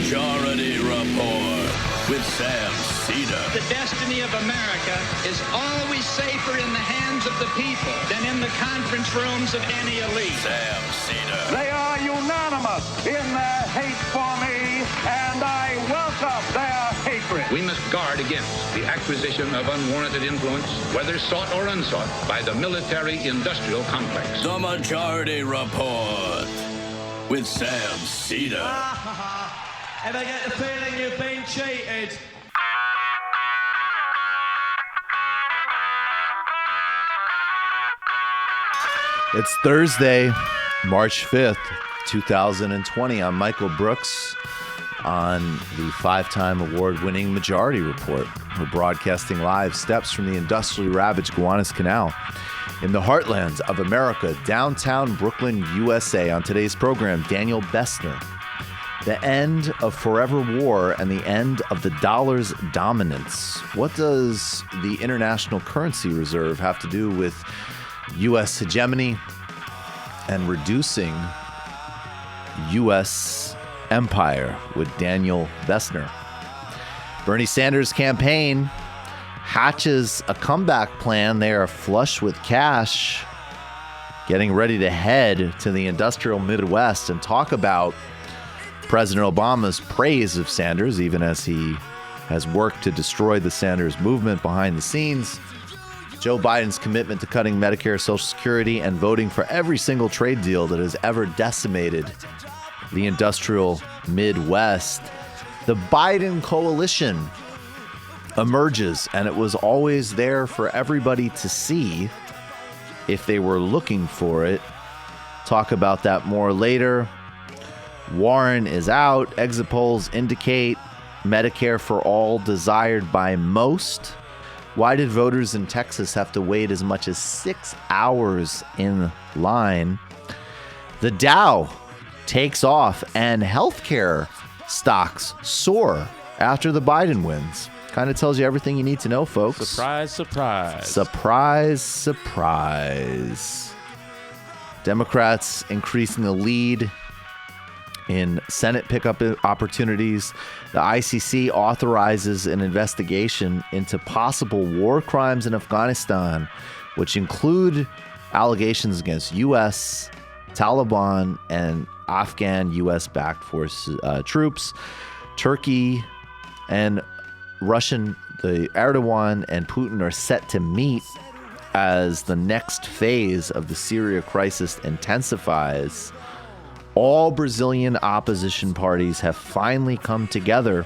Majority Report with Sam Cedar. The destiny of America is always safer in the hands of the people than in the conference rooms of any elite. Sam Cedar. They are unanimous in their hate for me, and I welcome their hatred. We must guard against the acquisition of unwarranted influence, whether sought or unsought, by the military-industrial complex. The Majority Report with Sam Cedar. Ever get the feeling you've been cheated? It's Thursday, March 5th, 2020. I'm Michael Brooks on the five-time award-winning Majority Report. We're broadcasting live steps from the industrially ravaged Gowanus Canal in the heartlands of America, downtown Brooklyn, USA. On today's program, Daniel Bessner. The end of forever war and the end of the dollar's dominance. What does the International Currency Reserve have to do with U.S. hegemony and reducing U.S. empire with Daniel Bessner? Bernie Sanders' campaign hatches a comeback plan. They are flush with cash, getting ready to head to the industrial Midwest and talk about President Obama's praise of Sanders, even as he has worked to destroy the Sanders movement behind the scenes. Joe Biden's commitment to cutting Medicare, Social Security, and voting for every single trade deal that has ever decimated the industrial Midwest. The Biden coalition emerges, and it was always there for everybody to see if they were looking for it. Talk about that more later. Warren is out. Exit polls indicate Medicare for all desired by most. Why did voters in Texas have to wait as much as 6 hours in line? The Dow takes off and healthcare stocks soar after the Biden wins. Kind of tells you everything you need to know, folks. Surprise, surprise. Surprise, surprise. Democrats increasing the lead in Senate pickup opportunities. The ICC authorizes an investigation into possible war crimes in Afghanistan, which include allegations against U.S., Taliban, and Afghan U.S.-backed troops. Turkey and Russian, the Erdogan and Putin are set to meet as the next phase of the Syria crisis intensifies. All Brazilian opposition parties have finally come together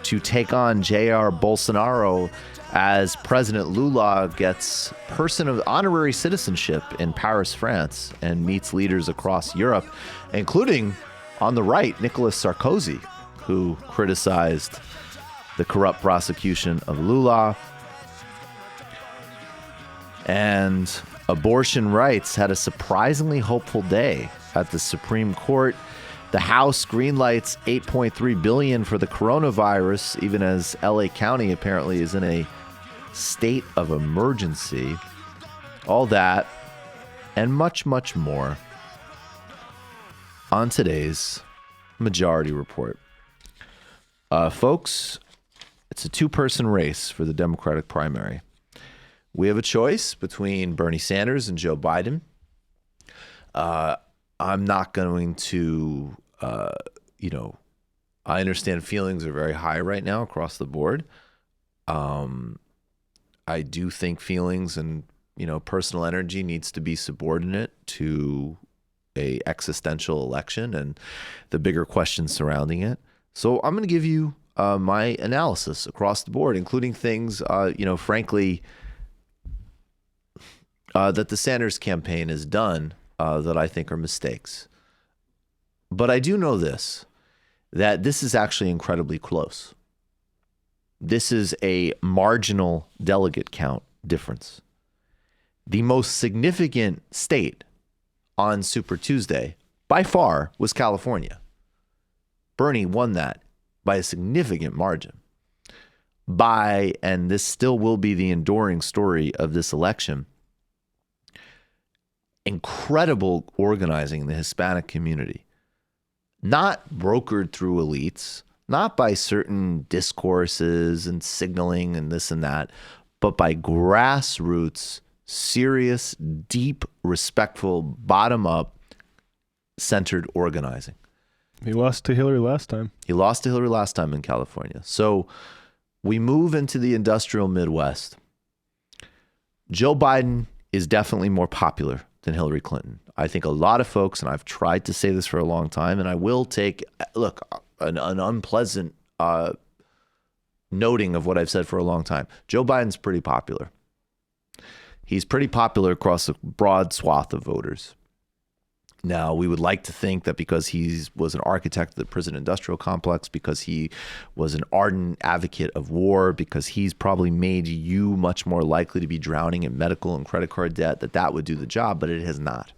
to take on Jair Bolsonaro as President Lula gets person of honorary citizenship in Paris, France, and meets leaders across Europe, including on the right, Nicolas Sarkozy, who criticized the corrupt prosecution of Lula. And abortion rights had a surprisingly hopeful day at the Supreme Court. The House greenlights $8.3 billion for the coronavirus, even as LA County apparently is in a state of emergency. All that and much, much more on today's Majority Report. Folks, it's a two-person race for the Democratic primary. We have a choice between Bernie Sanders and Joe Biden. I'm not going to, I understand feelings are very high right now across the board. I do think feelings and, personal energy needs to be subordinate to a existential election and the bigger questions surrounding it. So I'm going to give you my analysis across the board, including things, frankly, that the Sanders campaign has done that I think are mistakes. But I do know that this is actually incredibly close. This is a marginal delegate count difference. The most significant state on Super Tuesday, by far, was California. Bernie won that by a significant margin. And this still will be the enduring story of this election, incredible organizing in the Hispanic community. not brokered through elites, not by certain discourses and signaling and this and that, but by grassroots, serious, deep, respectful, bottom-up, centered organizing. He lost to Hillary last time. He lost to Hillary last time in California. So we move into the industrial Midwest. Joe Biden is definitely more popular than Hillary Clinton. I think a lot of folks, and I've tried to say this for a long time, and I will take, look, an unpleasant noting of what I've said for a long time. Joe Biden's pretty popular. He's pretty popular across a broad swath of voters. Now, we would like to think that because he was an architect of the prison industrial complex, because he was an ardent advocate of war, because he's probably made you much more likely to be drowning in medical and credit card debt, that would do the job, but it has not.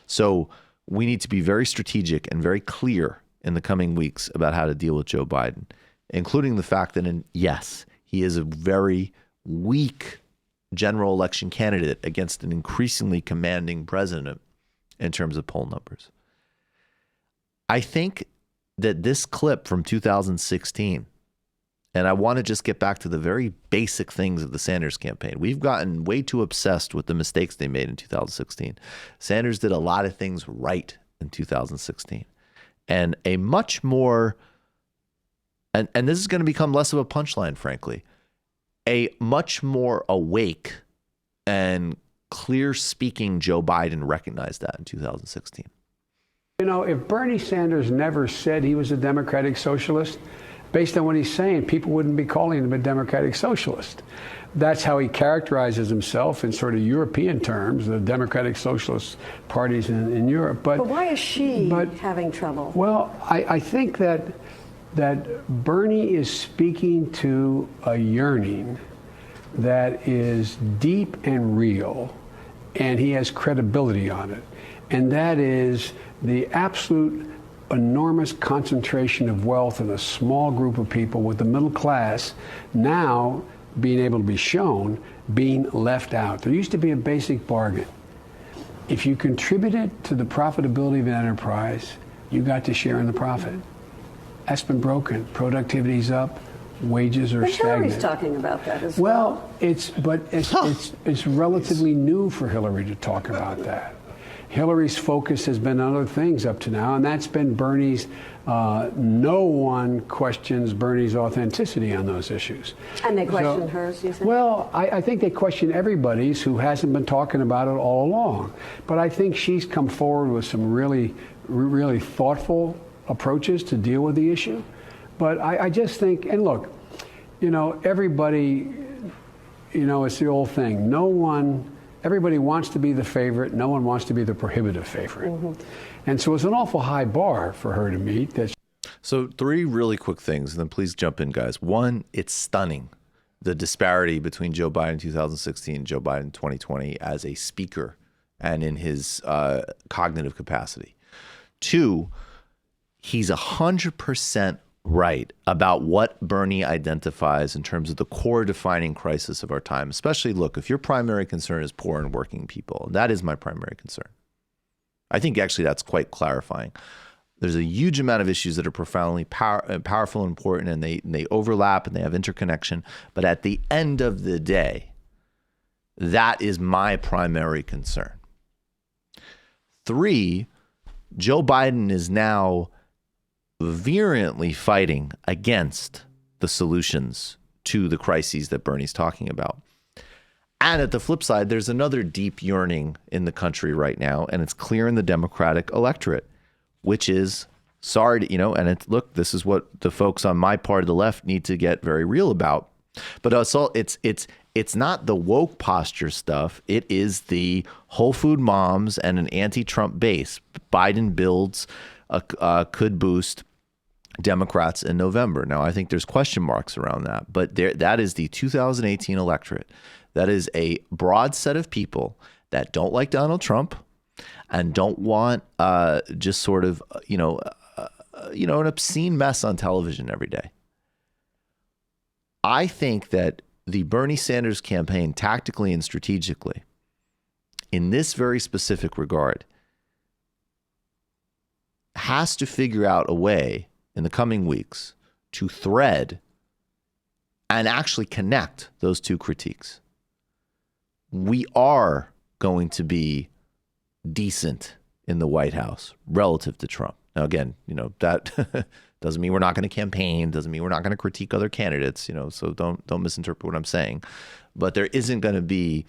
So we need to be very strategic and very clear in the coming weeks about how to deal with Joe Biden, including the fact that, yes, he is a very weak general election candidate against an increasingly commanding president in terms of poll numbers. I think that this clip from 2016, and I want to just get back to the very basic things of the Sanders campaign. We've gotten way too obsessed with the mistakes they made in 2016. Sanders did a lot of things right in 2016. And a much more, and this is going to become less of a punchline, frankly, a much more awake and clear-speaking Joe Biden recognized that in 2016. You know, if Bernie Sanders never said he was a democratic socialist, based on what he's saying, people wouldn't be calling him a democratic socialist. That's how he characterizes himself in sort of European terms, the democratic socialist parties in Europe. But why is she having trouble? Well, I think that Bernie is speaking to a yearning that is deep and real, and he has credibility on it. And that is the absolute enormous concentration of wealth in a small group of people, with the middle class now being able to be shown being left out. There used to be a basic bargain. If you contributed to the profitability of an enterprise, you got to share in the profit. That's been broken. Productivity's up. Wages are stagnant. Hillary's talking about that as well. It's relatively new for Hillary to talk about that. Hillary's focus has been on other things up to now, and that's been Bernie's. No one questions Bernie's authenticity on those issues. And they question hers, you think? Well, I think they question everybody's who hasn't been talking about it all along. But I think she's come forward with some really, really thoughtful approaches to deal with the issue. But I just think, and look, you know, everybody, you know, it's the old thing. Everybody wants to be the favorite. No one wants to be the prohibitive favorite. Mm-hmm. And so it's an awful high bar for her to meet. So 3 really quick things, and then please jump in, guys. 1, it's stunning, the disparity between Joe Biden 2016 and Joe Biden 2020 as a speaker and in his cognitive capacity. 2, he's 100% right about what Bernie identifies in terms of the core defining crisis of our time. Especially, look, if your primary concern is poor and working people, that is my primary concern. I think actually that's quite clarifying. There's a huge amount of issues that are profoundly powerful and important, and they overlap and they have interconnection. But at the end of the day, that is my primary concern. 3, Joe Biden is now virulently fighting against the solutions to the crises that Bernie's talking about. And at the flip side, there's another deep yearning in the country right now, and it's clear in the Democratic electorate, which is sorry to, and look, this is what the folks on my part of the left need to get very real about. But also, it's not the woke posture stuff. It is the Whole Food moms and an anti-Trump base. Biden builds could boost Democrats in November. Now, I think there's question marks around that, but that is the 2018 electorate. That is a broad set of people that don't like Donald Trump and don't want just sort of, an obscene mess on television every day. I think that the Bernie Sanders campaign, tactically and strategically, in this very specific regard, has to figure out a way in the coming weeks to thread and actually connect those two critiques. We are going to be decent in the White House relative to Trump. Now, again, that doesn't mean we're not going to campaign, doesn't mean we're not going to critique other candidates, so don't misinterpret what I'm saying. But there isn't going to be,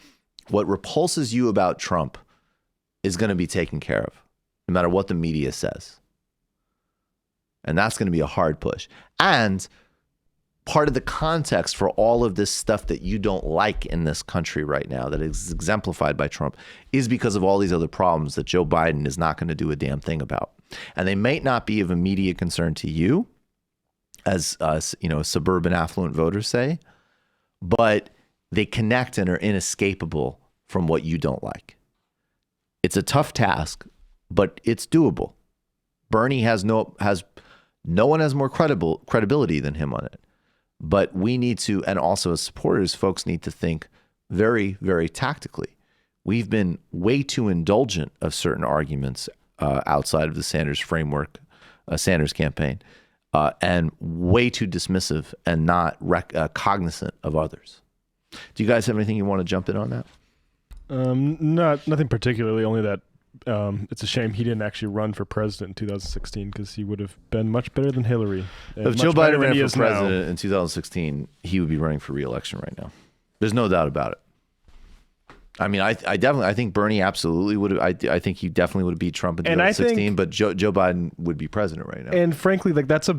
what repulses you about Trump is going to be taken care of, no matter what the media says. And that's going to be a hard push. And part of the context for all of this stuff that you don't like in this country right now that is exemplified by Trump is because of all these other problems that Joe Biden is not going to do a damn thing about. And they may not be of immediate concern to you, as suburban affluent voters say, but they connect and are inescapable from what you don't like. It's a tough task, but it's doable. Bernie has no one has more credibility than him on it. But we need to, and also as supporters, folks need to think very, very tactically. We've been way too indulgent of certain arguments outside of the Sanders framework, Sanders campaign, and way too dismissive and not cognizant of others. Do you guys have anything you want to jump in on that? Nothing particularly, only that it's a shame he didn't actually run for president in 2016 because he would have been much better than Hillary. If Joe Biden ran for president in 2016, he would be running for re-election right now. There's no doubt about it. I mean, I think Bernie absolutely would have. I think he definitely would have beat Trump in 2016, but Joe Biden would be president right now. And frankly, like that's a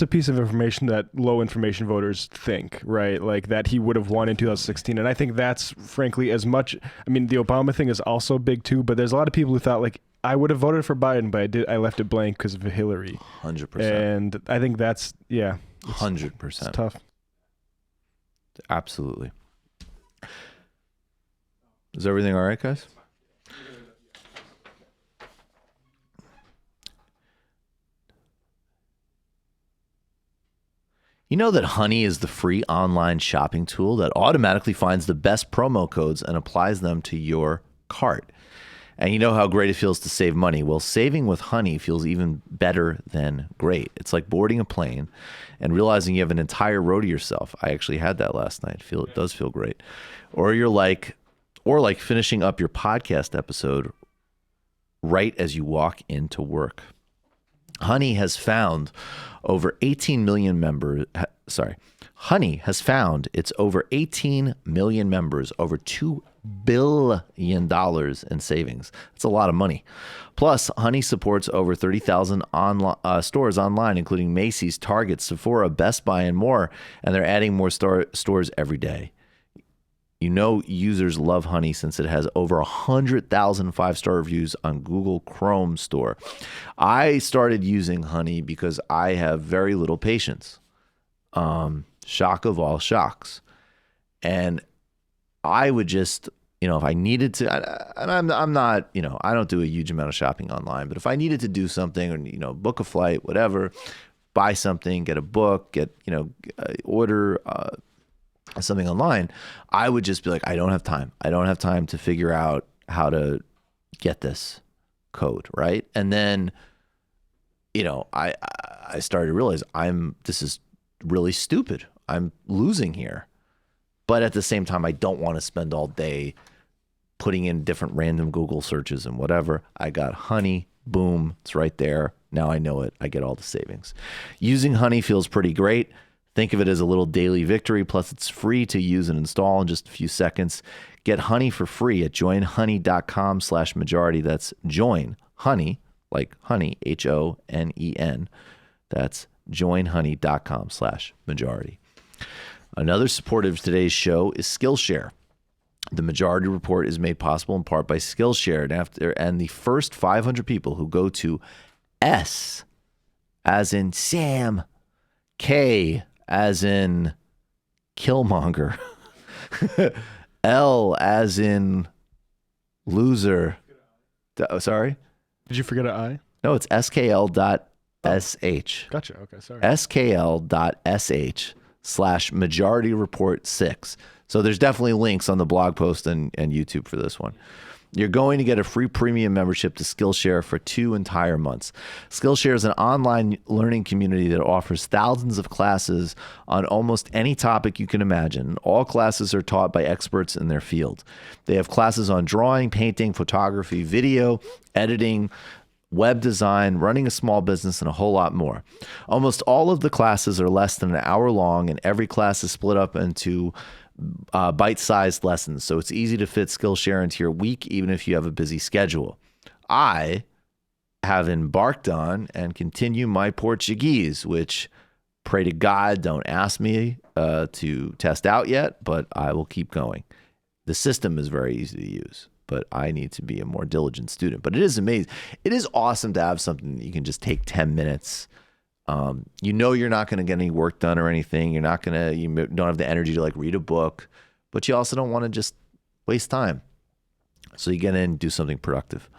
piece of information that low information voters think, right? Like that he would have won in 2016, and I think that's frankly as much. I mean, the Obama thing is also big too, but there's a lot of people who thought like I would have voted for Biden, but I left it blank because of Hillary. 100%. And I think that's 100%. It's tough. Absolutely. Is everything all right, guys? You know that Honey is the free online shopping tool that automatically finds the best promo codes and applies them to your cart. And you know how great it feels to save money. Well, saving with Honey feels even better than great. It's like boarding a plane and realizing you have an entire row to yourself. I actually had that last night. It does feel great. Or like finishing up your podcast episode right as you walk into work. Honey has found over 18 million members. Honey has found its over 18 million members, over $2 billion in savings. That's a lot of money. Plus, Honey supports over 30,000 stores online, including Macy's, Target, Sephora, Best Buy, and more. And they're adding more stores every day. You know users love Honey since it has over 100,000 five-star reviews on Google Chrome store. I started using Honey because I have very little patience. Shock of all shocks. And I would just, if I needed to, and I'm not, I don't do a huge amount of shopping online, but if I needed to do something or, book a flight, whatever, buy something, get a book, order something online, I would just be like, I don't have time. I don't have time to figure out how to get this code, right? And then, I started to realize this is really stupid. I'm losing here. But at the same time, I don't want to spend all day putting in different random Google searches and whatever. I got Honey, boom, it's right there. Now I know it. I get all the savings. Using Honey feels pretty great. Think of it as a little daily victory. Plus, it's free to use and install in just a few seconds. Get Honey for free at joinhoney.com/majority. That's join Honey, like honey, HONEN. That's joinhoney.com/majority. Another supporter of today's show is Skillshare. The Majority Report is made possible in part by Skillshare. And the first 500 people who go to S, as in Sam, K, as in Killmonger, L, as in loser. Sorry? Did you forget an I? No, it's skl.sh. Gotcha. Okay, sorry. skl.sh/Majority Report 6. So there's definitely links on the blog post and YouTube for this one. You're going to get a free premium membership to Skillshare for 2 entire months. Skillshare is an online learning community that offers thousands of classes on almost any topic you can imagine. All classes are taught by experts in their field. They have classes on drawing, painting, photography, video, editing, web design, running a small business, and a whole lot more. Almost all of the classes are less than an hour long, and every class is split up into bite-sized lessons, so it's easy to fit Skillshare into your week, even if you have a busy schedule. I have embarked on and continue my Portuguese, which, pray to God, don't ask me to test out yet, but I will keep going. The system is very easy to use, but I need to be a more diligent student. But it is amazing. It is awesome to have something that you can just take 10 minutes. You know you're not going to get any work done or anything. You don't have the energy to like read a book, but you also don't want to just waste time. So you get in and do something productive.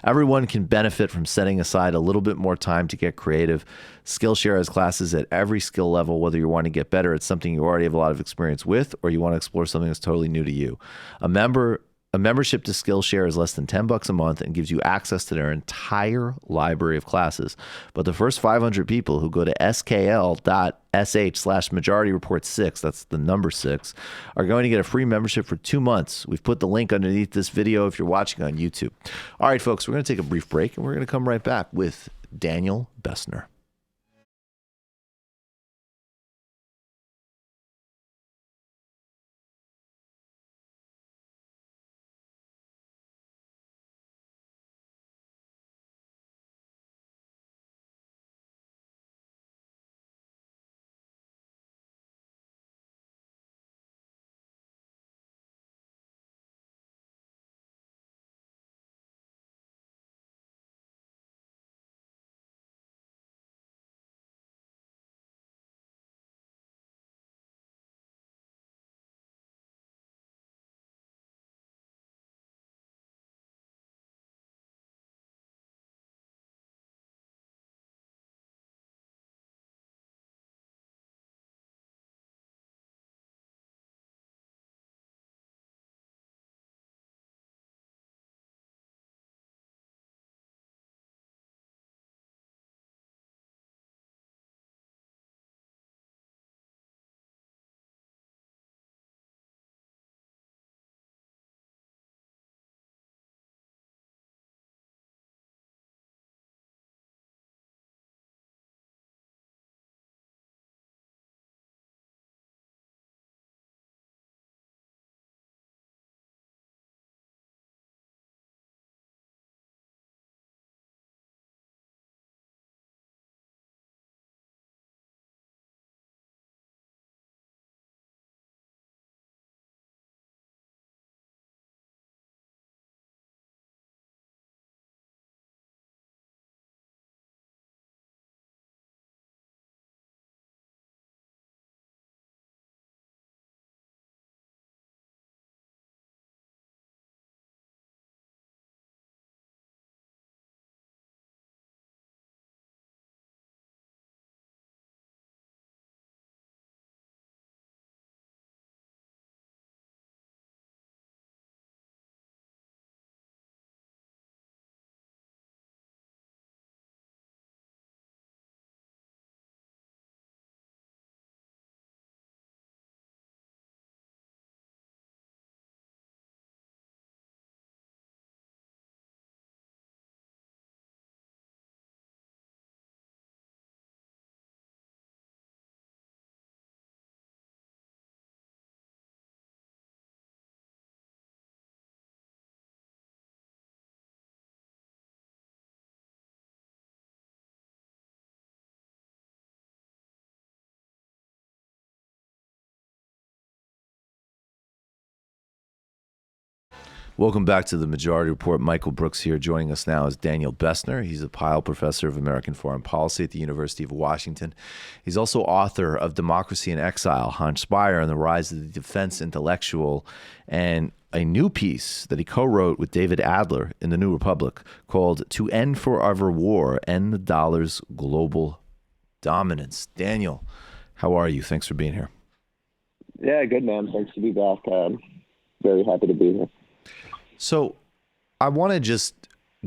Everyone can benefit from setting aside a little bit more time to get creative. Skillshare has classes at every skill level, whether you want to get better at something you already have a lot of experience with, or you want to explore something that's totally new to you. A membership to Skillshare is less than $10 a month and gives you access to their entire library of classes. But the first 500 people who go to skl.sh/majority-report6, that's the number 6, are going to get a free membership for 2 months. We've put the link underneath this video if you're watching on YouTube. All right, folks, we're going to take a brief break, and we're going to come right back with Daniel Bessner. Welcome back to the Majority Report. Michael Brooks here. Joining us now is Daniel Bessner. He's a Pyle Professor of American Foreign Policy at the University of Washington. He's also author of Democracy in Exile, Hans Speyer and the Rise of the Defense Intellectual, and a new piece that he co-wrote with David Adler in the New Republic called To End Forever War, End the Dollar's Global Dominance. Daniel, how are you? Thanks for being here. Yeah, good, man. Thanks to be back. Very happy to be here. So I want to just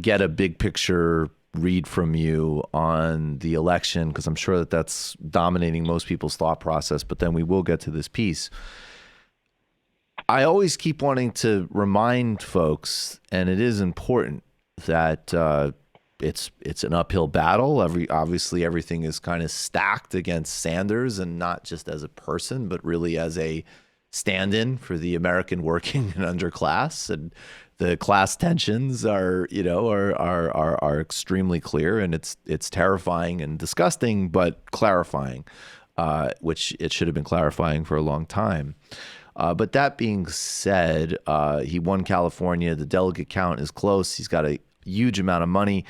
get a big picture read from you on the election, because I'm sure that that's dominating most people's thought process, but then we will get to this piece. I always keep wanting to remind folks, and it is important, that it's an uphill battle. Obviously everything is kind of stacked against Sanders, and not just as a person, but really as a stand-in for the American working and underclass. And the class tensions are extremely clear, and it's terrifying and disgusting, but clarifying, which it should have been clarifying for a long time. But that being said, he won California. The delegate count is close. He's got a huge amount of money.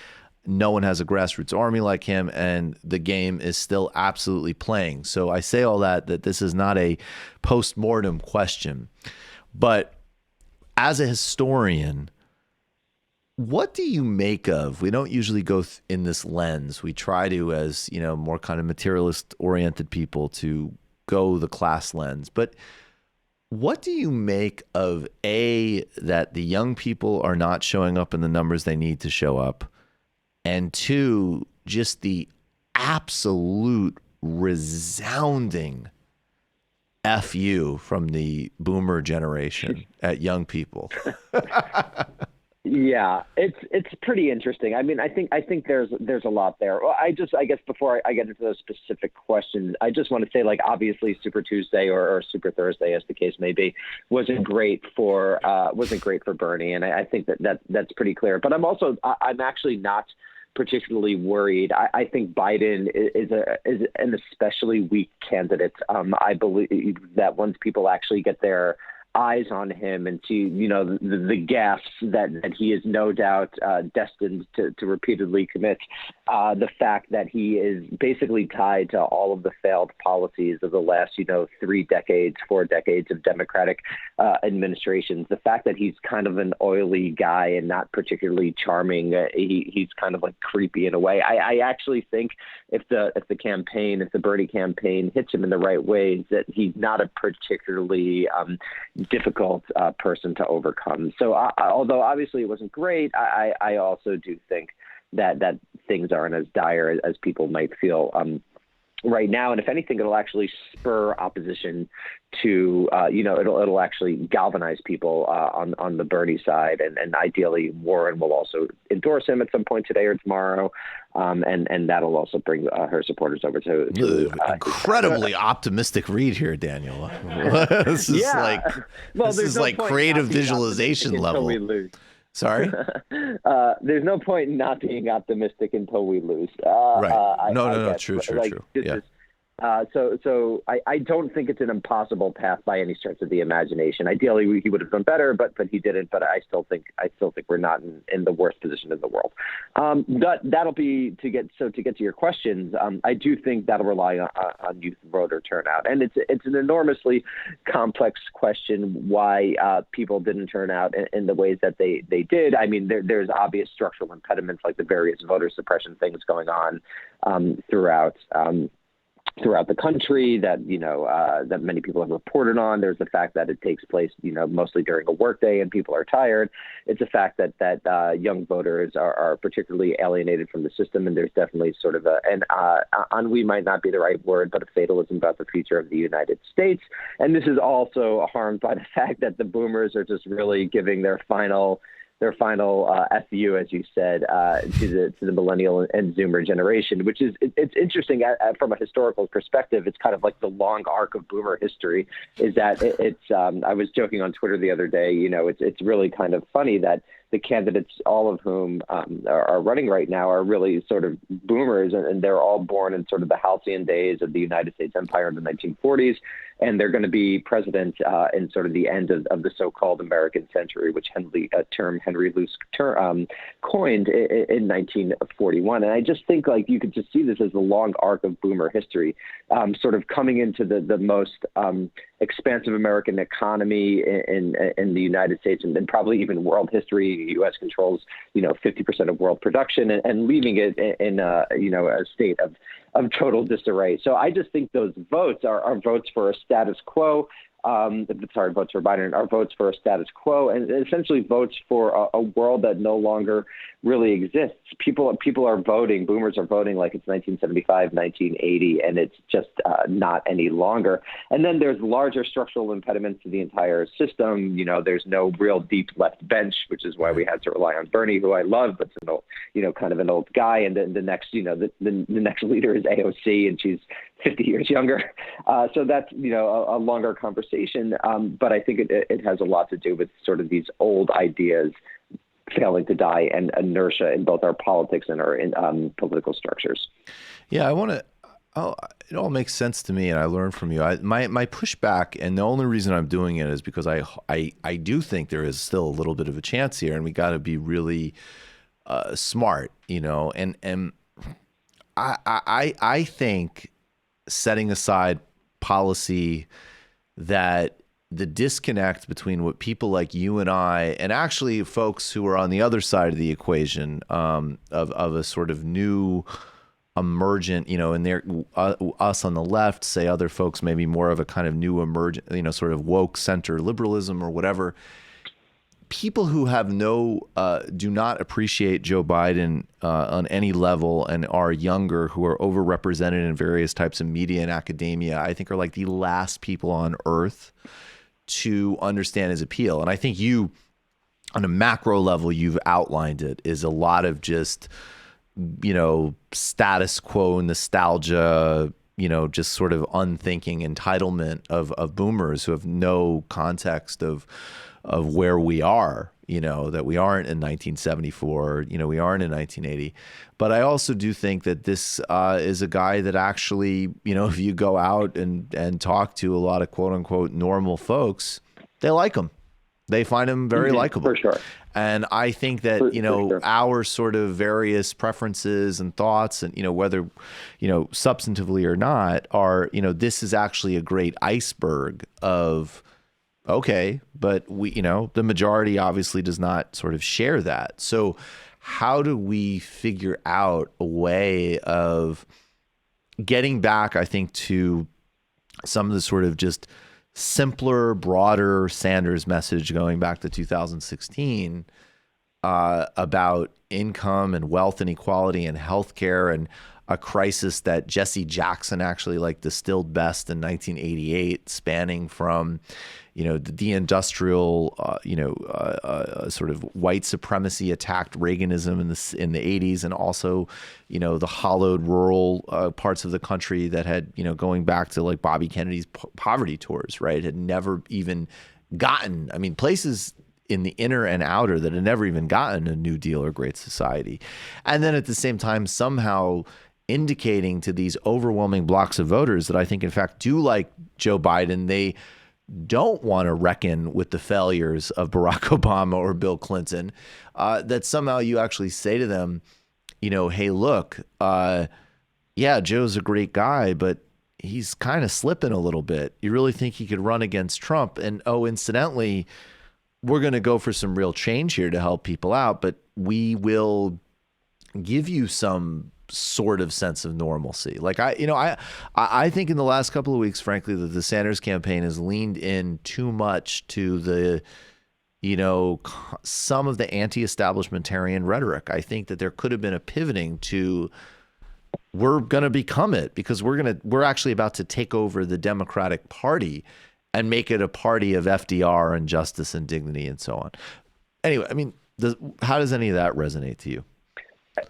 No one has a grassroots army like him, and the game is still absolutely playing. So I say all that this is not a post-mortem question. But as a historian, what do you make of, we don't usually go in this lens. We try to, as more kind of materialist-oriented people, to go the class lens. But what do you make of, A, that the young people are not showing up in the numbers they need to show up, and 2, just the absolute resounding F you from the boomer generation at young people? Yeah, it's pretty interesting. I mean, I think there's a lot there. Well, I guess before I get into those specific questions, I just want to say, like, obviously Super Tuesday or Super Thursday, as the case may be, wasn't great for Bernie, and I think that's pretty clear. But I'm actually not particularly worried. I think Biden is an especially weak candidate. I believe that once people actually get their eyes on him and see, the gaffes that he is no doubt destined to repeatedly commit, the fact that he is basically tied to all of the failed policies of the last, 4 decades of Democratic administrations, the fact that he's kind of an oily guy and not particularly charming, he's kind of like creepy in a way. I actually think if the Bernie campaign hits him in the right ways, that he's not a particularly difficult person to overcome. So although obviously it wasn't great, I also do think that things aren't as dire as people might feel right now. And if anything, it'll actually spur opposition to, it'll actually galvanize people on the Bernie side. And ideally, Warren will also endorse him at some point today or tomorrow. And that'll also bring her supporters over to incredibly optimistic read here, Daniel. This is like creative visualization level. Sorry? There's no point in not being optimistic until we lose. Right. No, true. Yeah. So I don't think it's an impossible path by any stretch of the imagination. Ideally, he would have done better, but he didn't. But I still think we're not in the worst position in the world. That'll be to get to your questions. I do think that'll rely on youth voter turnout, and it's an enormously complex question why people didn't turn out in the ways that they did. I mean, there's obvious structural impediments like the various voter suppression things going on throughout the country that that many people have reported on. There's the fact that it takes place mostly during a workday and people are tired. It's a fact that young voters are particularly alienated from the system, and there's definitely sort of ennui might not be the right word, but a fatalism about the future of the United States. And this is also harmed by the fact that the boomers are just really giving their final FU, as you said, to the millennial and Zoomer generation, which is it's interesting from a historical perspective. It's kind of like the long arc of Boomer history. Is that it's? I was joking on Twitter the other day. It's really kind of funny that the candidates, all of whom are running right now, are really sort of boomers, and they're all born in sort of the halcyon days of the United States empire in the 1940s. And they're going to be president in sort of the end of the so-called American century, which Henry Luce coined in 1941. And I just think like you could just see this as the long arc of boomer history, sort of coming into the most expansive American economy in the United States and probably even world history. The U.S. controls 50% of world production and leaving it in a state of total disarray. So I just think those votes are votes for a status quo. votes for Biden are votes for a status quo and essentially votes for a world that no longer really exists. People are voting, boomers are voting like it's 1975, 1980, and it's just not any longer. And then there's larger structural impediments to the entire system. You know, there's no real deep left bench, which is why we had to rely on Bernie, who I love, but an old, kind of an old guy. And then the next, the next leader is AOC, and she's 50 years younger. So that's, a longer conversation. But I think it has a lot to do with sort of these old ideas failing to die and inertia in both our politics and our political structures. Yeah, it all makes sense to me, and I learned from you. My pushback, and the only reason I'm doing it is because I do think there is still a little bit of a chance here, and we got to be really smart, and I think setting aside policy that the disconnect between what people like you and I, and actually folks who are on the other side of the equation of a sort of new emergent, and they're us on the left, say other folks maybe more of a kind of new emergent, sort of woke center liberalism or whatever. People who have do not appreciate Joe Biden on any level and are younger, who are overrepresented in various types of media and academia, I think are like the last people on earth to understand his appeal. And I think you, on a macro level, you've outlined it, is a lot of just, status quo nostalgia, just sort of unthinking entitlement of boomers who have no context of where we are, that we aren't in 1974, we aren't in 1980. But I also do think that this is a guy that actually, if you go out and talk to a lot of quote unquote normal folks, they like him. They find him very likable. For sure. And I think that, our sort of various preferences and thoughts and, whether, substantively or not are, this is actually a great iceberg of, okay, but we, the majority obviously does not sort of share that. So how do we figure out a way of getting back, I think, to some of the sort of just simpler, broader Sanders message going back to 2016 about income and wealth inequality and healthcare and a crisis that Jesse Jackson actually distilled best in 1988, spanning from, the deindustrial, sort of white supremacy attacked Reaganism in the 80s, and also, the hollowed rural parts of the country that had, going back to Bobby Kennedy's poverty tours, right, had never even gotten, places in the inner and outer that had never even gotten a New Deal or Great Society. And then at the same time, somehow indicating to these overwhelming blocks of voters that I think, in fact, do like Joe Biden, they don't want to reckon with the failures of Barack Obama or Bill Clinton, that somehow you actually say to them, hey, look, yeah, Joe's a great guy, but he's kind of slipping a little bit. You really think he could run against Trump? And, oh, incidentally, we're going to go for some real change here to help people out, but we will give you some sort of sense of normalcy. I think in the last couple of weeks, frankly, that the Sanders campaign has leaned in too much to the, some of the anti-establishmentarian rhetoric. I think that there could have been a pivoting to, we're going to become it because we're actually about to take over the Democratic Party and make it a party of FDR and justice and dignity and so on. Anyway, how does any of that resonate to you?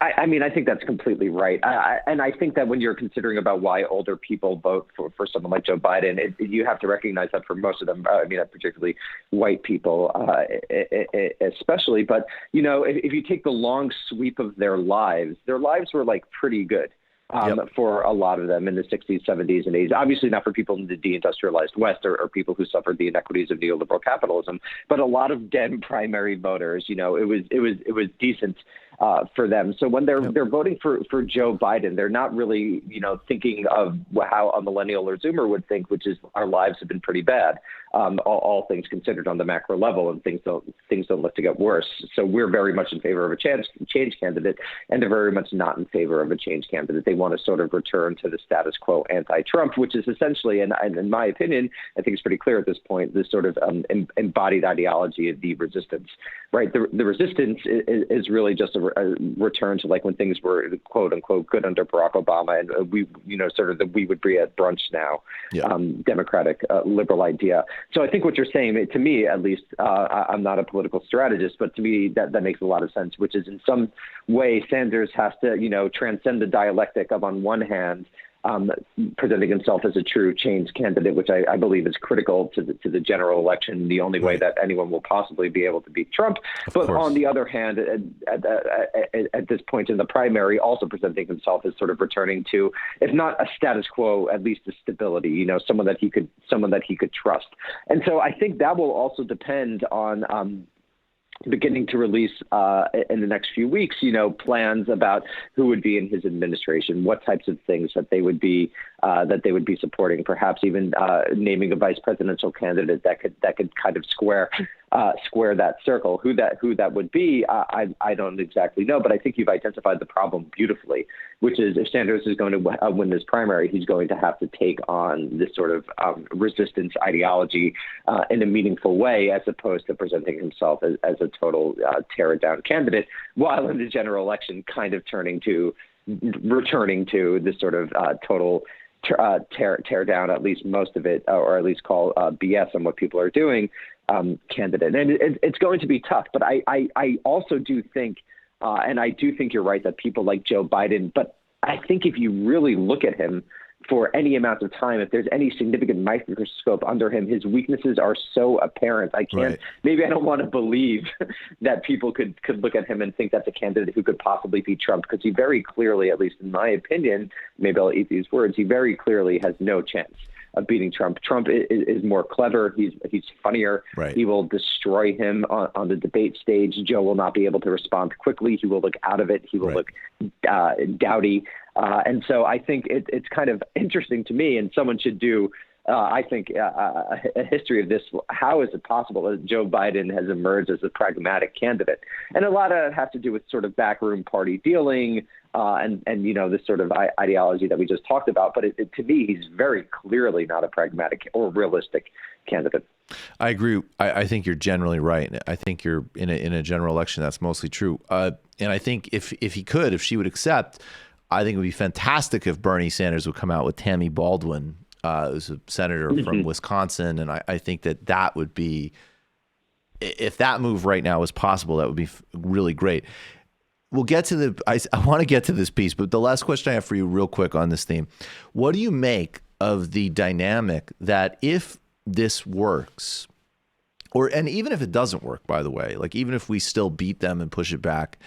I think that's completely right. And I think that when you're considering about why older people vote for someone like Joe Biden, you have to recognize that for most of them, particularly white people, especially. But, if you take the long sweep of their lives were pretty good. For a lot of them in the 60s, 70s, and 80s. Obviously not for people in the deindustrialized West or people who suffered the inequities of neoliberal capitalism, but a lot of Dem primary voters, it was decent. for them. So when they're voting for Joe Biden, they're not really, thinking of how a millennial or Zoomer would think, which is our lives have been pretty bad, all things considered on the macro level, and things don't look to get worse. So we're very much in favor of a change candidate, and they're very much not in favor of a change candidate. They want to sort of return to the status quo anti-Trump, which is essentially, and in my opinion, I think it's pretty clear at this point, this sort of embodied ideology of the resistance, right? The resistance is really just a return to like when things were quote unquote good under Barack Obama, and we would be at brunch now, democratic liberal idea. So I think what you're saying, to me at least, I'm not a political strategist, but to me that makes a lot of sense, which is in some way Sanders has to, transcend the dialectic of, on one hand, presenting himself as a true change candidate, which I believe is critical to the general election, the only way that anyone will possibly be able to beat Trump. But on the other hand, at this point in the primary, also presenting himself as sort of returning to, if not a status quo, at least a stability, someone that he could trust. And so I think that will also depend on beginning to release in the next few weeks, plans about who would be in his administration, what types of things that they would be supporting, perhaps even naming a vice presidential candidate that could kind of square that circle. Who that would be, I don't exactly know, but I think you've identified the problem beautifully, which is if Sanders is going to win this primary, he's going to have to take on this sort of resistance ideology in a meaningful way, as opposed to presenting himself as a total tear-down candidate, while in the general election kind of returning to this sort of total tear down, at least most of it, or at least call BS on what people are doing, candidate. And it's going to be tough, but I also do think, and I do think you're right, that people like Joe Biden, but I think if you really look at him for any amount of time, if there's any significant microscope under him, his weaknesses are so apparent. Maybe I don't want to believe that people could look at him and think that's a candidate who could possibly beat Trump, because he very clearly, at least in my opinion, maybe I'll eat these words, he very clearly has no chance of beating Trump. Trump is more clever. He's funnier. Right. He will destroy him on the debate stage. Joe will not be able to respond quickly. He will look out of it. He will look dowdy. And so I think it's kind of interesting to me, and someone should do, I think, a history of this. How is it possible that Joe Biden has emerged as a pragmatic candidate? And a lot of it has to do with sort of backroom party dealing, and this sort of ideology that we just talked about. But to me, he's very clearly not a pragmatic or realistic candidate. I agree. I think you're generally right. I think you're in a general election, that's mostly true. And I think if she would accept, I think it would be fantastic if Bernie Sanders would come out with Tammy Baldwin, who's a senator from Wisconsin. And I think that would be, if that move right now is possible, that would be really great. We'll get to I want to get to this piece, but the last question I have for you real quick on this theme, what do you make of the dynamic that if this works, and even if it doesn't work, by the way, like even if we still beat them and push it back,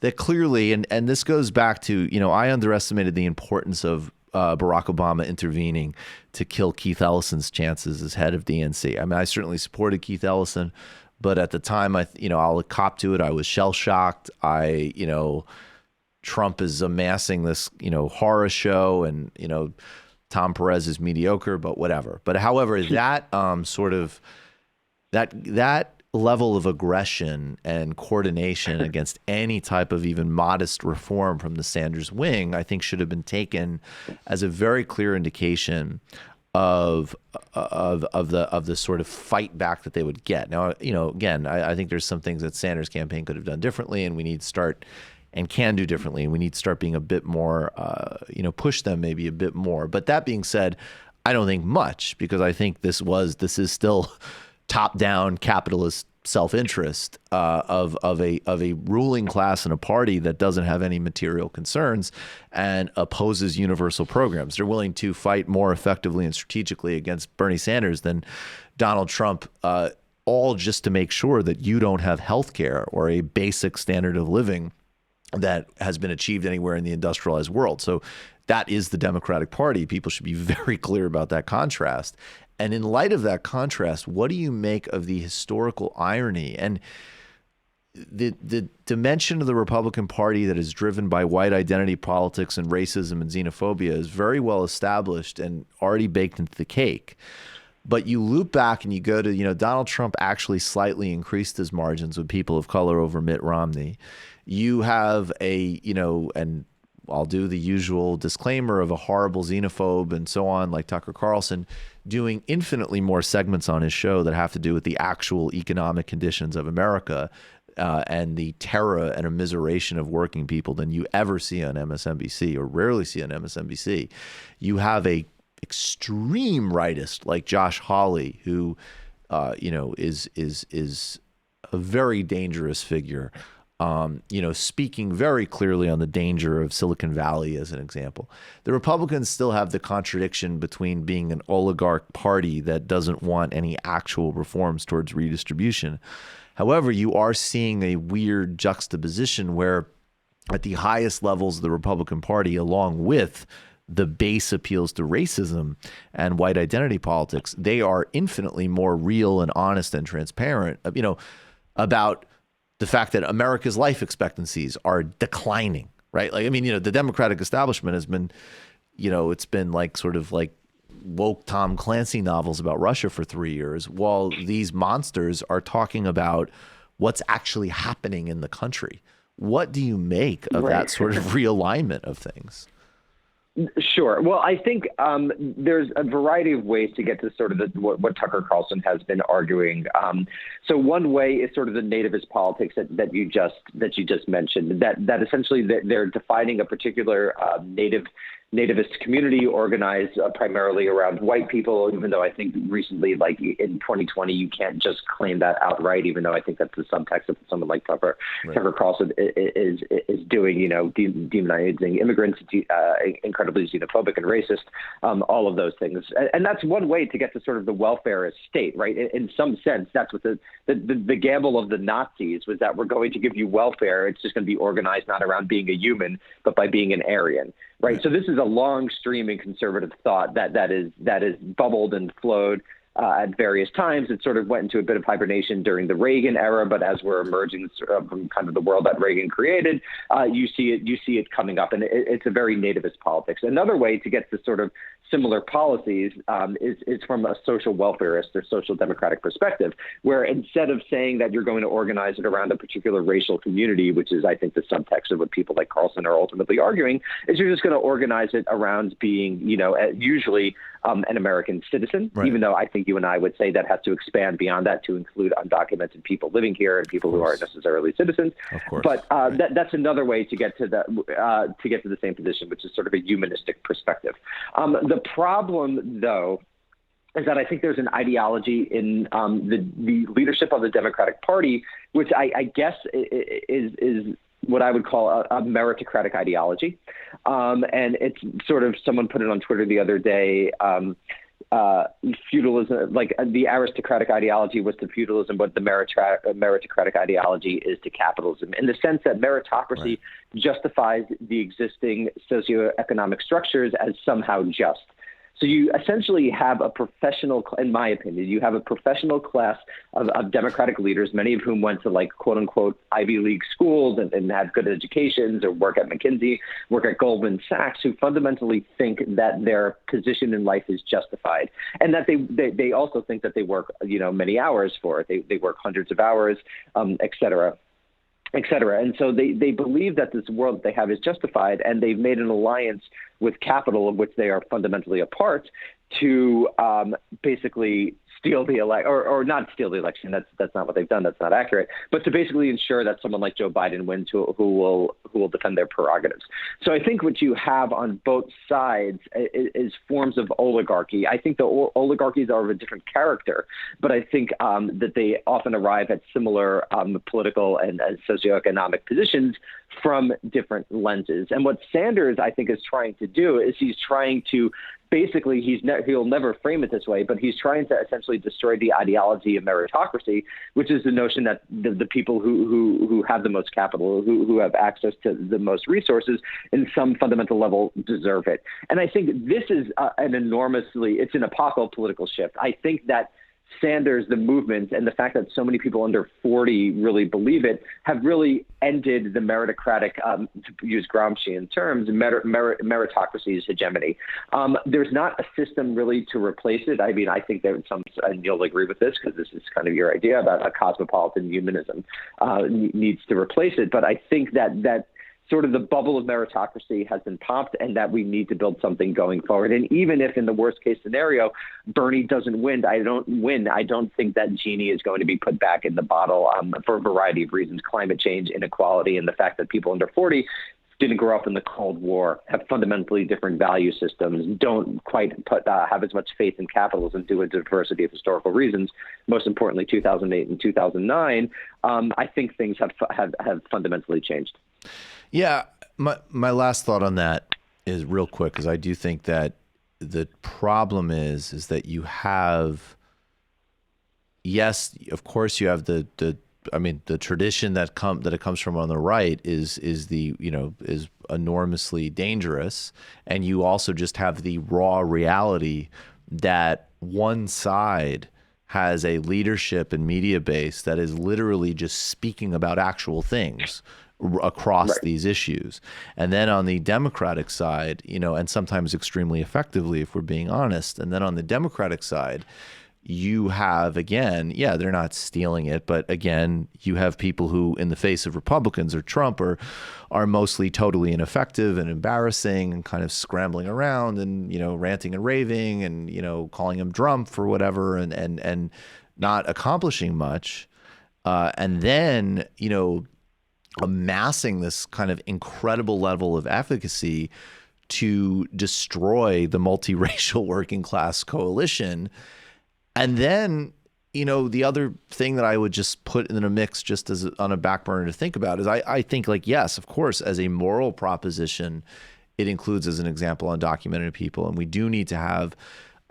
that clearly, and this goes back to, I underestimated the importance of Barack Obama intervening to kill Keith Ellison's chances as head of DNC. I mean, I certainly supported Keith Ellison, but at the time, I'll cop to it, I was shell-shocked. Trump is amassing this, horror show, and, Tom Perez is mediocre, but whatever. But however, that sort of, that level of aggression and coordination against any type of even modest reform from the Sanders wing, I think should have been taken as a very clear indication of the sort of fight back that they would get. Now, again, I think there's some things that Sanders campaign could have done differently, and we need to start and can do differently. And we need to start being a bit more, push them maybe a bit more. But that being said, I don't think much, because I think this is still top-down capitalist self-interest of a ruling class and a party that doesn't have any material concerns and opposes universal programs. They're willing to fight more effectively and strategically against Bernie Sanders than Donald Trump, all just to make sure that you don't have health care or a basic standard of living that has been achieved anywhere in the industrialized world. So that is the Democratic Party. People should be very clear about that contrast. And in light of that contrast, what do you make of the historical irony? And the dimension of the Republican Party that is driven by white identity politics and racism and xenophobia is very well established and already baked into the cake. But you loop back and you go to, Donald Trump actually slightly increased his margins with people of color over Mitt Romney. You have and I'll do the usual disclaimer of a horrible xenophobe and so on, like Tucker Carlson, doing infinitely more segments on his show that have to do with the actual economic conditions of America and the terror and immiseration of working people than you ever see on MSNBC or rarely see on MSNBC. You have a extreme rightist like Josh Hawley, who, is a very dangerous figure. Speaking very clearly on the danger of Silicon Valley as an example. The Republicans still have the contradiction between being an oligarch party that doesn't want any actual reforms towards redistribution. However, you are seeing a weird juxtaposition where at the highest levels of the Republican Party, along with the base appeals to racism and white identity politics, they are infinitely more real and honest and transparent, about the fact that America's life expectancies are declining, right? The Democratic establishment has been, it's been like sort of like woke Tom Clancy novels about Russia for 3 years, while these monsters are talking about what's actually happening in the country. What do you make of that sort of realignment of things? Sure. Well, I think there's a variety of ways to get to sort of what Tucker Carlson has been arguing. So one way is sort of the nativist politics that you just mentioned. That essentially they're defining a particular nativist community organized primarily around white people, even though I think recently, like in 2020, you can't just claim that outright, even though I think that's the subtext of someone like Tucker Carlson is doing, demonizing immigrants, incredibly xenophobic and racist, all of those things. And that's one way to get to sort of the welfarist state, right? In some sense, that's what the gamble of the Nazis was, that we're going to give you welfare. It's just going to be organized not around being a human, but by being an Aryan. Right. So this is a long streaming conservative thought that is bubbled and flowed at various times. It sort of went into a bit of hibernation during the Reagan era, but as we're emerging from kind of the world that Reagan created, you see it coming up, and it's a very nativist politics. Another way to get to sort of similar policies is from a social welfarist or social democratic perspective, where instead of saying that you're going to organize it around a particular racial community, which is, I think, the subtext of what people like Carlson are ultimately arguing, is you're just going to organize it around being, usually an American citizen, even though I think you and I would say that has to expand beyond that to include undocumented people living here and people who aren't necessarily citizens. Of course. But that's another way to get to the same position, which is sort of a humanistic perspective. The problem, though, is that I think there's an ideology in the leadership of the Democratic Party, which I guess is what I would call a meritocratic ideology. And it's sort of, someone put it on Twitter the other day, feudalism, like the aristocratic ideology was to feudalism, what the meritocratic ideology is to capitalism, in the sense that meritocracy justifies the existing socioeconomic structures as somehow just. So you essentially have a professional, in my opinion, you have a professional class of Democratic leaders, many of whom went to, like, quote unquote Ivy League schools and had good educations, or work at McKinsey, work at Goldman Sachs, who fundamentally think that their position in life is justified, and that they also think that they work, many hours for it. They work hundreds of hours, et cetera. Et cetera. And so they believe that this world that they have is justified, and they've made an alliance with capital, of which they are fundamentally a part, to basically steal the or not steal the election. That's not what they've done. That's not accurate. But to basically ensure that someone like Joe Biden wins, who will defend their prerogatives. So I think what you have on both sides is forms of oligarchy. I think the oligarchies are of a different character, but I think that they often arrive at similar political and socioeconomic positions from different lenses. And what Sanders, I think, is trying to do is he's trying to basically, he'll never frame it this way, but he's trying to essentially destroy the ideology of meritocracy, which is the notion that the people who have the most capital, who have access to the most resources, in some fundamental level deserve it. And I think this is it's an epochal political shift. I think that Sanders, the movement, and the fact that so many people under 40 really believe it, have really ended the meritocratic, to use Gramscian terms, meritocracy's hegemony. There's not a system really to replace it. I mean, I think that and you'll agree with this because this is kind of your idea about a cosmopolitan humanism needs to replace it. But I think that sort of the bubble of meritocracy has been popped and that we need to build something going forward. And even if in the worst case scenario, Bernie doesn't win, I don't think that genie is going to be put back in the bottle for a variety of reasons: climate change, inequality, and the fact that people under 40 didn't grow up in the Cold War, have fundamentally different value systems, don't quite have as much faith in capitalism due to a diversity of historical reasons. Most importantly, 2008 and 2009, I think things have fundamentally changed. Yeah, my last thought on that is real quick, because I do think that the problem is that you have, yes, of course you have the tradition that it comes from on the right is enormously dangerous, and you also just have the raw reality that one side has a leadership and media base that is literally just speaking about actual things across these issues. And then on the Democratic side, and sometimes extremely effectively, if we're being honest, and then on the Democratic side, you have, again, they're not stealing it, but again, you have people who, in the face of Republicans or Trump, are mostly totally ineffective and embarrassing and kind of scrambling around and, ranting and raving and, calling him Trump for whatever and not accomplishing much. And then, amassing this kind of incredible level of efficacy to destroy the multiracial working class coalition. And then, the other thing that I would just put in a mix just as on a back burner to think about is I think, like, yes, of course, as a moral proposition, it includes as an example undocumented people. And we do need to have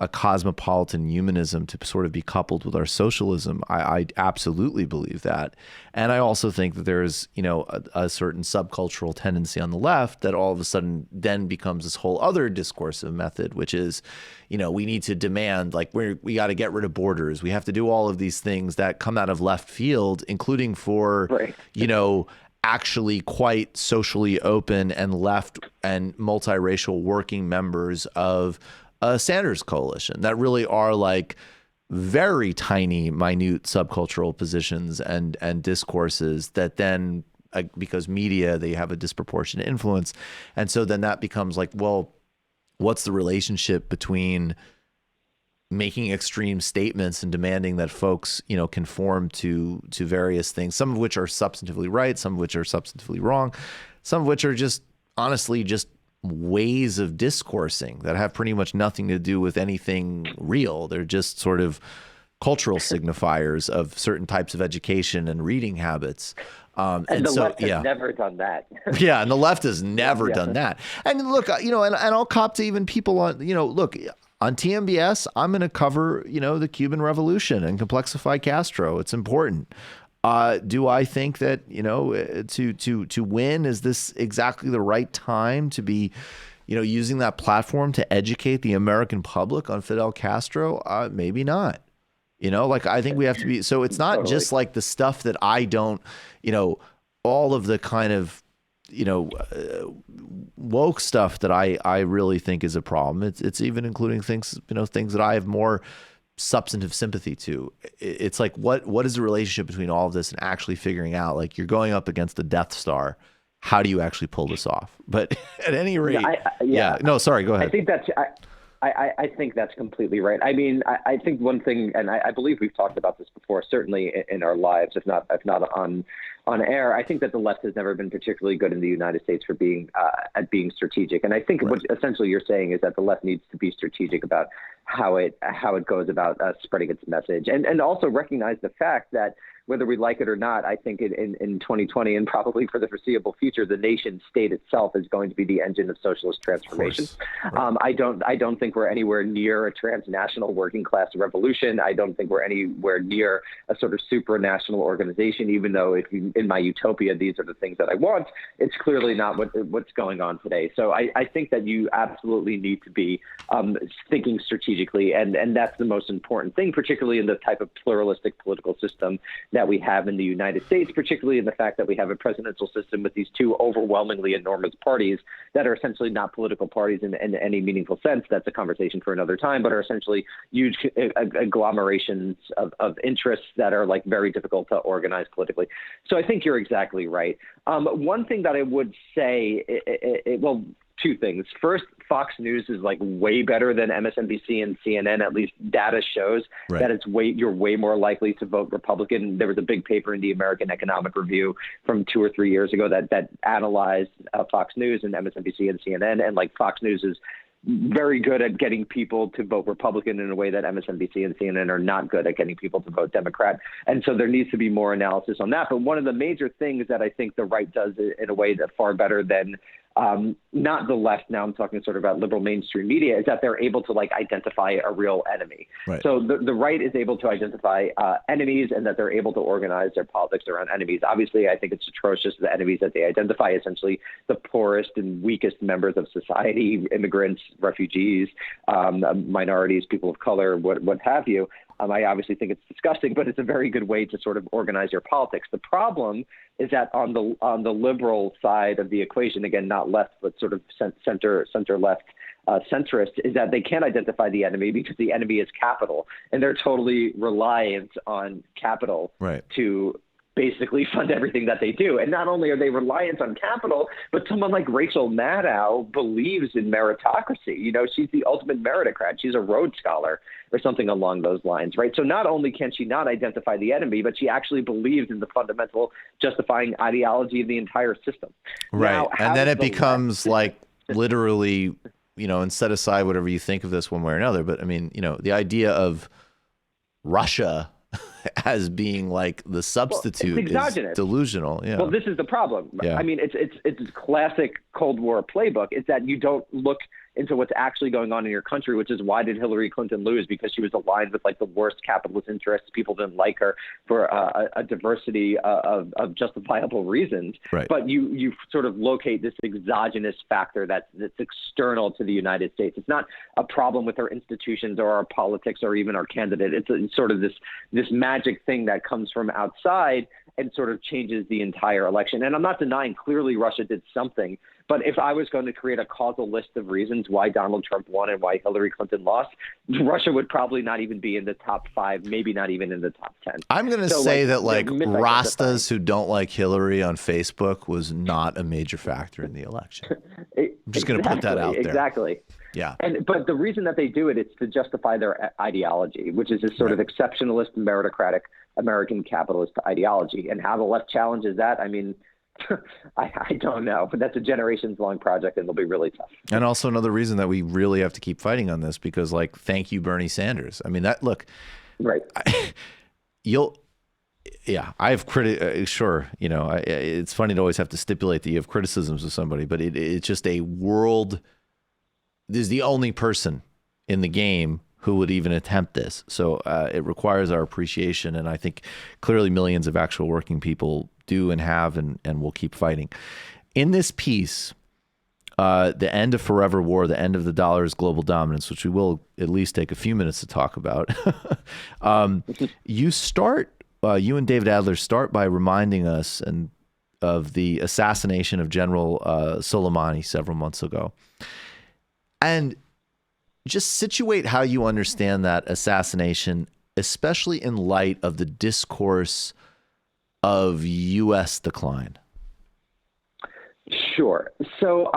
a cosmopolitan humanism to sort of be coupled with our socialism. I absolutely believe that. And I also think that there's, a certain subcultural tendency on the left that all of a sudden then becomes this whole other discursive method, which is, we need to demand, like, we got to get rid of borders. We have to do all of these things that come out of left field, including for, actually quite socially open and left and multiracial working members of a Sanders coalition that really are like very tiny, minute subcultural positions and discourses that then, because media, they have a disproportionate influence. And so then that becomes like, well, what's the relationship between making extreme statements and demanding that folks, conform to various things, some of which are substantively right, some of which are substantively wrong, some of which are just honestly just ways of discoursing that have pretty much nothing to do with anything real. They're just sort of cultural signifiers of certain types of education and reading habits. And the left has never done that. Yeah, and the left has never done that. And look, and I'll cop to even people on, look, on TMBS, I'm going to cover, the Cuban Revolution and complexify Castro. It's important. Do I think that, to win, is this exactly the right time to be, using that platform to educate the American public on Fidel Castro? Maybe not. I think we have to be. So it's not just like the stuff that I don't, all of the kind of, woke stuff that I really think is a problem. It's even including things, things that I have more substantive sympathy to. It's like, what is the relationship between all of this and actually figuring out, like, you're going up against the Death Star. How do you actually pull this off? But at any rate, no, sorry, go ahead. I think that's completely right. I mean, I think one thing, and I believe we've talked about this before, certainly in our lives, if not on air. I think that the left has never been particularly good in the United States for being at being strategic. And I think what essentially you're saying is that the left needs to be strategic about how it goes about spreading its message, and also recognize the fact that whether we like it or not, I think in 2020 and probably for the foreseeable future, the nation state itself is going to be the engine of socialist transformation. Right. I don't think we're anywhere near a transnational working class revolution. I don't think we're anywhere near a sort of supranational organization, even though if in my utopia, these are the things that I want. It's clearly not what's going on today. So I think that you absolutely need to be thinking strategically, and that's the most important thing, particularly in the type of pluralistic political system that we have in the United States, particularly in the fact that we have a presidential system with these two overwhelmingly enormous parties that are essentially not political parties in any meaningful sense. That's a conversation for another time, but are essentially huge agglomerations of interests that are like very difficult to organize politically. So I think you're exactly right. One thing that I would say, well, two things. First, Fox News is like way better than MSNBC and CNN. At least data shows that you're way more likely to vote Republican. There was a big paper in the American Economic Review from 2 or 3 years ago that analyzed Fox News and MSNBC and CNN, and like Fox News is very good at getting people to vote Republican in a way that MSNBC and CNN are not good at getting people to vote Democrat. And so there needs to be more analysis on that. But one of the major things that I think the right does in a way that far better than not the left, now I'm talking sort of about liberal mainstream media, is that they're able to like identify a real enemy. Right. So the right is able to identify enemies, and that they're able to organize their politics around enemies. Obviously, I think it's atrocious, the enemies that they identify, essentially the poorest and weakest members of society, immigrants, refugees, minorities, people of color, what have you. I obviously think it's disgusting, but it's a very good way to sort of organize your politics. The problem is that on the liberal side of the equation, again, not left, but sort of center left, centrist, is that they can't identify the enemy because the enemy is capital, and they're totally reliant on capital to basically fund everything that they do. And not only are they reliant on capital, but someone like Rachel Maddow believes in meritocracy. You know, she's the ultimate meritocrat. She's a Rhodes Scholar or something along those lines, right? So not only can she not identify the enemy, but she actually believes in the fundamental justifying ideology of the entire system. Right. Now, and then it becomes like literally, you know, and set aside whatever you think of this one way or another. But I mean, you know, the idea of Russia as being like the substitute is delusional. Yeah. Well, this is the problem. Yeah. I mean, it's classic Cold War playbook. It's that you don't look into what's actually going on in your country, which is why did Hillary Clinton lose? Because she was aligned with like the worst capitalist interests. People didn't like her for a diversity of justifiable reasons. Right. But you sort of locate this exogenous factor that's external to the United States. It's not a problem with our institutions or our politics or even our candidate. It's sort of this magic thing that comes from outside and sort of changes the entire election. And I'm not denying clearly Russia did something, but if I was going to create a causal list of reasons why Donald Trump won and why Hillary Clinton lost, Russia would probably not even be in the top 5, maybe not even in the top 10. I'm going to say that like Rastas who don't like Hillary on Facebook was not a major factor in the election. I'm just going to put that out there. Exactly. Yeah. But the reason that they do it is to justify their ideology, which is this sort of exceptionalist, meritocratic American capitalist ideology. And how the left challenges that, I mean, I don't know, but that's a generations-long project, and it'll be really tough. And also another reason that we really have to keep fighting on this, because, like, thank you, Bernie Sanders. I mean, that look, right? I have sure, you know, it's funny to always have to stipulate that you have criticisms of somebody, but it's just a world. This is the only person in the game who would even attempt this. So it requires our appreciation. And I think clearly millions of actual working people do and have and will keep fighting. In this piece, the end of forever war, the end of the dollar's global dominance, which we will at least take a few minutes to talk about. You and David Adler start by reminding us of the assassination of General Soleimani several months ago. And just situate how you understand that assassination, especially in light of the discourse of U.S. decline. Sure. So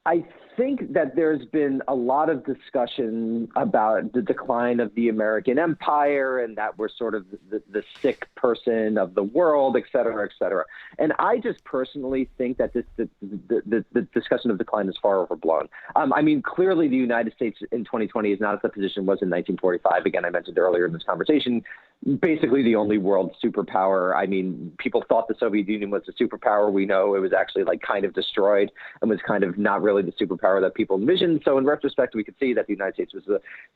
I think that there's been a lot of discussion about the decline of the American empire and that we're sort of the sick person of the world, et cetera, et cetera. And I just personally think that the discussion of decline is far overblown. I mean, clearly the United States in 2020 is not at the position it was in 1945. Again, I mentioned earlier in this conversation, basically the only world superpower. I mean, people thought the Soviet Union was a superpower. We know it was actually like kind of destroyed and was kind of not really the superpower superpower that people envisioned. So in retrospect, we could see that the United States was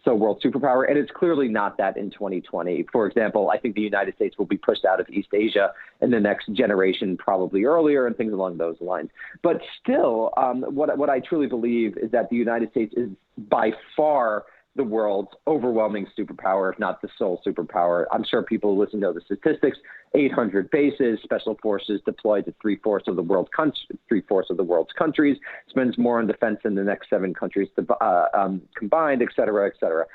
the world superpower, and it's clearly not that in 2020. For example, I think the United States will be pushed out of East Asia in the next generation, probably earlier, and things along those lines. But still, what I truly believe is that the United States is by far the world's overwhelming superpower, if not the sole superpower. I'm sure people listen to the statistics: 800 bases, special forces deployed to three-fourths of the world's countries, spends more on defense than the next 7 countries combined, et cetera, et cetera.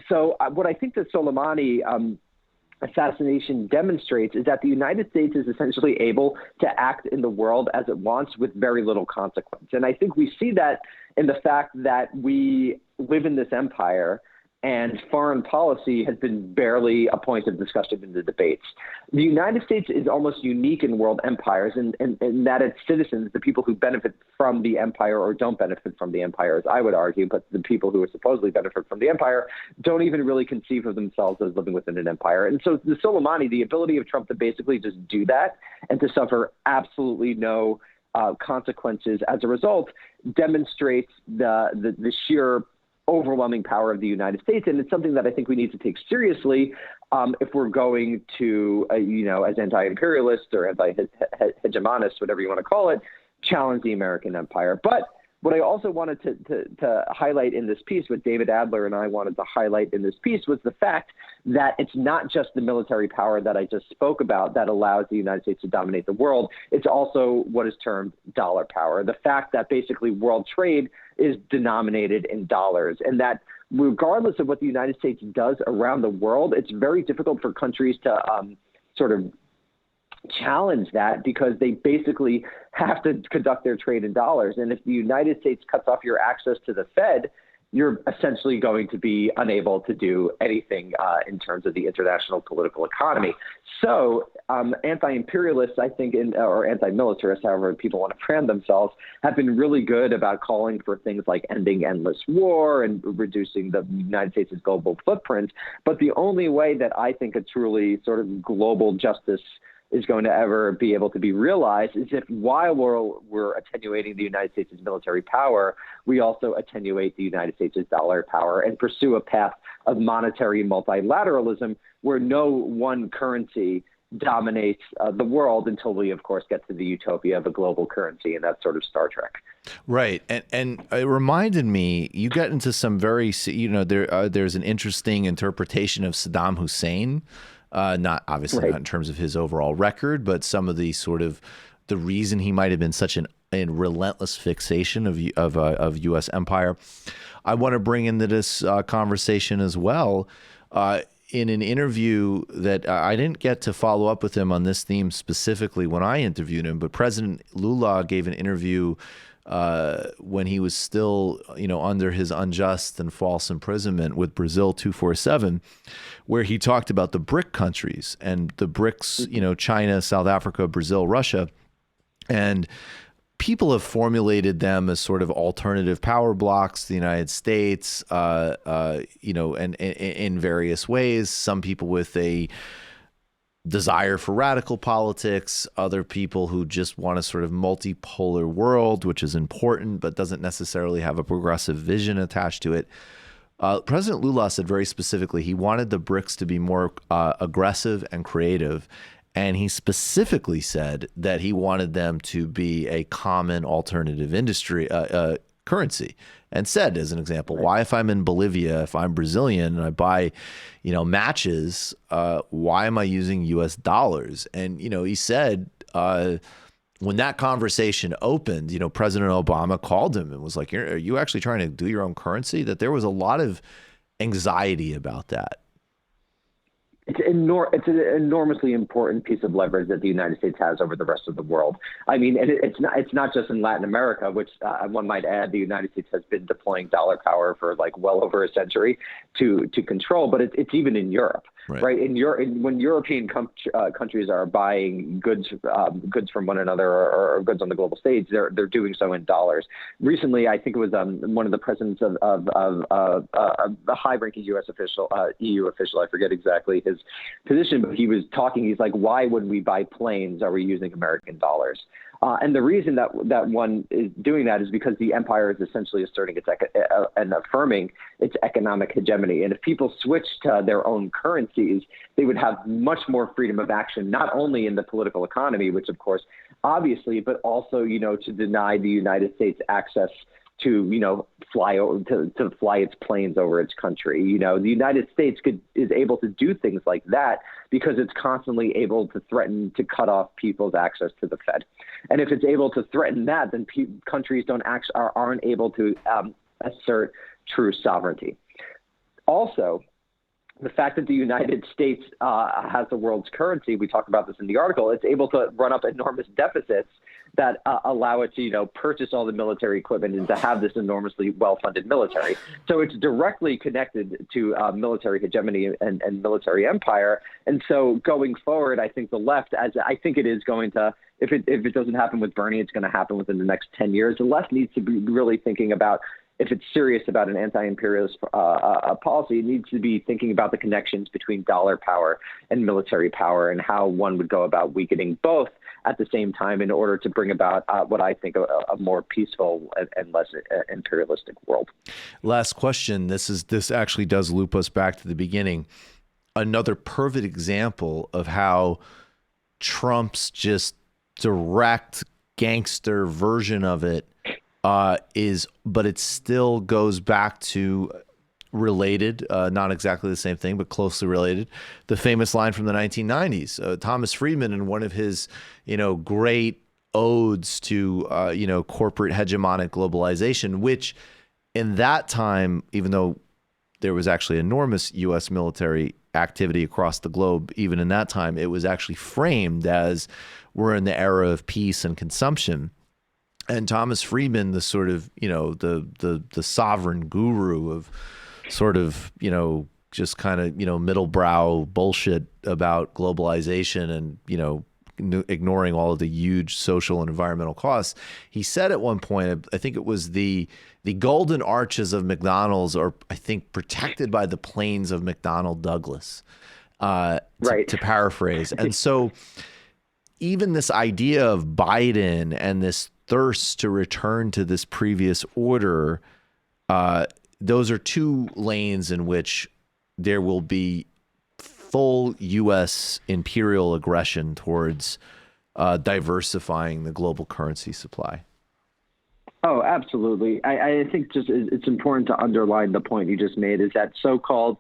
So what I think the Soleimani assassination demonstrates is that the United States is essentially able to act in the world as it wants with very little consequence. And I think we see that in the fact that we live in this empire and foreign policy has been barely a point of discussion in the debates. The United States is almost unique in world empires in that its citizens, the people who benefit from the empire or don't benefit from the empire, as I would argue, but the people who supposedly benefit from the empire don't even really conceive of themselves as living within an empire. And so the Soleimani, the ability of Trump to basically just do that and to suffer absolutely no consequences as a result demonstrates the sheer overwhelming power of the United States. And it's something that I think we need to take seriously if we're going to, as anti-imperialists or anti-hegemonists, whatever you want to call it, challenge the American empire. But what I also wanted to highlight in this piece, what David Adler and I wanted to highlight in this piece, was the fact that it's not just the military power that I just spoke about that allows the United States to dominate the world. It's also what is termed dollar power. The fact that basically world trade is denominated in dollars, and that regardless of what the United States does around the world, it's very difficult for countries to sort of challenge that because they basically have to conduct their trade in dollars. And if the United States cuts off your access to the Fed, you're essentially going to be unable to do anything in terms of the international political economy. So anti-imperialists, I think, or anti-militarists, however people want to brand themselves, have been really good about calling for things like ending endless war and reducing the United States' global footprint. But the only way that I think a truly sort of global justice is going to ever be able to be realized is if while we're attenuating the United States' military power, we also attenuate the United States' dollar power and pursue a path of monetary multilateralism where no one currency dominates the world until we, of course, get to the utopia of a global currency, and that's sort of Star Trek. Right. And it reminded me, you get into some very, there's an interesting interpretation of Saddam Hussein. Not obviously not in terms of his overall record, but some of the sort of the reason he might have been such a relentless fixation of U.S. empire. I want to bring into this conversation as well. In an interview that I didn't get to follow up with him on this theme specifically when I interviewed him, but President Lula gave an interview when he was still, under his unjust and false imprisonment with Brazil 247, where he talked about the BRIC countries and the BRICS, China, South Africa, Brazil, Russia. And people have formulated them as sort of alternative power blocks to the United States, and in various ways. Some people with a desire for radical politics, other people who just want a sort of multipolar world, which is important, but doesn't necessarily have a progressive vision attached to it. President Lula said very specifically he wanted the BRICS to be more aggressive and creative. And he specifically said that he wanted them to be a common alternative industry currency, and said, as an example, why if I'm in Bolivia, if I'm Brazilian and I buy, matches, why am I using U.S. dollars? And, he said when that conversation opened, President Obama called him and was like, are you actually trying to do your own currency? That there was a lot of anxiety about that. It's an enormously important piece of leverage that the United States has over the rest of the world. I mean, and it's not just in Latin America, which one might add, the United States has been deploying dollar power for well over a century to control, but it's even in Europe. Right. When European countries are buying goods from one another or goods on the global stage, they're doing so in dollars. Recently, I think it was one of the presidents of the high-ranking U.S. official, EU official, I forget exactly his position, but he was talking. He's like, why when we buy planes are we using American dollars? And the reason that one is doing that is because the empire is essentially asserting and affirming its economic hegemony. And if people switched to their own currencies, they would have much more freedom of action, not only in the political economy, which of course, obviously, but also, to deny the United States access to, to fly its planes over its country. The United States is able to do things like that because it's constantly able to threaten to cut off people's access to the Fed. And if it's able to threaten that, then countries aren't able to assert true sovereignty. Also, the fact that the United States has the world's currency, we talk about this in the article, it's able to run up enormous deficits that allow it to, purchase all the military equipment and to have this enormously well-funded military. So it's directly connected to military hegemony and military empire. And so going forward, I think the left, as I think it is going to, if it doesn't happen with Bernie, it's going to happen within the next 10 years. The left needs to be really thinking about, if it's serious about an anti-imperialist policy, it needs to be thinking about the connections between dollar power and military power and how one would go about weakening both at the same time in order to bring about what I think a more peaceful and less imperialistic world. Last question. This actually does loop us back to the beginning. Another perfect example of how Trump's just direct gangster version of it but it still goes back to related, not exactly the same thing, but closely related. The famous line from the 1990s, Thomas Friedman, in one of his, great odes to, corporate hegemonic globalization, which in that time, even though there was actually enormous U.S. military activity across the globe, even in that time, it was actually framed as we're in the era of peace and consumption. And Thomas Friedman, the sort of, the sovereign guru of sort of, just kind of, middle brow bullshit about globalization and, ignoring all of the huge social and environmental costs. He said at one point, I think it was the golden arches of McDonald's are, I think, protected by the plains of McDonnell Douglas, to paraphrase. And so even this idea of Biden and this thirst to return to this previous order, those are two lanes in which there will be full U.S. imperial aggression towards diversifying the global currency supply. Oh, absolutely. I think just it's important to underline the point you just made is that so-called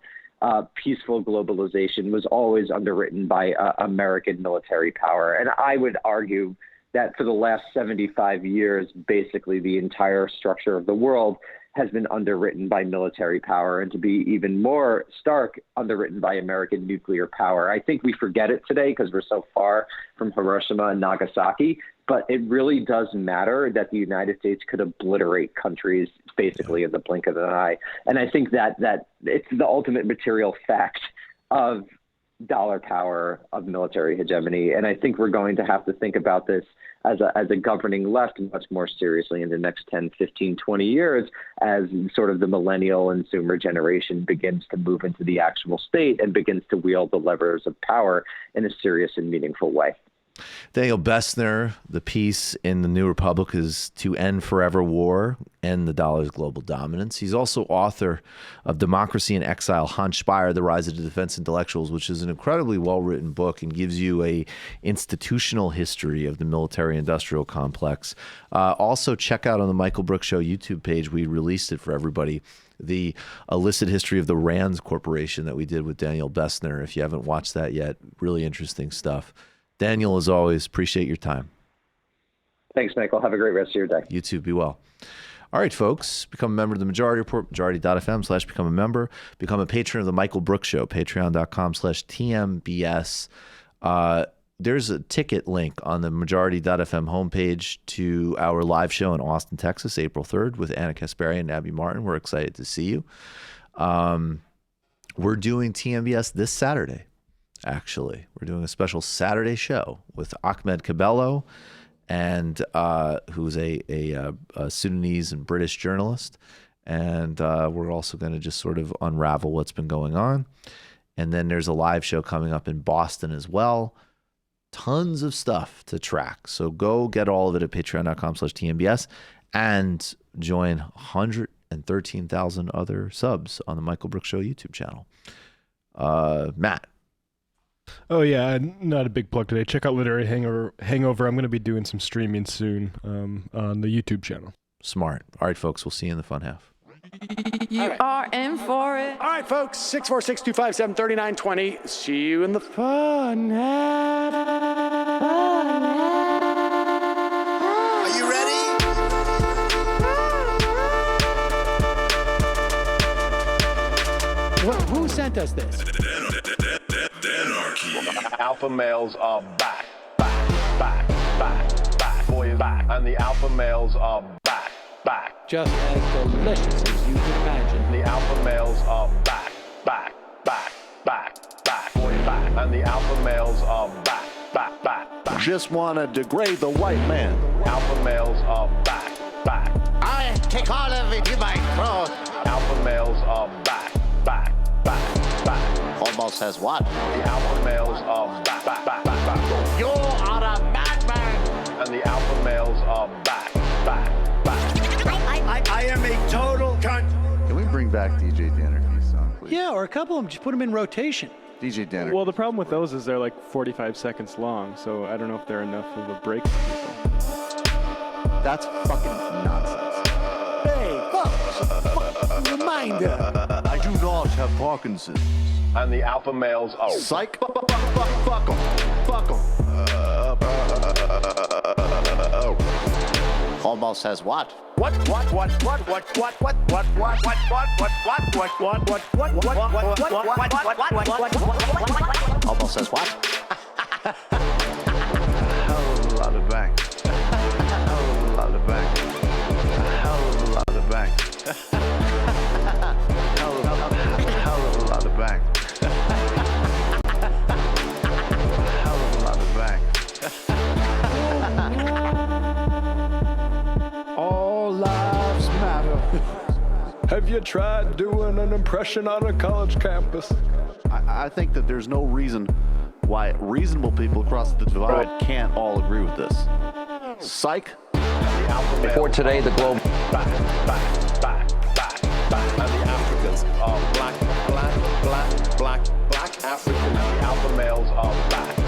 peaceful globalization was always underwritten by American military power. And I would argue that for the last 75 years, basically the entire structure of the world has been underwritten by military power, and to be even more stark, underwritten by American nuclear power. I think we forget it today because we're so far from Hiroshima and Nagasaki, but it really does matter that the United States could obliterate countries basically in the blink of an eye. And I think that it's the ultimate material fact of dollar power, of military hegemony. And I think we're going to have to think about this as a governing left much more seriously in the next 10, 15, 20 years as sort of the millennial and Zoomer generation begins to move into the actual state and begins to wield the levers of power in a serious and meaningful way. Daniel Bessner, the piece in the New Republic is To End Forever War, End the Dollar's Global Dominance. He's also author of Democracy in Exile, Hans Speyer, The Rise of the Defense Intellectuals, which is an incredibly well-written book and gives you a institutional history of the military-industrial complex. Also, check out on the Michael Brooks Show YouTube page, we released it for everybody, the illicit history of the Rands Corporation that we did with Daniel Bessner. If you haven't watched that yet, really interesting stuff. Daniel, as always, appreciate your time. Thanks, Michael. Have a great rest of your day. You too. Be well. All right, folks. Become a member of the Majority Report, majority.fm/become a member. Become a patron of the Michael Brooks Show, patreon.com/TMBS. There's a ticket link on the majority.fm homepage to our live show in Austin, Texas, April 3rd with Anna Kasparian and Abby Martin. We're excited to see you. We're doing TMBS this Saturday. Actually, we're doing a special Saturday show with Ahmed Cabello, and who's a Sudanese and British journalist, and we're also going to just sort of unravel what's been going on. And then there's a live show coming up in Boston as well Tons of stuff to track. So go get all of it at patreon.com/TMBS and join 113,000 other subs on the Michael Brooks Show YouTube channel. Matt. Oh, yeah. Not a big plug today. Check out Literary Hangover. I'm going to be doing some streaming soon on the YouTube channel. Smart. All right, folks. We'll see you in the fun half. You are in for it. All right, folks. 646-257-3920. See you in the fun half. Are you ready? Who sent us this? Alpha males are back. Boys back. And the alpha males are back. Just as delicious as you can imagine. The alpha males are back. Boys back. And the alpha males are back. Just want to degrade the white man. Alpha males are back. I take all of it in my throat. Alpha males are back. Almost has what? The alpha males are back. You are a madman. And the alpha males are back. I am a total cunt. Can we bring back DJ Danergy's song, please? Yeah, or a couple of them. Just put them in rotation. DJ Danergy. Well, the problem with those is they're like 45 seconds long, so I don't know if they're enough of a break for people. That's fucking nonsense. Hey, folks, reminder. I do not have Parkinson's. And the alpha males are psych. Fuck 'em. Almost has what? Almost says what? Hell of a lot of bank. Hell of a lot of bank. Hell of a lot of bank. Hell of a lot of bank. Hell of a lot of bank. All lives matter. Have you tried doing an impression on a college campus? I think that there's no reason why reasonable people across the divide can't all agree with this. Psych. For today, the globe. back. And the Africans are black Africans. And the alpha males are back.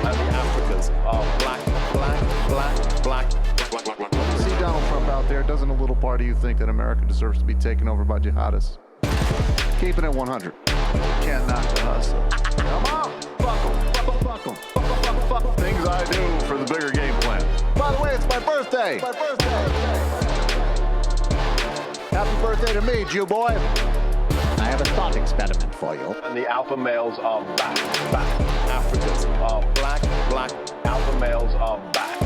And the Africans are black. You see Donald Trump out there, doesn't a little part of you think that America deserves to be taken over by jihadists? Keeping it 100. Can't knock the hustle. Come on, fuck 'em. Things I do for the bigger game plan. By the way, it's my birthday. Happy birthday to me, Jew boy. I have a thought experiment for you. And the alpha males are back. Africans are black. Alpha males are back.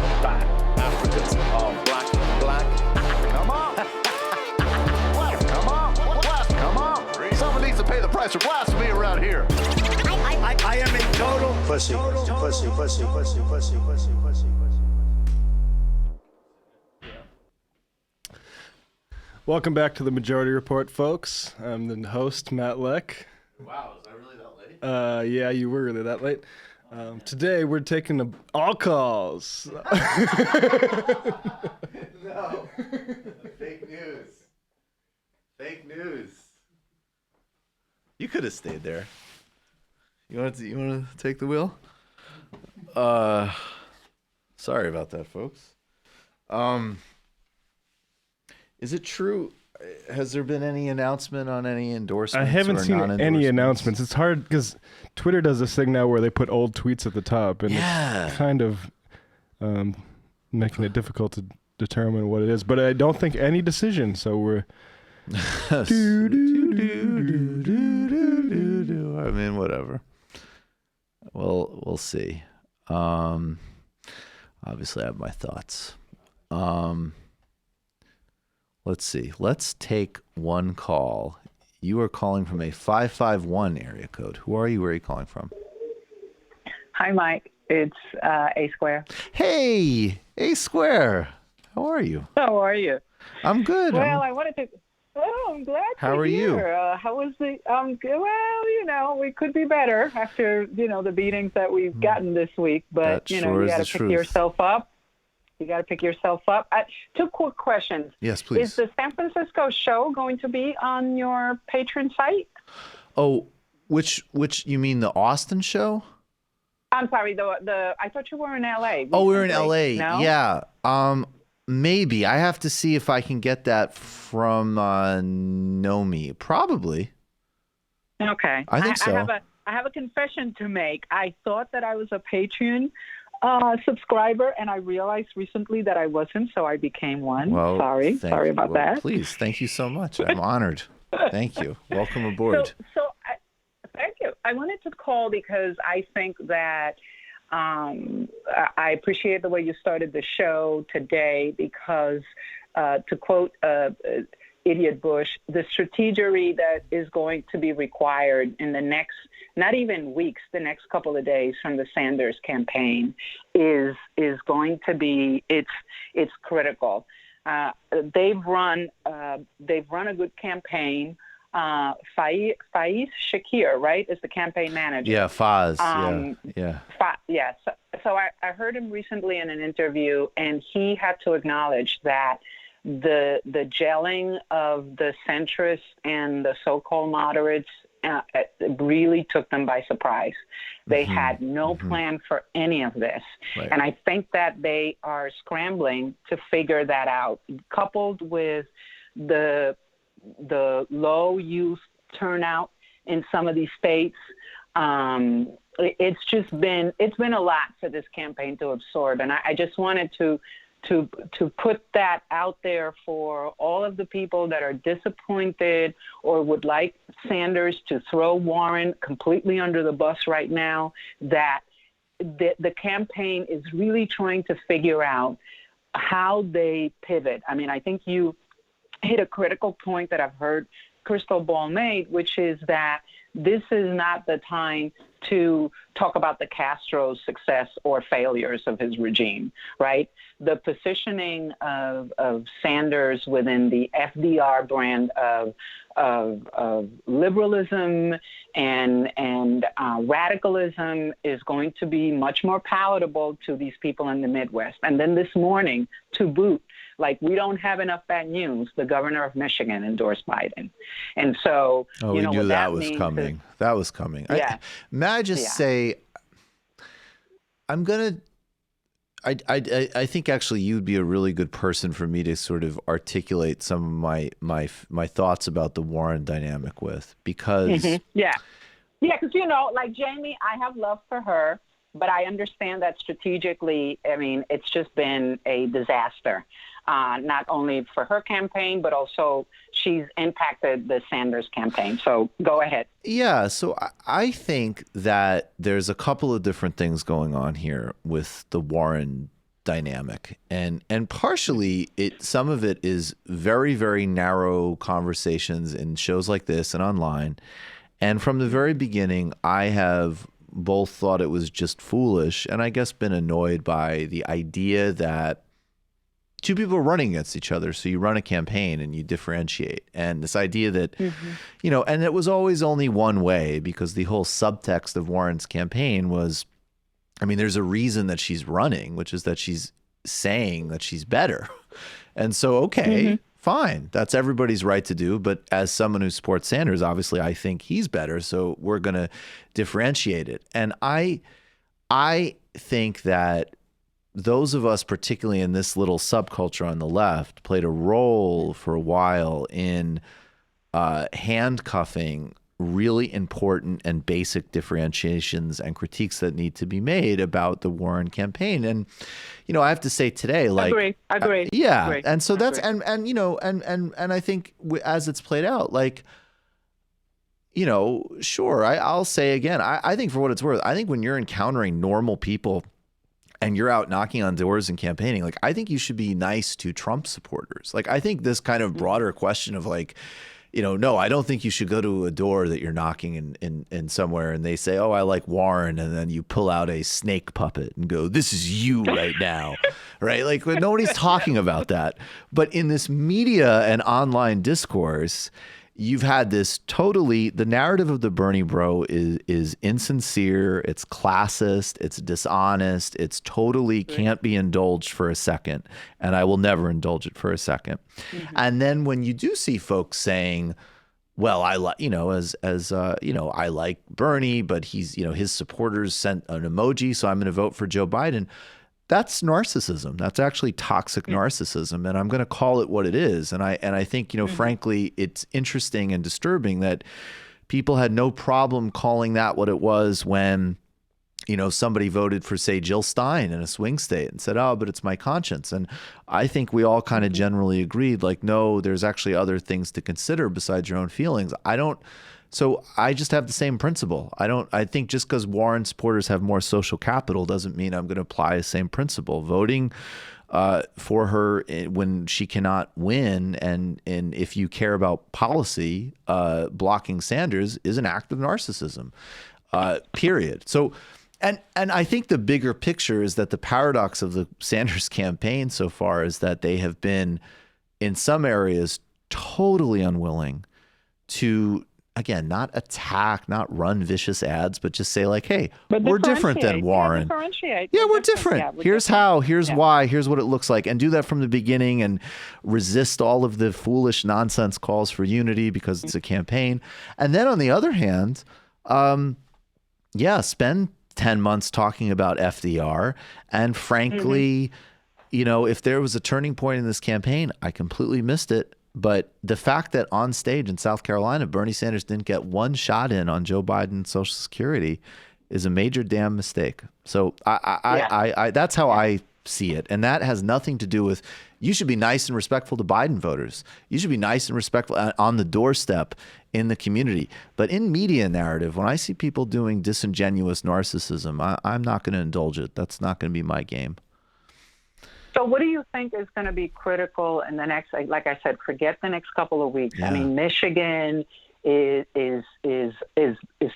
Africans are black. Come on. Come on. Someone needs to pay the price for blasphemy around here. I am a total pussy. Welcome back to the Majority Report, folks. I'm the host, Matt Leck. Wow, was I really that late? Yeah, you were really that late. Today, we're taking all calls. No. Fake news. You could have stayed there. You want to take the wheel? Sorry about that, folks. Is it true? Has there been any announcement on any endorsements? I haven't seen any announcements. It's hard because Twitter does this thing now where they put old tweets at the top, and it's kind of making it difficult to determine what it is. But I don't think any decision. So we're. I mean, whatever. Well, we'll see. Obviously, I have my thoughts. Let's see. Let's take one call. You are calling from a 551 area code. Who are you? Where are you calling from? Hi, Mike. It's A Square. Hey, A Square. How are you? How are you? I'm good. Well, I wanted Oh, I'm glad to How are you? How was the? Well, we could be better after the beatings that we've gotten this week. But That you sure is got the to pick truth. yourself up. You got to pick yourself up. Two quick questions. Yes, please. Is the San Francisco show going to be on your Patreon site? Oh, which you mean the Austin show? I'm sorry. The I thought you were in LA. Oh, we're in recently. LA. No? Yeah. Maybe I have to see if I can get that from Nomi. Probably. Okay. I think so. I have a confession to make. I thought that I was a Patreon subscriber, and I realized recently that I wasn't, so I became one. Well, sorry about that. Please, thank you so much. I'm honored. Thank you. Welcome aboard. Thank you. I wanted to call because I think that I appreciate the way you started the show today because, to quote Idiot Bush, the strategery that is going to be required in the next, not even weeks, the next couple of days from the Sanders campaign is going to be, it's critical. They've run a good campaign. Faiz Shakir, right, is the campaign manager. Yeah, Faz. Yeah. Yes. So I heard him recently in an interview, and he had to acknowledge that the gelling of the centrists and the so-called moderates really took them by surprise. They had no plan for any of this. Right. And I think that they are scrambling to figure that out, coupled with the low youth turnout in some of these states. It's been a lot for this campaign to absorb, and I just wanted to put that out there for all of the people that are disappointed or would like Sanders to throw Warren completely under the bus right now, that the campaign is really trying to figure out how they pivot. I mean, I think you hit a critical point that I've heard Crystal Ball made, which is that this is not the time to talk about the Castro's success or failures of his regime, right? The positioning of Sanders within the FDR brand of liberalism and radicalism is going to be much more palatable to these people in the Midwest. And then this morning, to boot, like, we don't have enough bad news, the governor of Michigan endorsed Biden. And so, we knew that was coming. That was coming. Yeah. May I just say, I think actually you'd be a really good person for me to sort of articulate some of my thoughts about the Warren dynamic with, because because like Jamie, I have love for her, but I understand that strategically, I mean, it's just been a disaster, not only for her campaign, but also she's impacted the Sanders campaign. So go ahead. Yeah, so I think that there's a couple of different things going on here with the Warren dynamic. And partially, some of it is very, very narrow conversations in shows like this and online. And from the very beginning, I have both thought it was just foolish and I guess been annoyed by the idea that two people are running against each other. So you run a campaign and you differentiate. And this idea that, and it was always only one way, because the whole subtext of Warren's campaign was, I mean, there's a reason that she's running, which is that she's saying that she's better. And so, okay, fine. That's everybody's right to do. But as someone who supports Sanders, obviously I think he's better. So we're going to differentiate it. And I think that those of us, particularly in this little subculture on the left, played a role for a while in handcuffing really important and basic differentiations and critiques that need to be made about the Warren campaign. And, I have to say today, like, agree. Yeah. And so that's, and I think as it's played out, like, sure, I'll say again, I think for what it's worth, I think when you're encountering normal people and you're out knocking on doors and campaigning, like, I think you should be nice to Trump supporters. Like, I think this kind of broader question of, like, no, I don't think you should go to a door that you're knocking in somewhere and they say, oh, I like Warren. And then you pull out a snake puppet and go, this is you right now. Right? Like nobody's talking about that. But in this media and online discourse, you've had this the narrative of the Bernie bro is insincere, it's classist, it's dishonest, it's totally can't be indulged for a second. And I will never indulge it for a second. Mm-hmm. And then when you do see folks saying, well, I like, I like Bernie, but he's, his supporters sent an emoji, so I'm going to vote for Joe Biden. That's narcissism. That's actually toxic narcissism, and I'm going to call it what it is. And I think, frankly, it's interesting and disturbing that people had no problem calling that what it was when, somebody voted for, say, Jill Stein in a swing state and said, oh, but it's my conscience. And I think we all kind of generally agreed, like, no, there's actually other things to consider besides your own feelings. So I just have the same principle. I think just because Warren supporters have more social capital doesn't mean I'm going to apply the same principle. Voting for her when she cannot win and if you care about policy, blocking Sanders is an act of narcissism, period. So, and I think the bigger picture is that the paradox of the Sanders campaign so far is that they have been, in some areas, totally unwilling to, again, not attack, not run vicious ads, but just say like, hey, we're different than Warren. Yeah, we're different. Yeah, here's how, here's why, here's what it looks like. And do that from the beginning and resist all of the foolish nonsense calls for unity because it's a campaign. And then on the other hand, spend 10 months talking about FDR. And frankly, if there was a turning point in this campaign, I completely missed it. But the fact that on stage in South Carolina, Bernie Sanders didn't get one shot in on Joe Biden's Social Security is a major damn mistake. So I that's how I see it. And that has nothing to do with, you should be nice and respectful to Biden voters. You should be nice and respectful on the doorstep in the community. But in media narrative, when I see people doing disingenuous narcissism, I'm not going to indulge it. That's not going to be my game. So what do you think is going to be critical in the next, like I said, forget the next couple of weeks. Yeah. I mean, Michigan is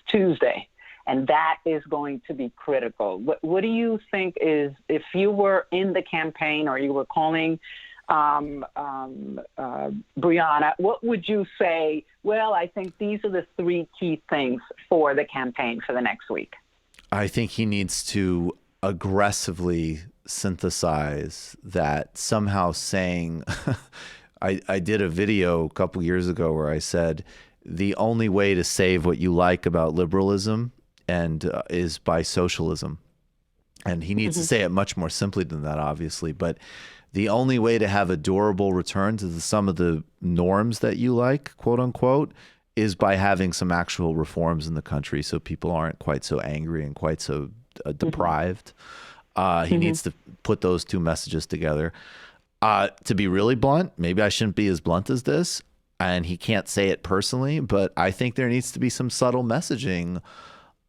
Tuesday, and that is going to be critical. What do you think is, if you were in the campaign or you were calling Breonna, what would you say? Well, I think these are the three key things for the campaign for the next week. I think he needs to aggressively synthesize that, somehow saying, I did a video a couple years ago where I said the only way to save what you like about liberalism is by socialism. And he needs to say it much more simply than that, obviously. But the only way to have a durable return to some of the norms that you like, quote unquote, is by having some actual reforms in the country so people aren't quite so angry and quite so deprived. He needs to put those two messages together. To be really blunt, maybe I shouldn't be as blunt as this, and he can't say it personally, but I think there needs to be some subtle messaging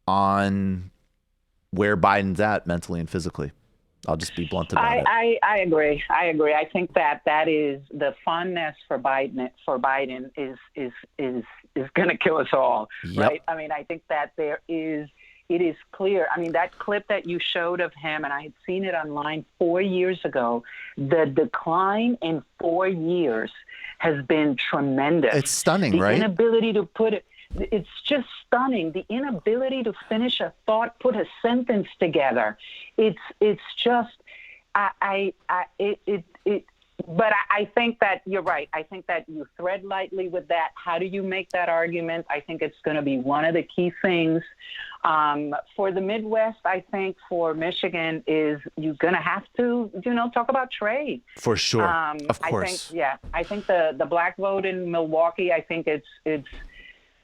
on where Biden's at mentally and physically. I'll just be blunt about it. I agree. I think that is the fondness for Biden is going to kill us all, right? I mean, I think that it is clear. I mean, that clip that you showed of him, and I had seen it online 4 years ago, the decline in 4 years has been tremendous. It's stunning, right? The inability to put it, it's just stunning. The inability to finish a thought, put a sentence together. It's just, but I think that you're right. I think that you thread lightly with that. How do you make that argument? I think it's going to be one of the key things. For the Midwest, I think for Michigan is you're going to have to, talk about trade. For sure. Of course. I think the black vote in Milwaukee, I think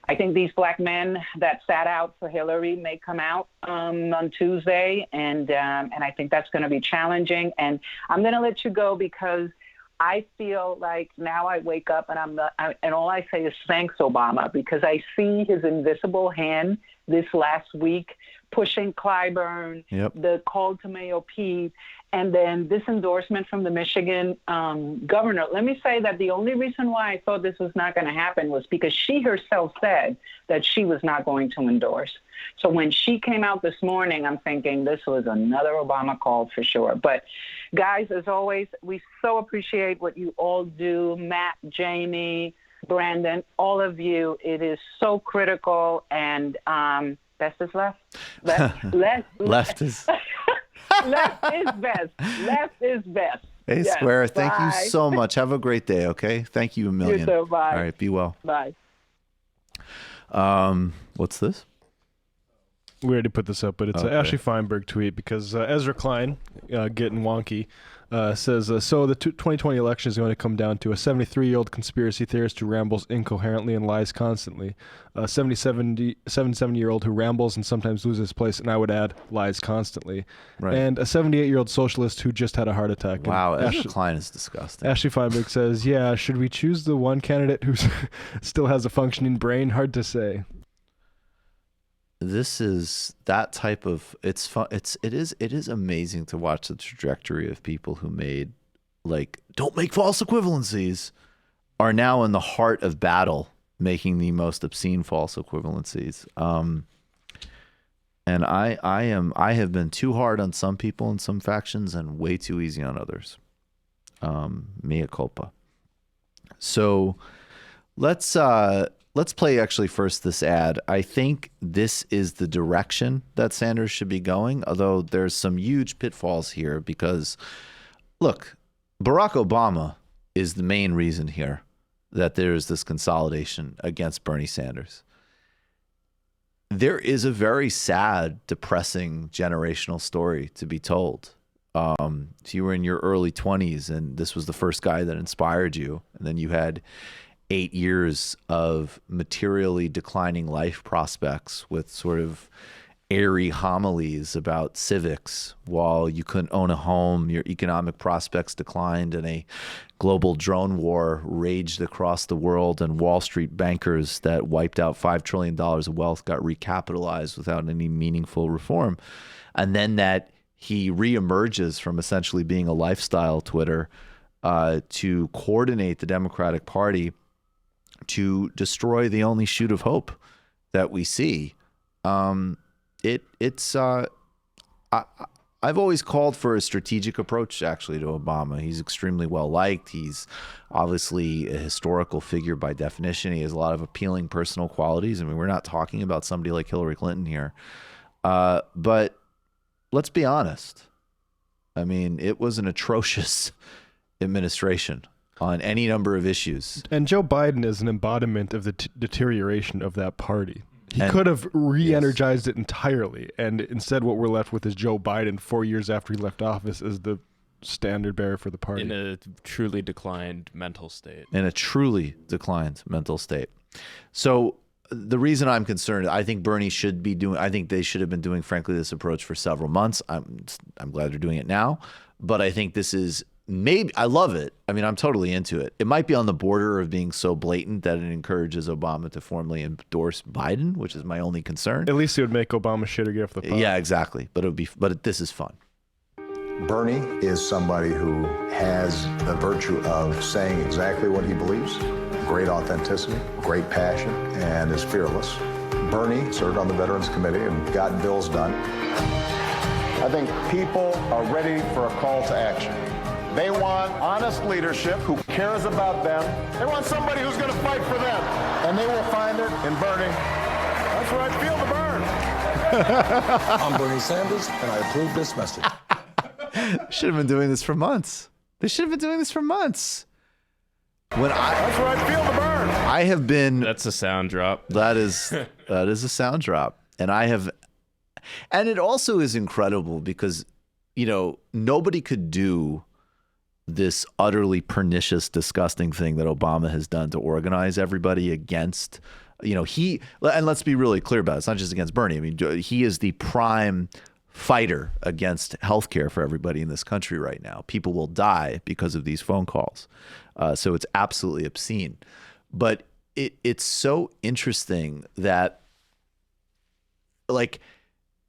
I think these black men that sat out for Hillary may come out on Tuesday, and I think that's going to be challenging. And I'm going to let you go because I feel like now I wake up and and all I say is thanks, Obama, because I see his invisible hand this last week pushing Clyburn, the call to Mayo Pete, and then this endorsement from the Michigan governor. Let me say that the only reason why I thought this was not going to happen was because she herself said that she was not going to endorse. So when she came out this morning, I'm thinking this was another Obama call for sure. But guys, as always, we so appreciate what you all do. Matt, Jamie, Brandon, all of you. It is so critical. And best is left. Left is left is best. Left is best. Hey, yes, Square, thank bye. you so much. Have a great day, okay? Thank you a million. You too, bye. All right, be well. Bye. What's this? We already put this up, but it's an Ashley Feinberg tweet because Ezra Klein, getting wonky, says, so the 2020 election is going to come down to a 73-year-old conspiracy theorist who rambles incoherently and lies constantly, a 77-year-old who rambles and sometimes loses his place, and I would add, lies constantly, and a 78-year-old socialist who just had a heart attack. Wow, Ezra Klein is disgusting. Ashley Feinberg says, yeah, should we choose the one candidate who still has a functioning brain? Hard to say. This is that type of, it's fun. It is amazing to watch the trajectory of people who made, like, don't make false equivalencies, are now in the heart of battle, making the most obscene false equivalencies. And I have been too hard on some people in some factions and way too easy on others. Mea culpa. So let's play actually first this ad. I think this is the direction that Sanders should be going, although there's some huge pitfalls here because, look, Barack Obama is the main reason here that there is this consolidation against Bernie Sanders. There is a very sad, depressing generational story to be told. If you were in your early 20s and this was the first guy that inspired you, and then you had 8 years of materially declining life prospects with sort of airy homilies about civics while you couldn't own a home, your economic prospects declined, and a global drone war raged across the world, and Wall Street bankers that wiped out $5 trillion of wealth got recapitalized without any meaningful reform. And then that he reemerges from essentially being a lifestyle Twitter to coordinate the Democratic Party to destroy the only shoot of hope that we see. I've always called for a strategic approach actually to Obama. He's extremely well liked. He's obviously a historical figure by definition. He has a lot of appealing personal qualities. I mean, we're not talking about somebody like Hillary Clinton here. But let's be honest. I mean, it was an atrocious administration on any number of issues. And Joe Biden is an embodiment of the deterioration of that party. He could have re-energized it entirely, and instead what we're left with is Joe Biden 4 years after he left office as the standard bearer for the party. In a truly declined mental state. So the reason I'm concerned, I think Bernie should be doing, I think they should have been doing, frankly, this approach for several months. I'm glad they're doing it now, but I think this is maybe, I love it. I mean, I'm totally into it. It might be on the border of being so blatant that it encourages Obama to formally endorse Biden, which is my only concern. At least it would make Obama shit or get off the pot. Yeah, exactly. But this is fun. Bernie is somebody who has the virtue of saying exactly what he believes, great authenticity, great passion, and is fearless. Bernie served on the Veterans Committee and got bills done. I think people are ready for a call to action. They want honest leadership who cares about them. They want somebody who's going to fight for them. And they will find it in Bernie. That's where I feel the burn. I'm Bernie Sanders, and I approve this message. Should have been doing this for months. They should have been doing this for months. That's where I feel the burn. I have been. That's a sound drop. That is a sound drop. And it also is incredible because, nobody could do this utterly pernicious, disgusting thing that Obama has done to organize everybody against, and let's be really clear about it. It's not just against Bernie. I mean, he is the prime fighter against healthcare for everybody in this country right now. People will die because of these phone calls. So it's absolutely obscene. But it's so interesting that, like,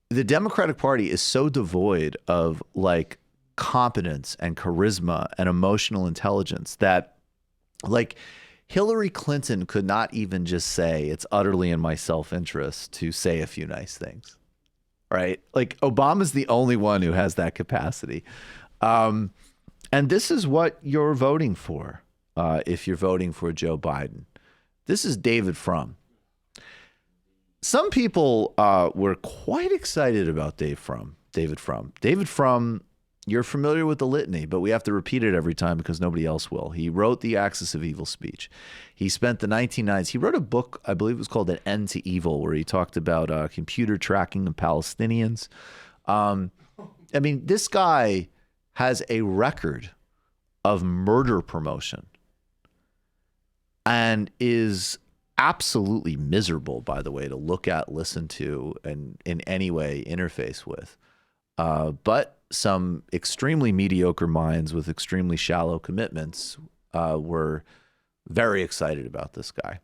the Democratic Party is so devoid of, like, competence and charisma and emotional intelligence that, like, Hillary Clinton could not even just say it's utterly in my self-interest to say a few nice things. Right? Like, Obama's the only one who has that capacity. And this is what you're voting for if you're voting for Joe Biden. This is David Frum. Some people were quite excited about David Frum. David Frum, you're familiar with the litany, but we have to repeat it every time because nobody else will. He wrote The Axis of Evil speech. He spent the 1990s. He wrote a book, I believe it was called An End to Evil, where he talked about computer tracking of Palestinians. I mean, this guy has a record of murder promotion and is absolutely miserable, by the way, to look at, listen to, and in any way interface with. But some extremely mediocre minds with extremely shallow commitments were very excited about this guy.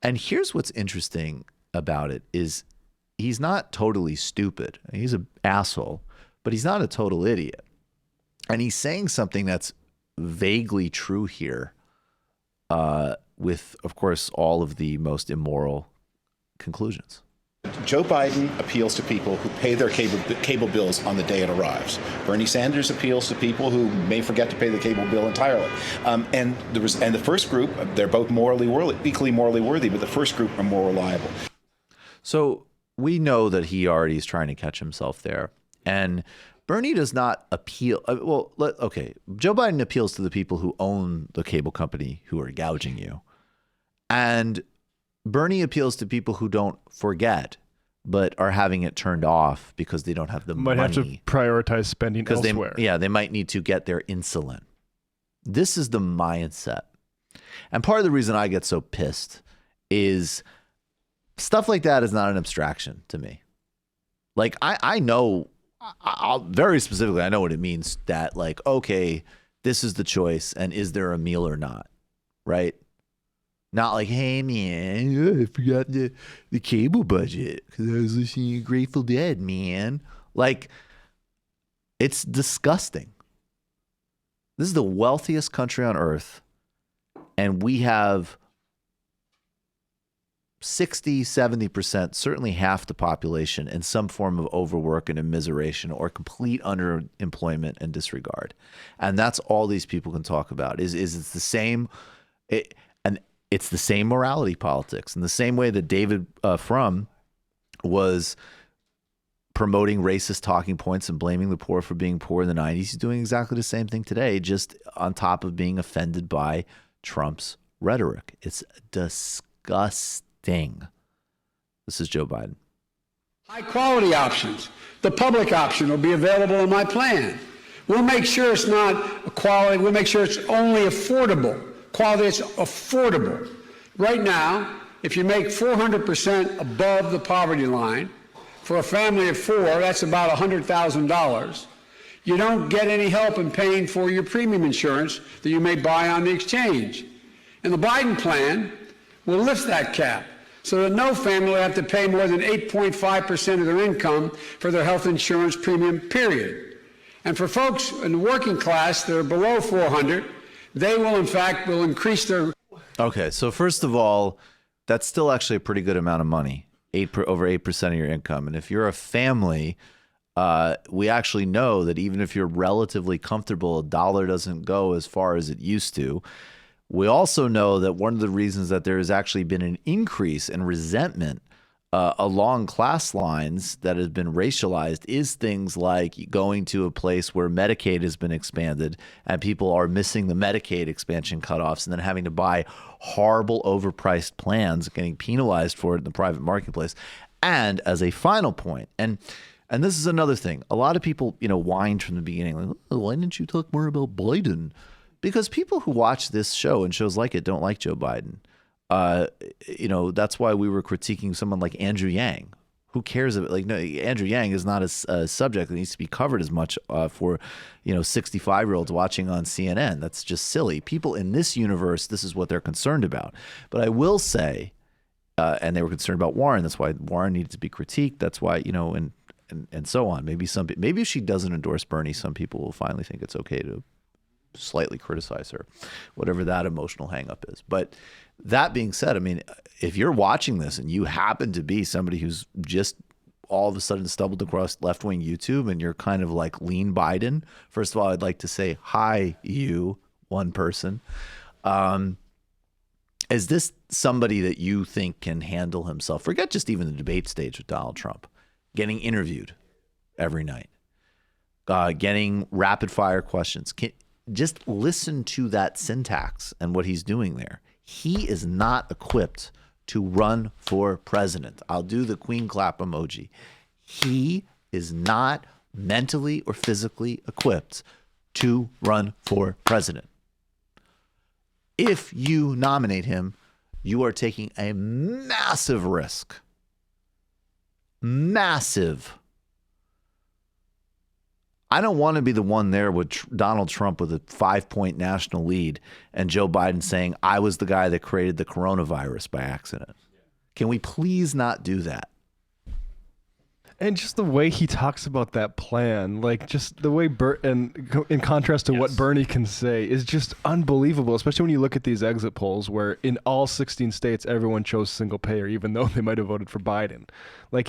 And here's what's interesting about it is he's not totally stupid. He's an asshole, but he's not a total idiot. And he's saying something that's vaguely true here with, of course, all of the most immoral conclusions. Joe Biden appeals to people who pay their cable bills on the day it arrives. Bernie Sanders appeals to people who may forget to pay the cable bill entirely. And the first group, they're both equally morally worthy, but the first group are more reliable. So we know that he already is trying to catch himself there. And Bernie does not appeal. Joe Biden appeals to the people who own the cable company who are gouging you. And Bernie appeals to people who don't forget, but are having it turned off because they don't have the money. Might have to prioritize spending elsewhere. They might need to get their insulin. This is the mindset. And part of the reason I get so pissed is stuff like that is not an abstraction to me. Like, I know, very specifically, I know what it means that, like, okay, this is the choice, and is there a meal or not, right? Not like, hey, man, I forgot the cable budget because I was listening to Grateful Dead, man. Like, it's disgusting. This is the wealthiest country on earth, and we have 60, 70%, certainly half the population in some form of overwork and immiseration or complete underemployment and disregard. And that's all these people can talk about is it's the same... It's the same morality politics in the same way that David Frum was promoting racist talking points and blaming the poor for being poor in the 90s. He's doing exactly the same thing today, just on top of being offended by Trump's rhetoric. It's disgusting. This is Joe Biden. High quality options. The public option will be available in my plan. We'll make sure it's not quality. We'll make sure it's only affordable. Quality that's affordable. Right now, if you make 400% above the poverty line, for a family of four, that's about $100,000. You don't get any help in paying for your premium insurance that you may buy on the exchange. And the Biden plan will lift that cap so that no family will have to pay more than 8.5% of their income for their health insurance premium, period. And for folks in the working class that are below 400, they will, in fact, increase their... Okay, so first of all, that's still actually a pretty good amount of money, over 8% of your income. And if you're a family, we actually know that even if you're relatively comfortable, a dollar doesn't go as far as it used to. We also know that one of the reasons that there has actually been an increase in resentment along class lines that has been racialized is things like going to a place where Medicaid has been expanded and people are missing the Medicaid expansion cutoffs and then having to buy horrible overpriced plans, getting penalized for it in the private marketplace. And as a final point, and this is another thing, a lot of people, whined from the beginning, like, oh, why didn't you talk more about Biden? Because people who watch this show and shows like it don't like Joe Biden. That's why we were critiquing someone like Andrew Yang, Who cares if like no, Andrew Yang is not a subject that needs to be covered as much for 65-year-olds watching on CNN. That's just silly. People in this universe, this is what they're concerned about. But I will say, and they were concerned about Warren. That's why Warren needed to be critiqued. That's why and so on. Maybe if she doesn't endorse Bernie, some people will finally think it's okay to slightly criticize her, whatever that emotional hang-up is. But that being said, I mean, if you're watching this and you happen to be somebody who's just all of a sudden stumbled across left-wing YouTube and you're kind of like lean Biden, first of all, I'd like to say hi, you, one person. Is this somebody that you think can handle himself? Forget just even the debate stage with Donald Trump. Getting interviewed every night. Getting rapid-fire questions. Just listen to that syntax and what he's doing there. He is not equipped to run for president. I'll do the queen clap emoji. He is not mentally or physically equipped to run for president. If you nominate him, you are taking a massive risk. Massive. I don't want to be the one there with Donald Trump with a 5-point national lead and Joe Biden saying, I was the guy that created the coronavirus by accident. Can we please not do that? And just the way he talks about that plan, like just the way and in contrast to what Bernie can say is just unbelievable, especially when you look at these exit polls where in all 16 states, everyone chose single payer, even though they might have voted for Biden. Like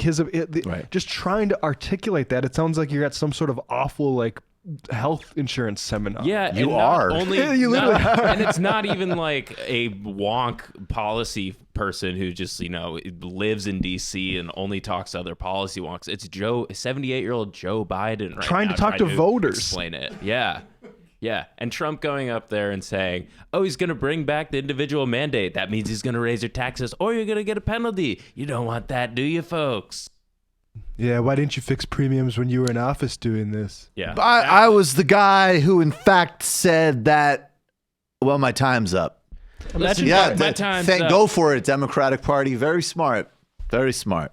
just trying to articulate that, it sounds like you're at some sort of awful like health insurance seminar. Yeah, you are. And it's not even like a wonk policy person who just lives in DC and only talks to other policy wonks. It's 78-year-old Joe Biden trying to talk to voters. Explain it. Yeah, and Trump going up there and saying, "Oh, he's going to bring back the individual mandate. That means he's going to raise your taxes, or you're going to get a penalty. You don't want that, do you, folks?" Yeah, why didn't you fix premiums when you were in office doing this? Yeah. I was the guy who, in fact, said that, well, my time's up. My time's up. Go for it, Democratic Party. Very smart. Very smart.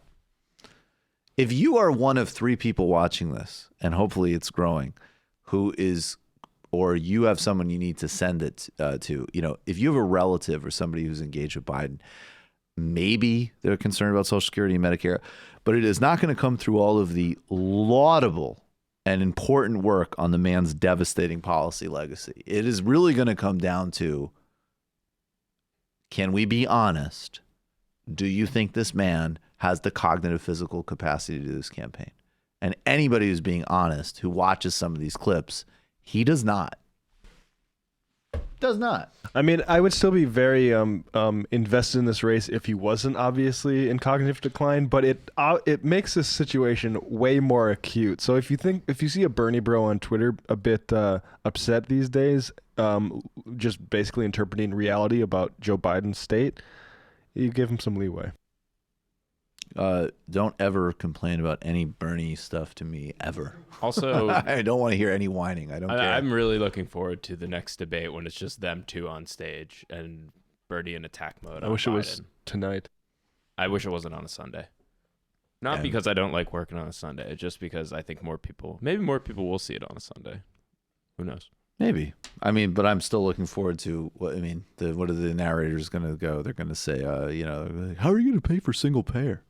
If you are one of 3 people watching this, and hopefully it's growing, or you have someone you need to send it to, if you have a relative or somebody who's engaged with Biden, maybe they're concerned about Social Security and Medicare, but it is not going to come through all of the laudable and important work on the man's devastating policy legacy. It is really going to come down to, can we be honest? Do you think this man has the cognitive physical capacity to do this campaign? And anybody who's being honest, who watches some of these clips, he does not. Does not. I mean, I would still be very invested in this race if he wasn't obviously in cognitive decline, but it makes this situation way more acute. So if you see a Bernie bro on Twitter a bit upset these days, just basically interpreting reality about Joe Biden's state, you give him some leeway. Don't ever complain about any Bernie stuff to me ever. Also, I don't want to hear any whining. I don't care. I'm really looking forward to the next debate when it's just them two on stage and Bernie in attack mode. I wish it was tonight. I wish it wasn't on a Sunday. Not because I don't like working on a Sunday, just because I think maybe more people will see it on a Sunday. Who knows? Maybe. I mean, but I'm still looking forward to what are the narrators going to go? They're going to say, how are you going to pay for single payer?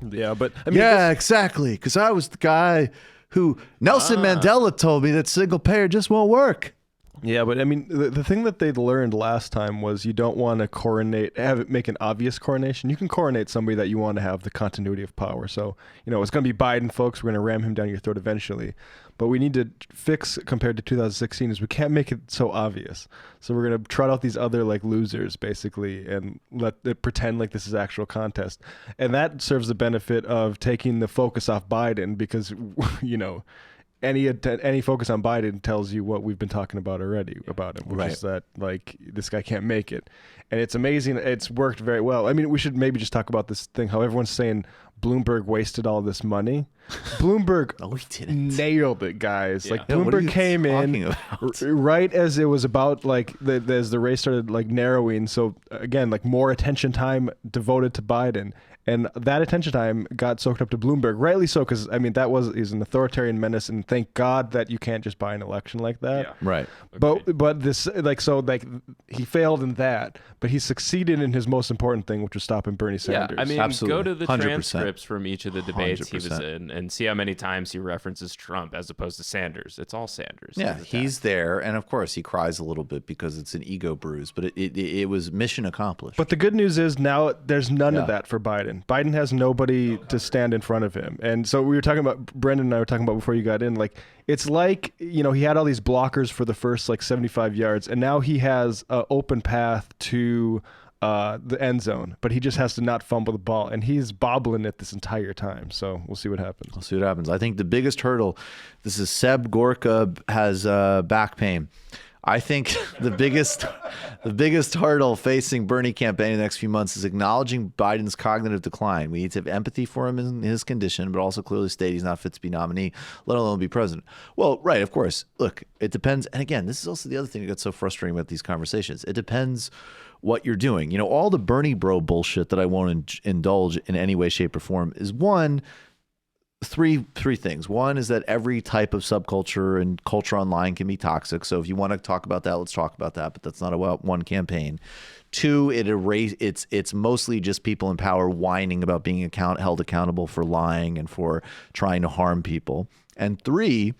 Yeah, but exactly. Because I was the guy who Nelson Mandela told me that single payer just won't work. Yeah, but I mean, the thing that they learned last time was you don't want to make an obvious coronation. You can coronate somebody that you want to have the continuity of power. So, it's going to be Biden, folks. We're going to ram him down your throat eventually. But we need to fix, compared to 2016, is we can't make it so obvious. So we're going to trot out these other losers, basically, and let it pretend like this is actual contest. And that serves the benefit of taking the focus off Biden because, any focus on Biden tells you what we've been talking about already about him, which is that this guy can't make it. And it's amazing. It's worked very well. I mean, we should maybe just talk about this thing, how everyone's saying Bloomberg wasted all this money. Bloomberg nailed it, guys. Yeah. Like Yeah, what are Bloomberg you came in right as it was about as the race started narrowing. So again, more attention time devoted to Biden. And that attention time got soaked up to Bloomberg, rightly so, because he's an authoritarian menace, and thank God that you can't just buy an election like that. Yeah. Right. But this he failed in that, but he succeeded in his most important thing, which was stopping Bernie Sanders. Go to the 100%. transcripts from each of the debates he was 100%. in, and see how many times he references Trump as opposed to Sanders. It's all Sanders. Yeah, he's there, and of course he cries a little bit because it's an ego bruise, but it was mission accomplished. But the good news is now there's none of that for Biden. Biden has nobody to stand in front of him. And so we were talking about, Brendan and I were talking about before you got in, it's he had all these blockers for the first 75 yards, and now he has an open path to the end zone, but he just has to not fumble the ball, and he's bobbling it this entire time. So we'll see what happens. We'll see what happens. I think the biggest hurdle, this is Seb Gorka has back pain. I think the biggest hurdle facing Bernie campaign in the next few months is acknowledging Biden's cognitive decline. We need to have empathy for him in his condition, but also clearly state he's not fit to be nominee, let alone be president. Well, right, of course. Look, it depends. And again, this is also the other thing that gets so frustrating about these conversations. It depends what you're doing. All the Bernie bro bullshit that I won't indulge in any way, shape, or form is three things. One is that every type of subculture and culture online can be toxic. So if you want to talk about that, let's talk about that. But that's not about one campaign. Two, it's mostly just people in power whining about being held accountable for lying and for trying to harm people. And three,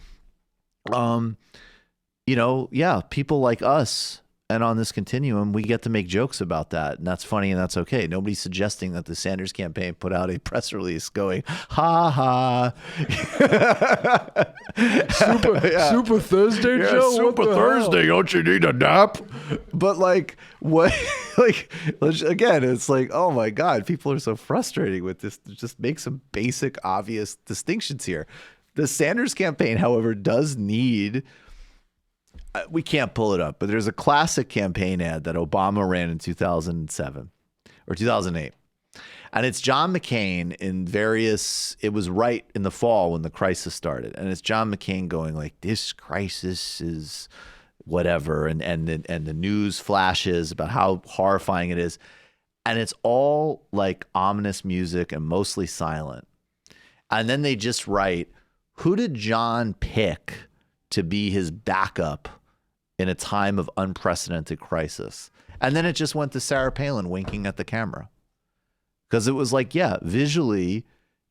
people like us. And on this continuum, we get to make jokes about that. And that's funny and that's okay. Nobody's suggesting that the Sanders campaign put out a press release going, ha ha. Super Thursday, Joe? Super Thursday. Don't you need a nap? But what? Again, it's oh my God, people are so frustrating with this. Just make some basic, obvious distinctions here. The Sanders campaign, however, does need... we can't pull it up, but there's a classic campaign ad that Obama ran in 2007 or 2008. And it's John McCain it was right in the fall when the crisis started. And it's John McCain going this crisis is whatever. And the news flashes about how horrifying it is. And it's all ominous music and mostly silent. And then they just write, who did John pick to be his backup in a time of unprecedented crisis? And then it just went to Sarah Palin winking at the camera. Because it was visually,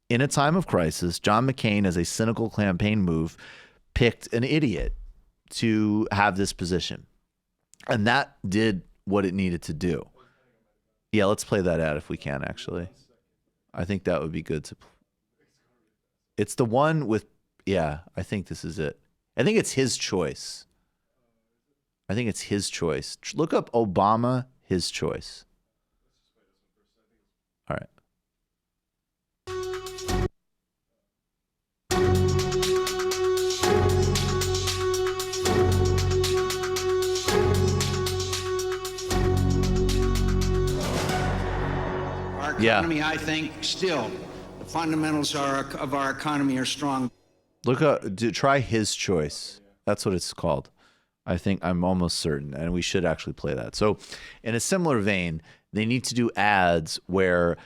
in a time of crisis, John McCain, as a cynical campaign move, picked an idiot to have this position. And that did what it needed to do. Yeah, let's play that ad if we can, actually. I think that would be good to... It's the one with... Yeah, I think this is it. I think it's his choice. Look up Obama, his choice. All right. Our economy, I think, still, the fundamentals of our economy are strong. Look up, try his choice. That's what it's called. I'm almost certain, and we should actually play that. So in a similar vein, they need to do ads where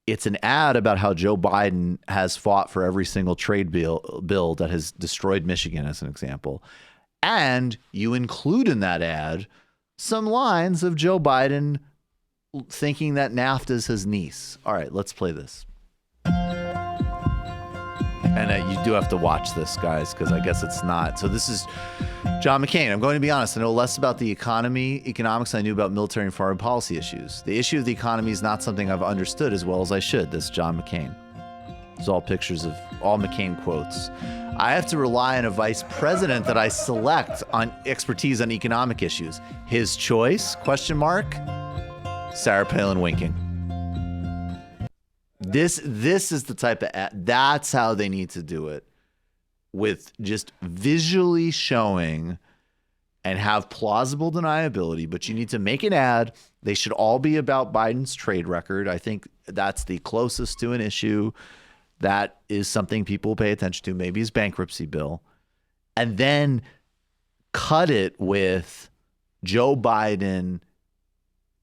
it's an ad about how Joe Biden has fought for every single trade bill that has destroyed Michigan, as an example. And you include in that ad some lines of Joe Biden thinking that NAFTA is his niece. All right, let's play this. And you do have to watch this, guys, because I guess it's not. So this is John McCain. I'm going to be honest. I know less about the economics than I knew about military and foreign policy issues. The issue of the economy is not something I've understood as well as I should. This is John McCain. It's all pictures of all McCain quotes. I have to rely on a vice president that I select on expertise on economic issues. His choice? ? Sarah Palin winking. This is the type of ad. That's how they need to do it, with just visually showing and have plausible deniability. But you need to make an ad. They should all be about Biden's trade record. I think that's the closest to an issue That is something people pay attention to, maybe his bankruptcy bill. And then cut it with Joe Biden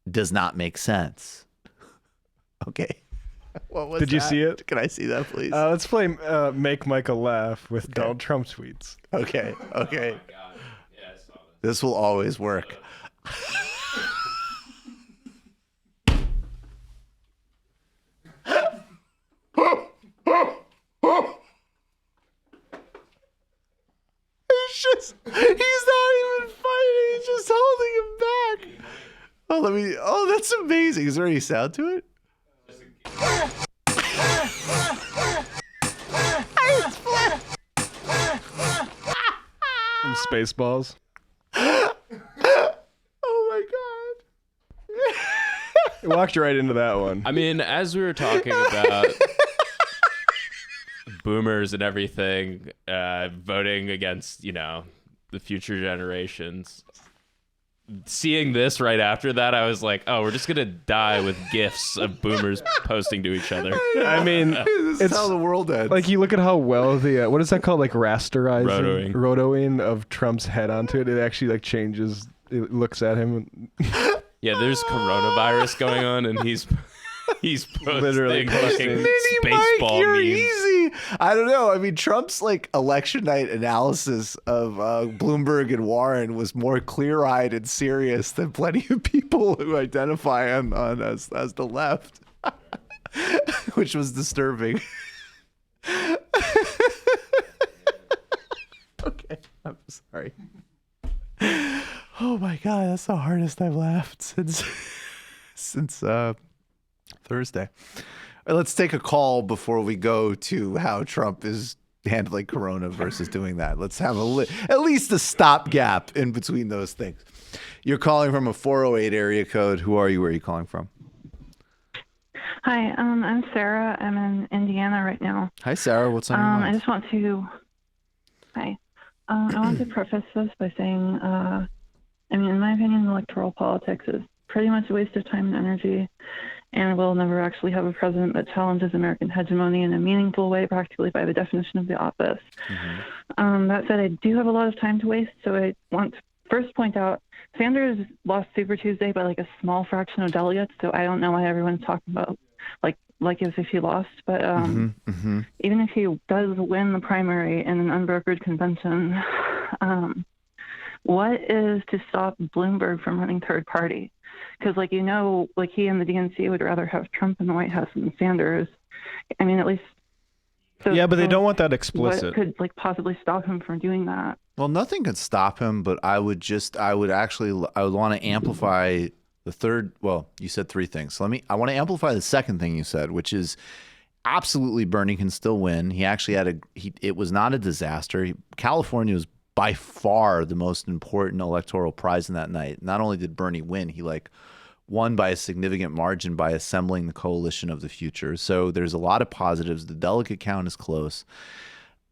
does not make sense. Okay. What was Did you see it? Can I see that, please? Let's play Make Micah Laugh with Donald Trump tweets. Okay. Okay. Oh my God. Yeah, I saw this will always work. He's not even fighting. He's just holding him back. Oh, that's amazing. Is there any sound to it? Some Spaceballs. Oh my God. He walked right into that one. I mean, as we were talking about boomers and everything, voting against, the future generations. Seeing this right after that, I was like, oh, we're just going to die with GIFs of boomers posting to each other. I mean, this is how the world ends. Like, you look at how well the, what is that called? Like rasterizing? Rotoing of Trump's head onto it. It actually like changes, it looks at him. Yeah, there's coronavirus going on, and he's posting literally fucking Mini Mike, you're easy. I don't know. I mean, Trump's like election night analysis of Bloomberg and Warren was more clear-eyed and serious than plenty of people who identify on as the left, which was disturbing. Okay, I'm sorry. Oh my God, that's the hardest I've laughed since Thursday. All right, let's take a call before we go to how Trump is handling Corona versus doing that. Let's have at least a stopgap in between those things. You're calling from a 408 area code. Who are you? Where are you calling from? Hi, I'm Sarah. I'm in Indiana right now. Hi, Sarah. What's on your mind? I just want to. Hi. I want to preface this by saying, in my opinion, electoral politics is pretty much a waste of time and energy, and we'll never actually have a president that challenges American hegemony in a meaningful way, practically by the definition of the office. Mm-hmm. That said, I do have a lot of time to waste, so I want to first point out Sanders lost Super Tuesday by like a small fraction of delegates, so I don't know why everyone's talking about like as if he lost. But even if he does win the primary in an unbrokered convention, what is to stop Bloomberg from running third party? Because, he and the DNC would rather have Trump in the White House than Sanders. I mean, at least. Yeah, but they don't want that explicit. What could possibly stop him from doing that? Well, nothing could stop him, but I would want to amplify the third. Well, you said three things. So I want to amplify the second thing you said, which is absolutely Bernie can still win. He actually it was not a disaster. California was by far the most important electoral prize in that night. Not only did Bernie win, he won by a significant margin by assembling the coalition of the future. So there's a lot of positives. The delegate count is close.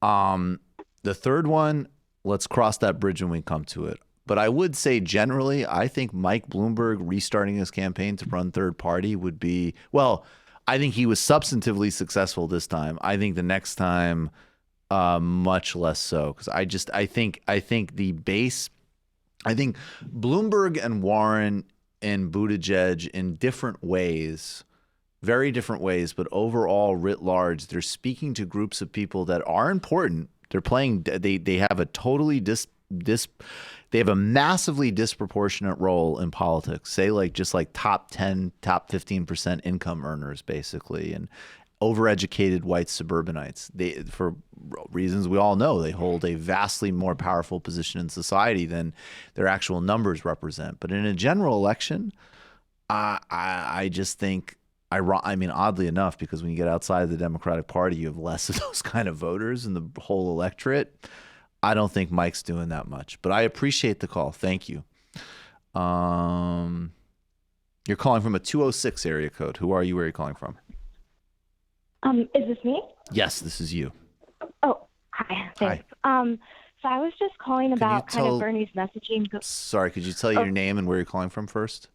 The third one, let's cross that bridge when we come to it. But I would say generally, I think Mike Bloomberg restarting his campaign to run third party would be, well, I think he was substantively successful this time. I think the next time, much less so, because I think Bloomberg and Warren and Buttigieg in different ways, very different ways, but overall writ large, they're speaking to groups of people that are important. They're playing. They have a totally they have a massively disproportionate role in politics. Say just top 10, top 15% income earners, basically, and overeducated white suburbanites. They, for reasons we all know, they hold a vastly more powerful position in society than their actual numbers represent. But in a general election, I just think, oddly enough, because when you get outside of the Democratic Party, you have less of those kind of voters in the whole electorate. I don't think Mike's doing that much, but I appreciate the call. Thank you. You're calling from a 206 area code. Who are you? Where are you calling from? Is this me? Yes, this is you. Oh, hi. Thanks. Hi. So I was just calling about kind of Bernie's messaging. Sorry, could you tell your name and where you're calling from first?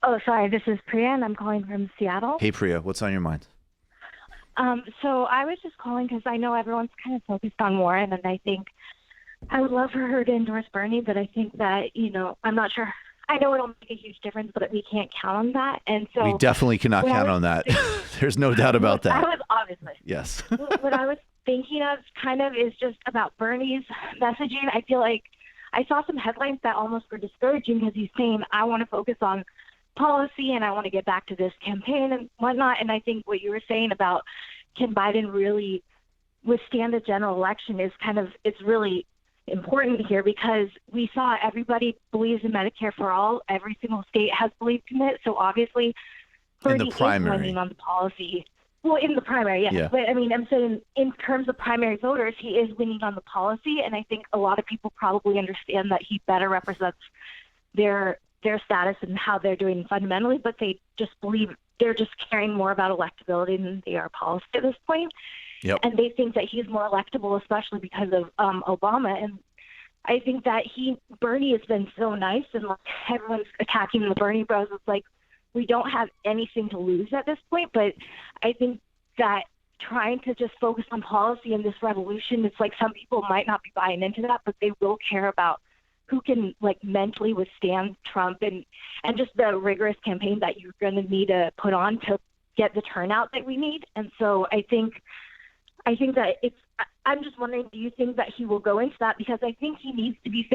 Oh, sorry. This is Priya, and I'm calling from Seattle. Hey, Priya, what's on your mind? So I was just calling because I know everyone's kind of focused on Warren, and I think I would love for her to endorse Bernie, but I think that, you know, I'm not sure. I know it'll make a huge difference, but we can't count on that. And so We definitely cannot count on that. There's no doubt about that. I was obviously. Yes. What I was thinking of kind of is just about Bernie's messaging. I feel like I saw some headlines that almost were discouraging because he's saying, I want to focus on policy and I want to get back to this campaign and whatnot. And I think what you were saying about can Biden really withstand a general election is kind of, it's really important here because we saw everybody believes in Medicare for all. Every single state has believed in it. So obviously, Bernie is winning on the policy. Well, in the primary, yes. Yeah. But I mean, I'm saying in terms of primary voters, he is winning on the policy. And I think a lot of people probably understand that he better represents their status and how they're doing fundamentally, but they just believe they're just caring more about electability than they are policy at this point. Yep. And they think that he's more electable, especially because of Obama. And I think that Bernie has been so nice, and like everyone's attacking the Bernie bros. It's like we don't have anything to lose at this point. But I think that trying to just focus on policy in this revolution, it's like some people might not be buying into that, but they will care about who can like mentally withstand Trump and just the rigorous campaign that you're going to need to put on to get the turnout that we need. And so I think that I'm just wondering, do you think that he will go into that? Because I think he needs to be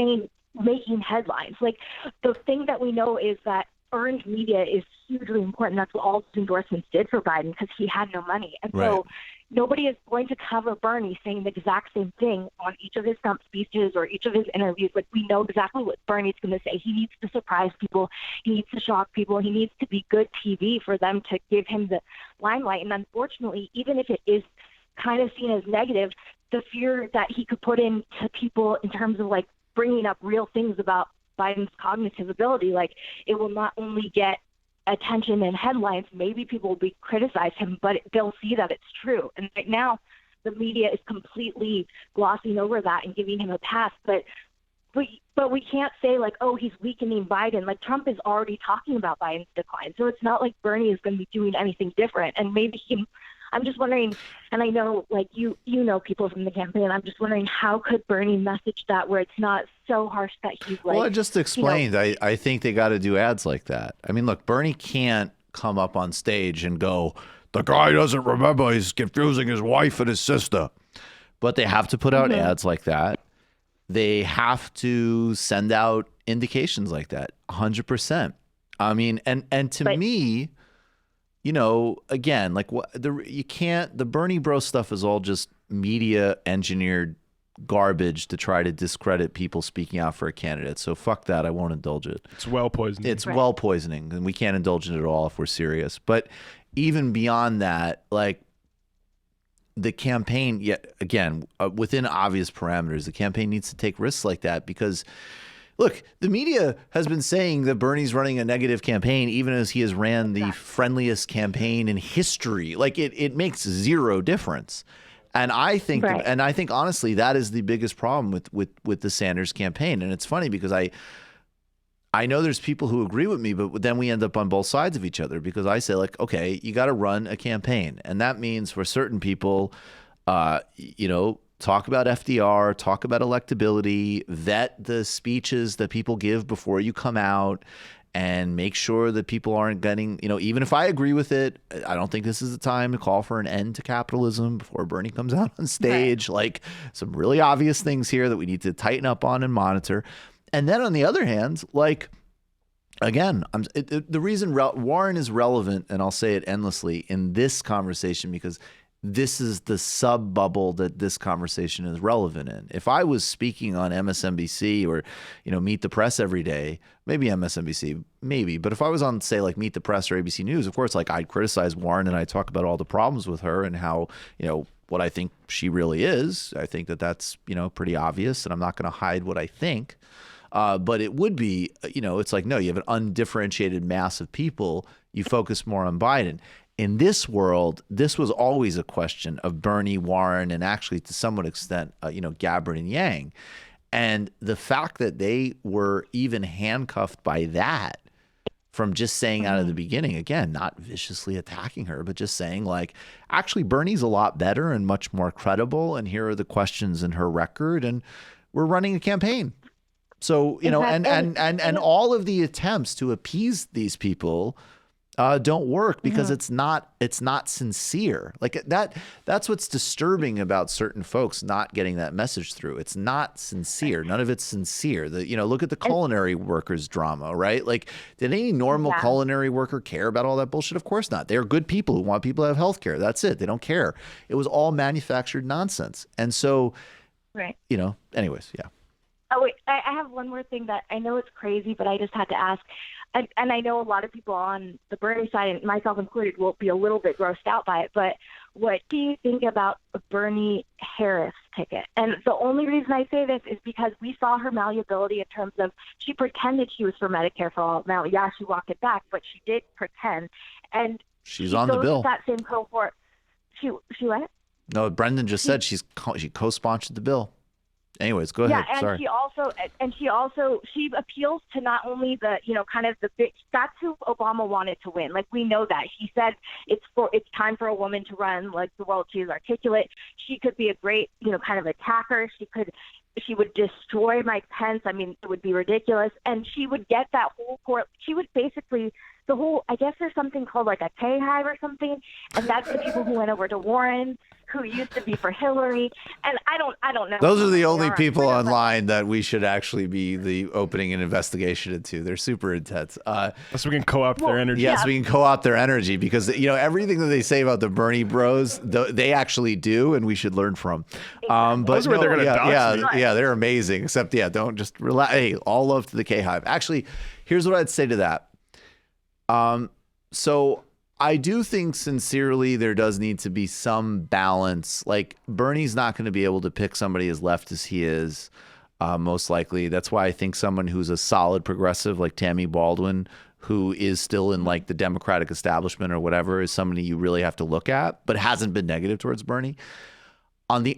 making headlines. Like the thing that we know is that earned media is hugely important. That's what all his endorsements did for Biden because he had no money. And so nobody is going to cover Bernie saying the exact same thing on each of his stump speeches or each of his interviews. Like we know exactly what Bernie's going to say. He needs to surprise people. He needs to shock people. He needs to be good TV for them to give him the limelight. And unfortunately, even if it is kind of seen as negative, the fear that he could put into people in terms of like bringing up real things about Biden's cognitive ability, like it will not only get attention and headlines, maybe people will criticize him, but they'll see that it's true. And right now, the media is completely glossing over that and giving him a pass. But we can't say like, oh, he's weakening Biden. Like Trump is already talking about Biden's decline, so it's not like Bernie is going to be doing anything different. And maybe I'm just wondering, and I know like you know people from the campaign, I'm just wondering how could Bernie message that where it's not so harsh that he's like. Well, I just explained. I think they got to do ads like that. I mean, look, Bernie can't come up on stage and go, the guy doesn't remember, he's confusing his wife and his sister. But they have to put out ads like that. They have to send out indications like that, 100%. I mean, and to me, you know, again, like the Bernie bro stuff is all just media engineered garbage to try to discredit people speaking out for a candidate. So fuck that. I won't indulge it. It's well poisoning. It's well poisoning, and we can't indulge it at all if we're serious. But even beyond that, like the campaign, yet again, within obvious parameters, the campaign needs to take risks like that because. Look, the media has been saying that Bernie's running a negative campaign, even as he has ran the friendliest campaign in history. Like it makes zero difference. And I think, honestly, that is the biggest problem with the Sanders campaign. And it's funny because I know there's people who agree with me, but then we end up on both sides of each other because I say like, okay, you got to run a campaign. And that means for certain people, you know, talk about FDR, talk about electability, vet the speeches that people give before you come out, and make sure that people aren't getting, you know, even if I agree with it, I don't think this is the time to call for an end to capitalism before Bernie comes out on stage. Like some really obvious things here that we need to tighten up on and monitor. And then on the other hand, like, again, the reason Warren is relevant, and I'll say it endlessly in this conversation, because this is the sub bubble that this conversation is relevant in. If I was speaking on MSNBC or, you know, Meet the Press every day, maybe MSNBC, maybe, but if I was on, say, like Meet the Press or ABC News, of course, like I'd criticize Warren and I'd talk about all the problems with her and how, you know, what I think she really is. I think that that's, you know, pretty obvious, and I'm not going to hide what I think. But it would be, you know, it's like, no, you have an undifferentiated mass of people. You focus more on Biden. In this world, this was always a question of Bernie, Warren, and actually to some extent, you know, Gabbard and Yang. And the fact that they were even handcuffed by that from just saying out of the beginning, again, not viciously attacking her, but just saying like, actually, Bernie's a lot better and much more credible. And here are the questions in her record. And we're running a campaign. So, you know, and all of the attempts to appease these people don't work because it's not sincere. Like that's what's disturbing about certain folks not getting that message through. It's not sincere. None of it's sincere. Look at the culinary workers drama, right? Like, did any normal culinary worker care about all that bullshit? Of course not. They're good people who want people to have health care. That's it. They don't care. It was all manufactured nonsense. And so, anyways, yeah. Oh, wait, I have one more thing that I know it's crazy, but I just had to ask. And I know a lot of people on the Bernie side, and myself included, will be a little bit grossed out by it. But what do you think about a Bernie Harris ticket? And the only reason I say this is because we saw her malleability in terms of she pretended she was for Medicare for all. Now, yeah, she walked it back, but she did pretend. And she's on the bill. That same cohort. She what? No, Brendan just said she co-sponsored the bill. Anyways, go ahead. Yeah, and sorry. she appeals to not only the kind of the big. That's who Obama wanted to win. Like, we know that he said it's time for a woman to run. Like, the world, she is articulate. She could be a great kind of attacker. She would destroy Mike Pence. I mean, it would be ridiculous, and she would get that whole court. She would basically the whole. I guess there's something called like a K-hive or something, and that's the people who went over to Warren, who used to be for Hillary, and I don't know. Those are the only people online that we should actually be the opening an investigation into. They're super intense. So we can co-opt their energy. Yes, we can co-opt their energy because everything that they say about the Bernie bros, they actually do, and we should learn from. But those are where they're going to dox me. Yeah, they're amazing. Except, don't just relax. Hey, all love to the K-hive. Actually, here's what I'd say to that. So I do think sincerely there does need to be some balance. Like, Bernie's not going to be able to pick somebody as left as he is, most likely. That's why I think someone who's a solid progressive like Tammy Baldwin, who is still in like the Democratic establishment or whatever, is somebody you really have to look at, but hasn't been negative towards Bernie.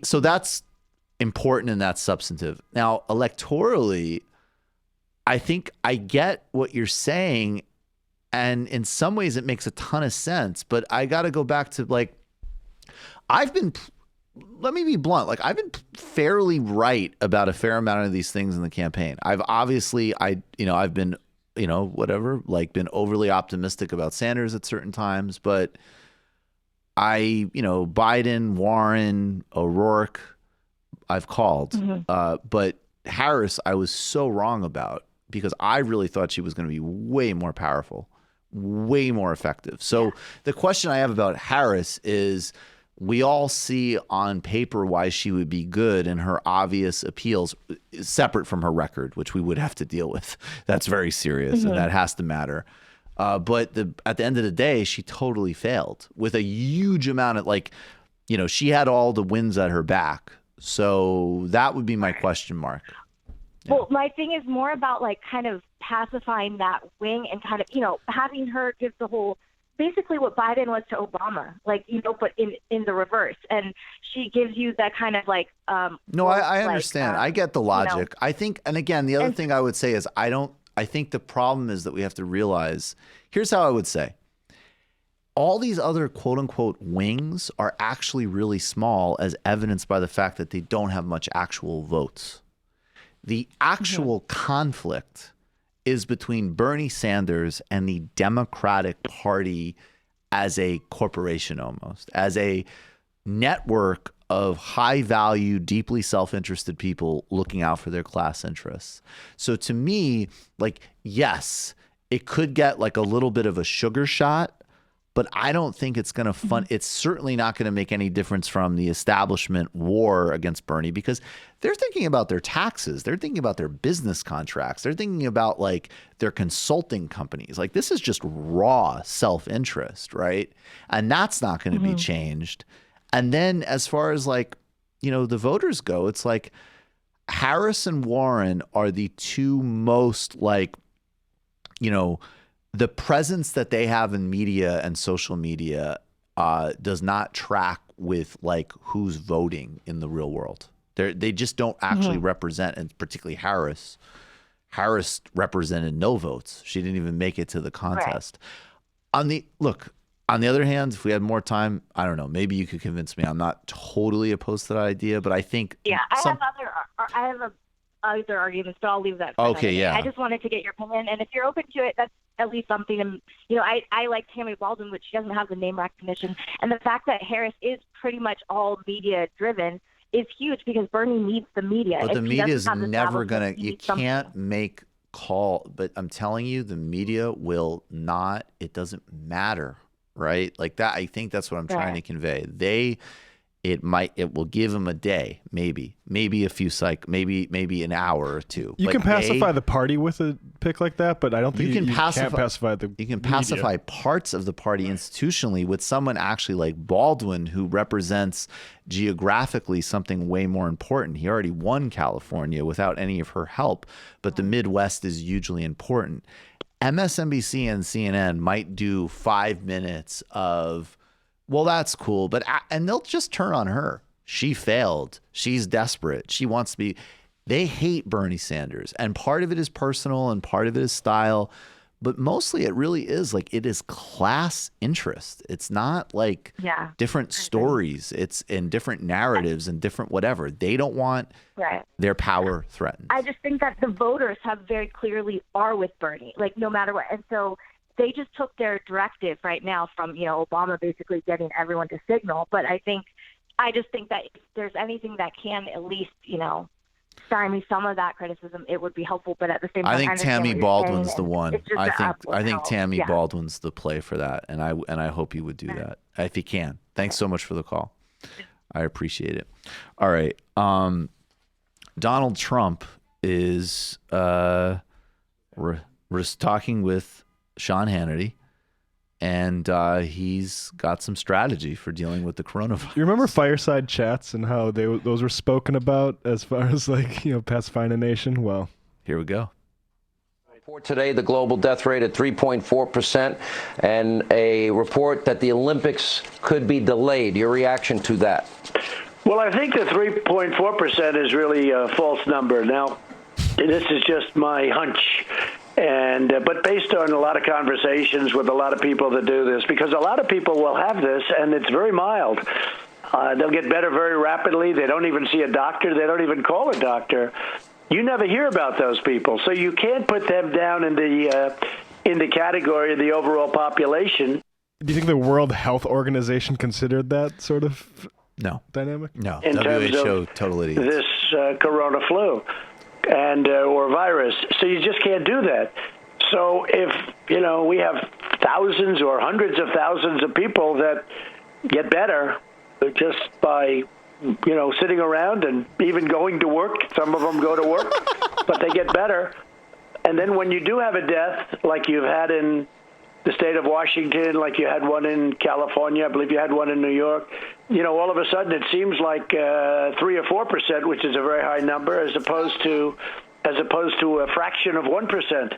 So that's important and that's substantive. Now, electorally, I think I get what you're saying. And in some ways it makes a ton of sense, but I got to go back to let me be blunt. Like, I've been fairly right about a fair amount of these things in the campaign. I've obviously, I've been, been overly optimistic about Sanders at certain times, but Biden, Warren, O'Rourke, I've called, but Harris, I was so wrong about because I really thought she was going to be way more powerful, way more effective. So the question I have about Harris is, we all see on paper why she would be good, and her obvious appeals, separate from her record, which we would have to deal with. That's very serious, and that has to matter. But at the end of the day, she totally failed with a huge amount of she had all the wins at her back. So that would be my question mark. Well, my thing is more about kind of pacifying that wing and kind of, having her give the whole, basically what Biden was to Obama, but in the reverse. And she gives you that kind of no, I understand. I get the logic. I think, and again, the other thing I would say is I think the problem is that we have to realize, here's how I would say. All these other quote unquote wings are actually really small, as evidenced by the fact that they don't have much actual votes. The actual conflict is between Bernie Sanders and the Democratic Party as a corporation, almost as a network of high value, deeply self-interested people looking out for their class interests. So to me, yes, it could get a little bit of a sugar shot, but I don't think it's going to it's certainly not going to make any difference from the establishment war against Bernie, because they're thinking about their taxes. They're thinking about their business contracts. They're thinking about their consulting companies. This is just raw self-interest, right? And that's not going to be changed. And then as far as the voters go, it's Harris and Warren are the two most the presence that they have in media and social media does not track with who's voting in the real world. They just don't actually represent, and particularly Harris. Harris represented no votes. She didn't even make it to the contest. Right. On the other hand, if we had more time, I don't know, maybe you could convince me. I'm not totally opposed to that idea, but I think I have other arguments, but I'll leave that for okay, yeah. I just wanted to get your opinion, and if you're open to it, that's at least something. And I like Tammy Baldwin, but she doesn't have the name recognition, and the fact that Harris is pretty much all media driven is huge because Bernie needs the media. But the media is never gonna. You can't make call. But I'm telling you, the media will not. It doesn't matter, right? Like that. I think that's what I'm trying to convey. It will give them a day, maybe a few maybe an hour or two. You can pacify the party with a pick like that, but I don't think you can pacify the You can media. pacify parts of the party institutionally with someone actually like Baldwin, who represents geographically something way more important. He already won California without any of her help, but the Midwest is hugely important. MSNBC and CNN might do 5 minutes of, well, that's cool, and they'll just turn on her. She failed. She's desperate. She wants to be. They hate Bernie Sanders, and part of it is personal, and part of it is style, but mostly it really is like it is class interest. It's not like different stories. It's in different narratives and different whatever. They don't want their power threatened. I just think that the voters have very clearly are with Bernie, like no matter what, and so. They just took their directive right now from, Obama basically getting everyone to signal. But I just think that if there's anything that can at least, stymie some of that criticism, it would be helpful. But at the same time, I think Tammy Baldwin's the one. I think Tammy Yeah. Baldwin's the play for that, and I hope he would do that if he can. Thanks so much for the call. I appreciate it. All right, Donald Trump is we're talking with Sean Hannity, and he's got some strategy for dealing with the coronavirus. You remember fireside chats and how those were spoken about as far as pacifying a nation? Well, here we go. Report today, the global death rate at 3.4%, and a report that the Olympics could be delayed. Your reaction to that? Well, I think the 3.4% is really a false number. Now, this is just my hunch. But based on a lot of conversations with a lot of people that do this, because a lot of people will have this and it's very mild. They'll get better very rapidly. They don't even see a doctor. They don't even call a doctor. You never hear about those people. So you can't put them down in the category of the overall population. Do you think the World Health Organization considered that sort of dynamic? No. In WHO totally this corona flu. Or virus. So you just can't do that. So if, we have thousands or hundreds of thousands of people that get better just by, sitting around and even going to work, some of them go to work, but they get better. And then when you do have a death, like you've had in the state of Washington, like you had one in California, I believe you had one in New York, all of a sudden it seems like 3 or 4%, which is a very high number, as opposed to a fraction of 1%.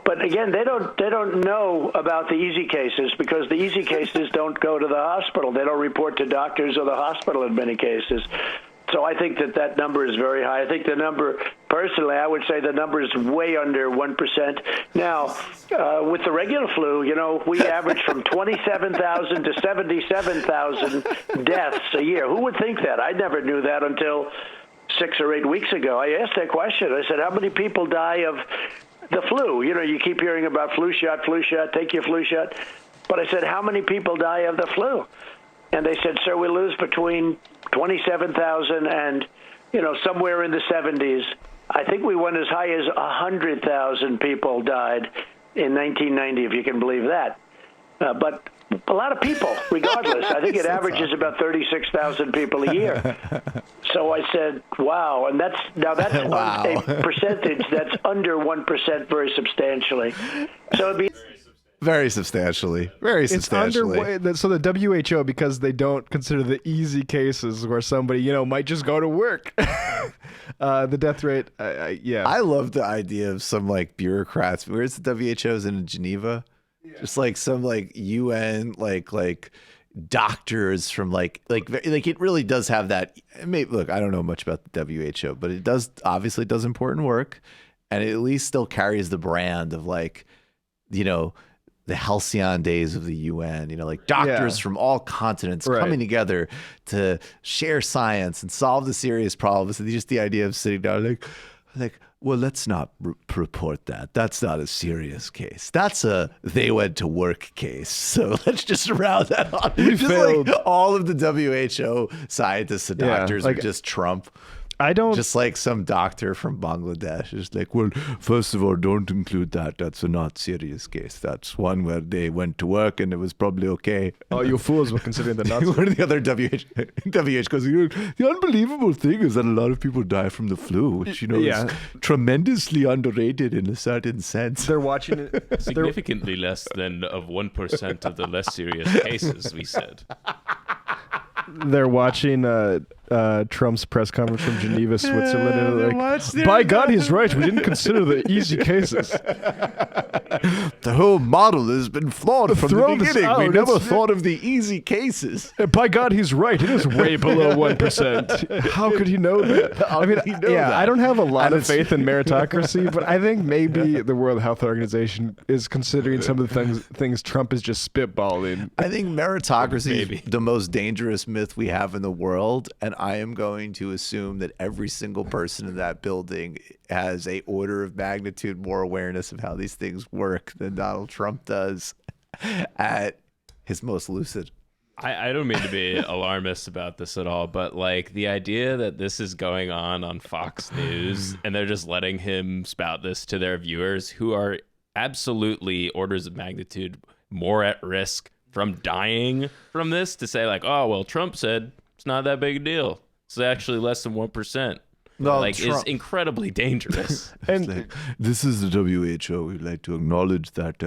But again, they don't know about the easy cases because the easy cases don't go to the hospital. They don't report to doctors or the hospital in many cases. So I think that number is very high. I think the number, personally, I would say the number is way under 1%. Now, with the regular flu, we average from 27,000 to 77,000 deaths a year. Who would think that? I never knew that until 6 or 8 weeks ago. I asked that question. I said, how many people die of the flu? You keep hearing about flu shot, take your flu shot. But I said, how many people die of the flu? And they said, sir, we lose between 27,000 and, somewhere in the 70s. I think we went as high as 100,000 people died in 1990, if you can believe that. But a lot of people, regardless. I think it averages about 36,000 people a year. So I said, wow. And that's wow. a percentage that's under 1% very substantially. So it'd be... Very substantially. It's under, so the WHO, because they don't consider the easy cases where somebody, might just go to work. The death rate, I love the idea of some bureaucrats. Where's the WHO's in Geneva? Yeah. Just some UN, doctors from it really does have that. Look, I don't know much about the WHO, but it obviously does important work. and it at least still carries the brand of like, you know, the halcyon days of the UN, you know, like doctors from all continents coming together to share science and solve the serious problems. And just the idea of sitting down like, well, let's not report that. That's not a serious case. That's a they went to work case. So let's just round that off. Just like all of the WHO scientists and doctors are just Trump. Just like some doctor from Bangladesh is like, well, first of all, don't include that. That's a not serious case. That's one where they went to work and it was probably okay. Oh, you fools were considering the not. One of the other WHO goes, the unbelievable thing is that a lot of people die from the flu, which, you know, is tremendously underrated in a certain sense. They're watching it. Significantly less than of 1% of the less serious cases, we said. They're watching Trump's press conference from Geneva, Switzerland, and like, by God, he's right. We didn't consider the easy cases. The whole model has been flawed from the beginning. We never thought of the easy cases. By God, he's right. It is way below 1%. How could he know that? I mean, I don't have a lot of faith in meritocracy, but I think maybe the World Health Organization is considering some of the things Trump is just spitballing. I think meritocracy is the most dangerous myth we have in the world, and I am going to assume that every single person in that building has a order of magnitude more awareness of how these things work than Donald Trump does at his most lucid. I don't mean to be alarmist about this at all, but like the idea that this is going on Fox News and they're just letting him spout this to their viewers who are absolutely orders of magnitude more at risk from dying from this, to say like, oh, well, Trump said it's not that big a deal. It's actually less than 1%. No, like, is incredibly dangerous. And this is the WHO. We'd like to acknowledge that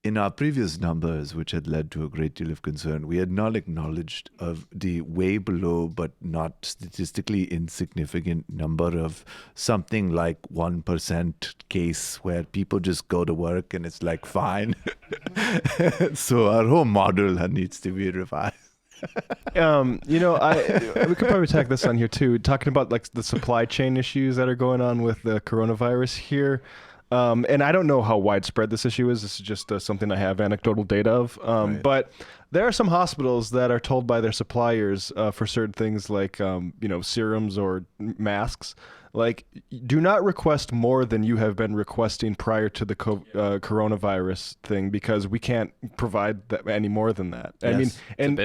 in our previous numbers, which had led to a great deal of concern, we had not acknowledged of the way below but not statistically insignificant number of something like 1% case where people just go to work and it's like fine. So our whole model needs to be revised. You know, we could probably tack this on here too, talking about like the supply chain issues that are going on with the coronavirus here. And I don't know how widespread this issue is. This is just something I have anecdotal data of. But there are some hospitals that are told by their suppliers for certain things like, you know, serums or masks, like, do not request more than you have been requesting prior to the coronavirus thing, because we can't provide that any more than that. Yes, I mean, and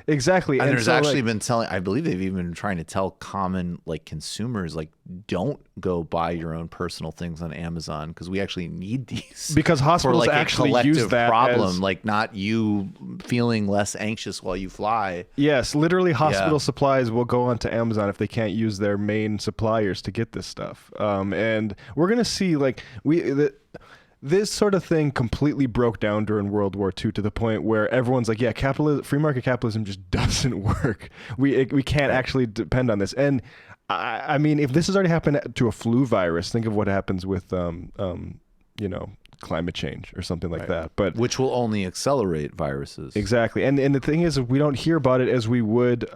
exactly. And there's actually been telling, I believe they've even been trying to tell common like consumers, like, don't go buy your own personal things on Amazon because we actually need these. Because hospitals for, like, actually a collective use that problem, as, like not you feeling less anxious while you fly. Yes, literally hospital supplies will go onto Amazon if they can't use their main suppliers to get this stuff. And we're going to see like this sort of thing completely broke down during World War II to the point where everyone's like, yeah, free market capitalism just doesn't work. We can't actually depend on this. And I mean, if this has already happened to a flu virus, think of what happens with, you know, climate change or something like that. But which will only accelerate viruses. Exactly. And the thing is, we don't hear about it as we would,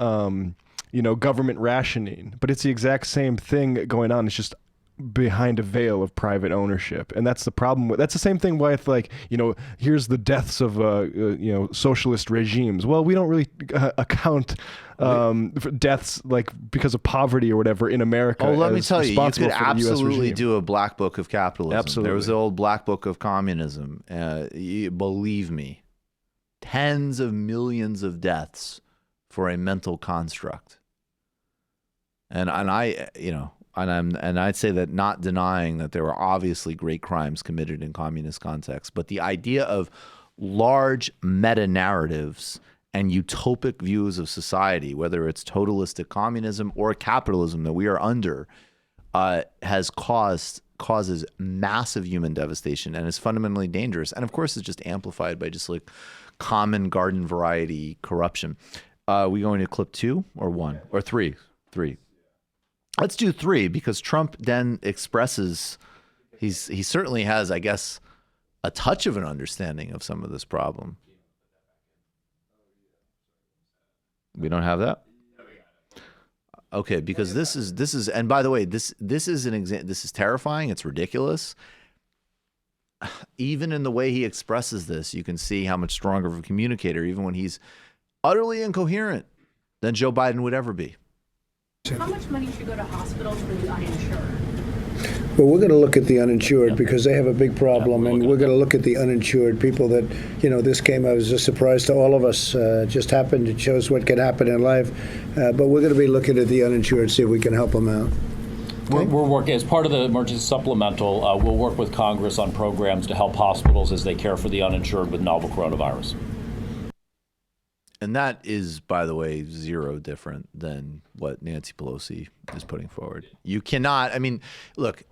you know, government rationing. But it's the exact same thing going on. It's just behind a veil of private ownership, and that's the problem. That's the same thing with, like, you know, here's the deaths of you know, socialist regimes. Well, we don't really account for deaths like because of poverty or whatever in America. Oh, let me tell you, you could absolutely do a black book of capitalism. Absolutely. There was the old black book of communism. Believe me, tens of millions of deaths for a mental construct. And I, you know, and I'd say that, not denying that there were obviously great crimes committed in communist contexts, but the idea of large meta-narratives and utopic views of society, whether it's totalistic communism or capitalism that we are under, causes massive human devastation and is fundamentally dangerous. And of course, it's just amplified by just like common garden variety corruption. We going to clip 2 or 1 or 3? 3. Let's do 3, because Trump then expresses he certainly has, I guess, a touch of an understanding of some of this problem. We don't have that? Okay, because this is, and by the way, this is an example. This is terrifying. It's ridiculous. Even in the way he expresses this, you can see how much stronger of a communicator, even when he's utterly incoherent, than Joe Biden would ever be. How much money should go to hospitals for the uninsured? Well, we're going to look at the uninsured because they have a big problem, and we're going to look at the uninsured people that, this came as a surprise to all of us. Just happened. It shows what can happen in life. But we're going to be looking at the uninsured, see if we can help them out. Okay. We're working as part of the emergency supplemental. We'll work with Congress on programs to help hospitals as they care for the uninsured with novel coronavirus. And that is, by the way, zero different than what Nancy Pelosi is putting forward. You cannot, look,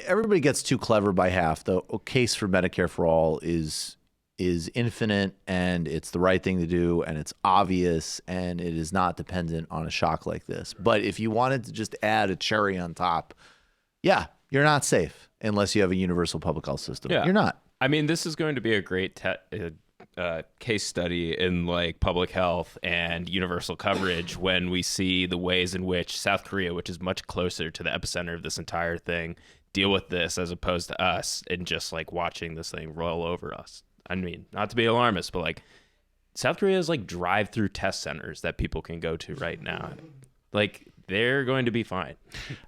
everybody gets too clever by half. The case for Medicare for all is infinite, and it's the right thing to do, and it's obvious, and it is not dependent on a shock like this. But if you wanted to just add a cherry on top, yeah, you're not safe unless you have a universal public health system. Yeah. You're not. This is going to be a great case study in like public health and universal coverage when we see the ways in which South Korea, which is much closer to the epicenter of this entire thing, deal with this as opposed to us and just like watching this thing roll over us. Not to be alarmist, but like South Korea is like drive-through test centers that people can go to right now. Like they're going to be fine.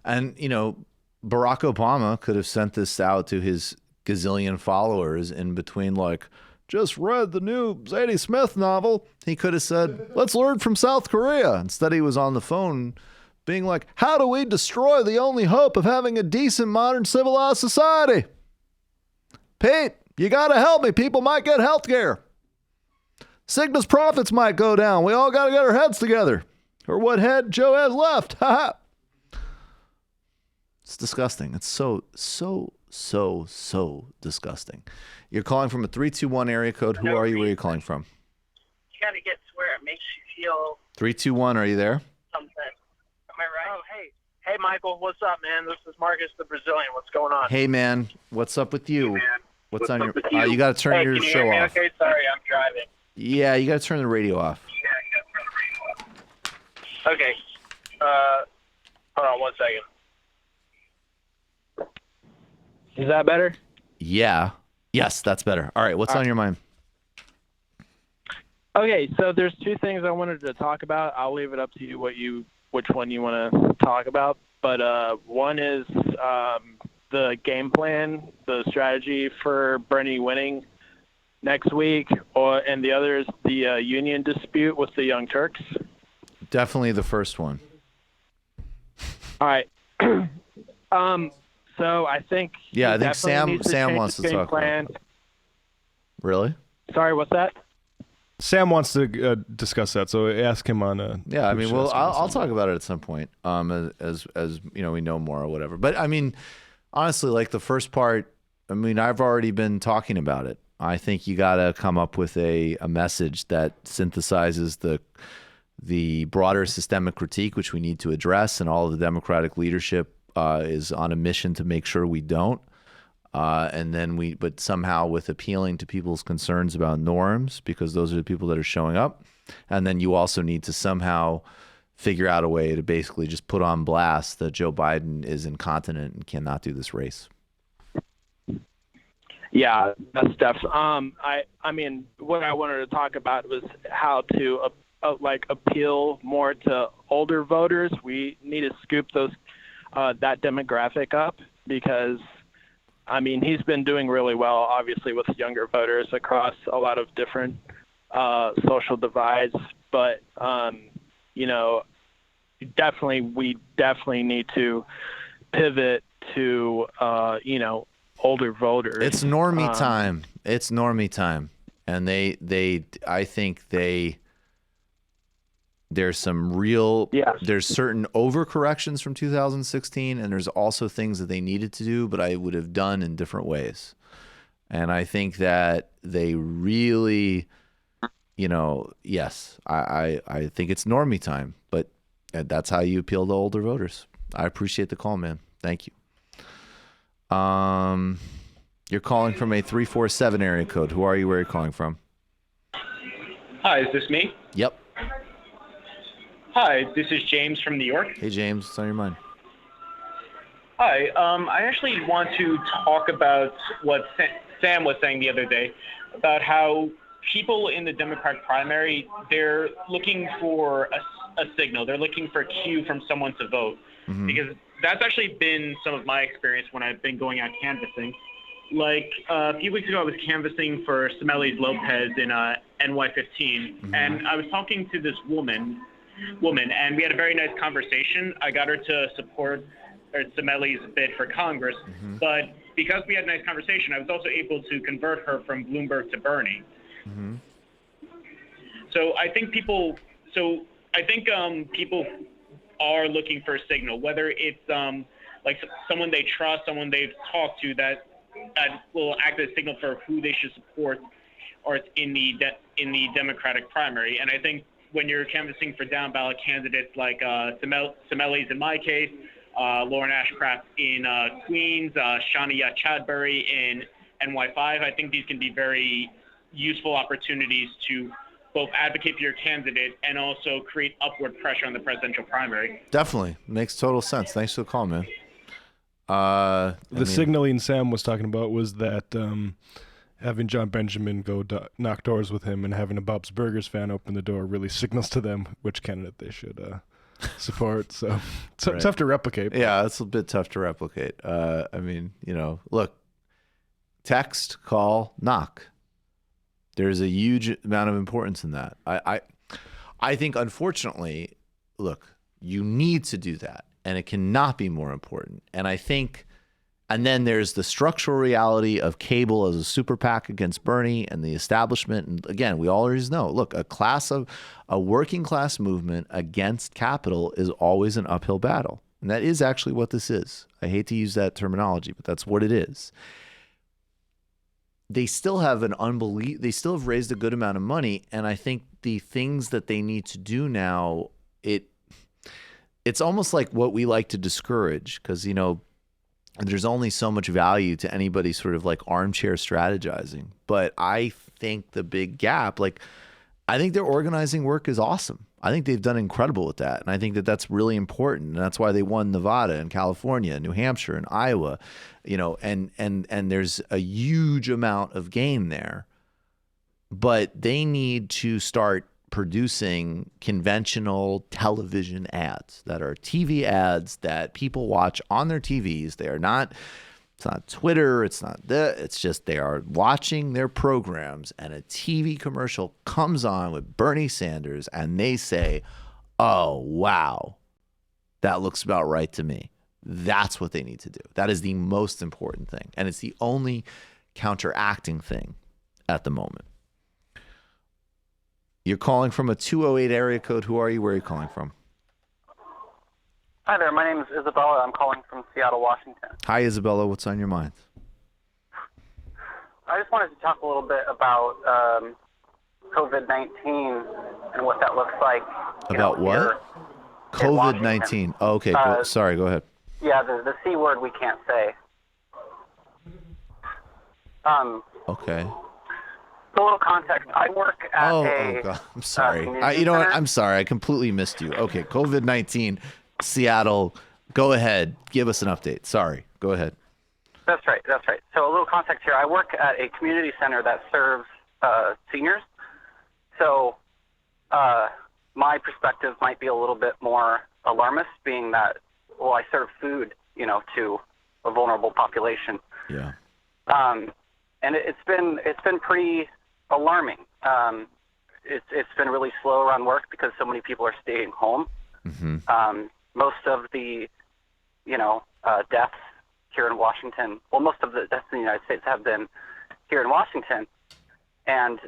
And, Barack Obama could have sent this out to his gazillion followers in between, like, just read the new Zadie Smith novel. He could have said, let's learn from South Korea. Instead, he was on the phone being like, how do we destroy the only hope of having a decent, modern, civilized society? Pete, you got to help me. People might get health care. Cigna's profits might go down. We all got to get our heads together. Or what head Joe has left. Ha ha. It's disgusting. It's so disgusting. You're calling from a 321 area code. Who are you? Where are you calling from? You got to get to where it makes you feel 321, are you there? something. Am I right? Oh, hey, Michael, what's up, man? This is Marcus, the Brazilian. What's going on? Hey, man. What's up with you? Hey, man. What's on your... up with you? You got to turn Hey, your can you show hear me off. Okay, sorry, I'm driving. Yeah, you got to turn the radio off. Okay. Hold on 1 second. Is that better? Yeah. Yes, that's better. All right, what's on your mind? Okay, so there's two things I wanted to talk about. I'll leave it up to you which one you want to talk about. But one is the game plan, the strategy for Bernie winning next week, and the other is the union dispute with the Young Turks. Definitely the first one. All right. So I think I think Sam wants to talk about it. Really? Sorry, what's that? Sam wants to discuss that, so ask him on. I'll talk about it at some point. As we know more or whatever. But honestly, like the first part, I've already been talking about it. I think you got to come up with a message that synthesizes the broader systemic critique, which we need to address, and all of the Democratic leadership is on a mission to make sure we don't. But somehow with appealing to people's concerns about norms, because those are the people that are showing up. And then you also need to somehow figure out a way to basically just put on blast that Joe Biden is incontinent and cannot do this race. Yeah, that's definitely. What I wanted to talk about was how to appeal more to older voters. We need to scoop that demographic up because, he's been doing really well, obviously, with younger voters across a lot of different social divides. But, we definitely need to pivot to, older voters. It's normie time. It's normie time. And I think there's some real, there's certain overcorrections from 2016, and there's also things that they needed to do, but I would have done in different ways. And I think that they really, yes, I think it's normie time, but that's how you appeal to older voters. I appreciate the call, man. Thank you. You're calling from a 347 area code. Who are you? Where are you calling from? Hi, is this me? Yep. Hi, this is James from New York. Hey, James, what's on your mind? Hi, I actually want to talk about what Sam was saying the other day about how people in the Democratic primary, they're looking for a signal. They're looking for a cue from someone to vote. Because that's actually been some of my experience when I've been going out canvassing. Like a few weeks ago, I was canvassing for Semelis Lopez in NY15, and I was talking to this woman, and we had a very nice conversation. I got her to support Semeli's bid for Congress, but because we had a nice conversation, I was also able to convert her from Bloomberg to Bernie. So I think people are looking for a signal, whether it's like someone they trust, someone they've talked to that will act as a signal for who they should support, or in the Democratic primary. And I think when you're canvassing for down ballot candidates like Semeli's in my case, Lauren Ashcraft in Queens, Shania Chadbury in NY5, I think these can be very useful opportunities to both advocate for your candidate and also create upward pressure on the presidential primary. Definitely. Makes total sense. Thanks for the call, man. The signaling Sam was talking about was that having John Benjamin go knock doors with him and having a Bob's Burgers fan open the door really signals to them which candidate they should support. So it's Right. tough to replicate. Yeah, it's a bit tough to replicate. I mean, look, text, call, knock. There's a huge amount of importance in that. I think, unfortunately, look, you need to do that, and it cannot be more important. And I think, and then there's the structural reality of cable as a super PAC against Bernie and the establishment. And again, we always know, look, a working class movement against capital is always an uphill battle. And that is actually what this is. I hate to use that terminology, but that's what it is. They still have they still have raised a good amount of money. And I think the things that they need to do now, it's almost like what we like to discourage, because, there's only so much value to anybody sort of like armchair strategizing. But I think the big gap, I think their organizing work is awesome. I think they've done incredible with that. And I think that that's really important. And that's why they won Nevada and California, and New Hampshire and Iowa, and there's a huge amount of gain there. But they need to start producing conventional television ads that are TV ads that people watch on their TVs. It's not Twitter. It's just they are watching their programs, and a TV commercial comes on with Bernie Sanders and they say, oh, wow, that looks about right to me. That's what they need to do. That is the most important thing. And it's the only counteracting thing at the moment. You're calling from a 208 area code. Who are you? Where are you calling from? Hi there. My name is Isabella. I'm calling from Seattle, Washington. Hi, Isabella. What's on your mind? I just wanted to talk a little bit about COVID-19 and what that looks like. About what? COVID-19. Oh, okay. Sorry. Go ahead. Yeah, the C word we can't say. Okay. A little context. I work at Oh, God. I'm sorry. You know what? I'm sorry. I completely missed you. Okay. COVID-19, Seattle. Go ahead. Give us an update. Sorry. Go ahead. That's right. So a little context here. I work at a community center that serves seniors. So my perspective might be a little bit more alarmist, being that, well, I serve food, to a vulnerable population. Yeah. And it's been pretty alarming. It's been really slow around work because so many people are staying home. Mm-hmm. Most of the, deaths here in Washington, well, most of the deaths in the United States have been here in Washington, and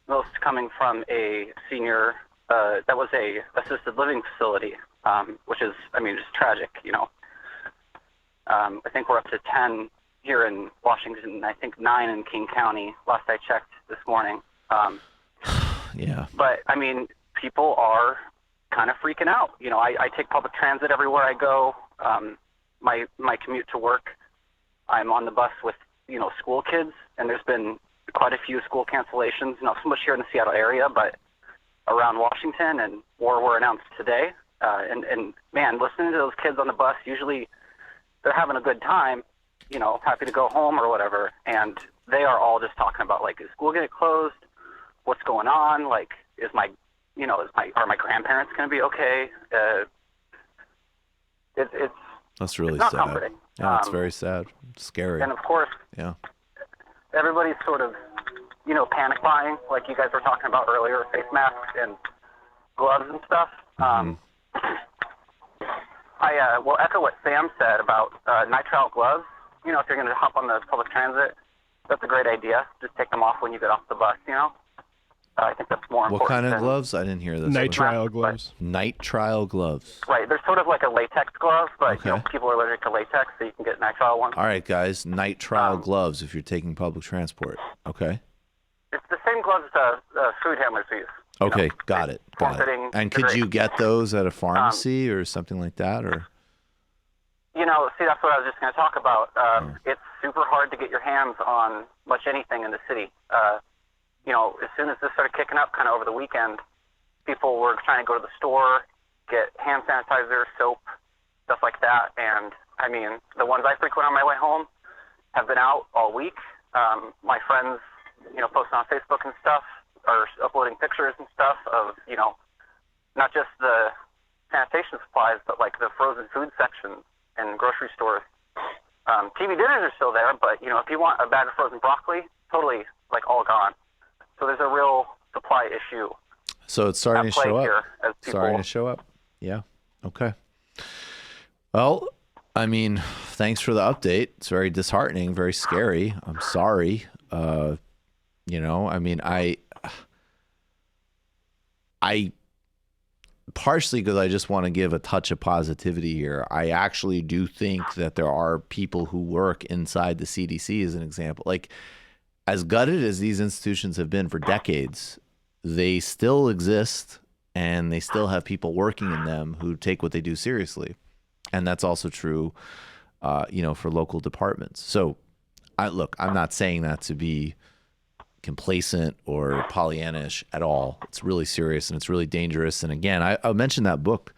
most coming from a senior, that was a assisted living facility, which is, just tragic, I think we're up to 10 here in Washington, I think 9 in King County, last I checked this morning. Yeah. But, people are kind of freaking out. I take public transit everywhere I go. My commute to work, I'm on the bus with, school kids, and there's been quite a few school cancellations, not so much here in the Seattle area, but around Washington, and more were announced today. And man, listening to those kids on the bus, usually they're having a good time, you know, happy to go home or whatever, and they are all just talking about, like, is school getting closed? What's going on? Like, are my grandparents going to be okay? That's really not sad. comforting. Yeah, it's very sad. It's scary. And of course, Yeah. everybody's sort of, you know, panic buying, like you guys were talking about earlier, face masks and gloves and stuff. I will echo what Sam said about nitrile gloves. You know, if you're going to hop on the public transit, that's a great idea. Just take them off when you get off the bus, you know? I think that's more important. What kind of than- gloves? I didn't hear this. Nitrile gloves. Nitrile gloves. Right, they're sort of like a latex glove, but you know, people are allergic to latex, so you can get nitrile ones. All right, guys. Nitrile gloves if you're taking public transport. Okay. It's the same gloves food handlers use. Okay, got it. form-fitting And could you get those at a pharmacy or something like that, or? You know, see, that's what I was just going to talk about. It's super hard to get your hands on much anything in the city. You know, as soon as this started kicking up kind of over the weekend, people were trying to go to the store, get hand sanitizer, soap, stuff like that. And, I mean, the ones I frequent on my way home have been out all week. My friends, you know, posting on Facebook and stuff are uploading pictures and stuff of, you know, not just the sanitation supplies, but, like, the frozen food sections in grocery stores. TV dinners are still there, but, you know, if you want a bag of frozen broccoli, totally, like, all gone. So there's a real supply issue. So it's starting to show up. Starting to show up. Yeah. Okay. Well, I mean, thanks for the update. It's very disheartening, very scary. I'm sorry. You know, I mean, I partially because I just want to give a touch of positivity here. I actually do think that there are people who work inside the CDC, as an example. Like, as gutted as these institutions have been for decades, they still exist and they still have people working in them who take what they do seriously. And that's also true, you know, for local departments. So I'm not saying that to be complacent or Pollyannish at all. It's really serious and it's really dangerous. And again, I mentioned that book,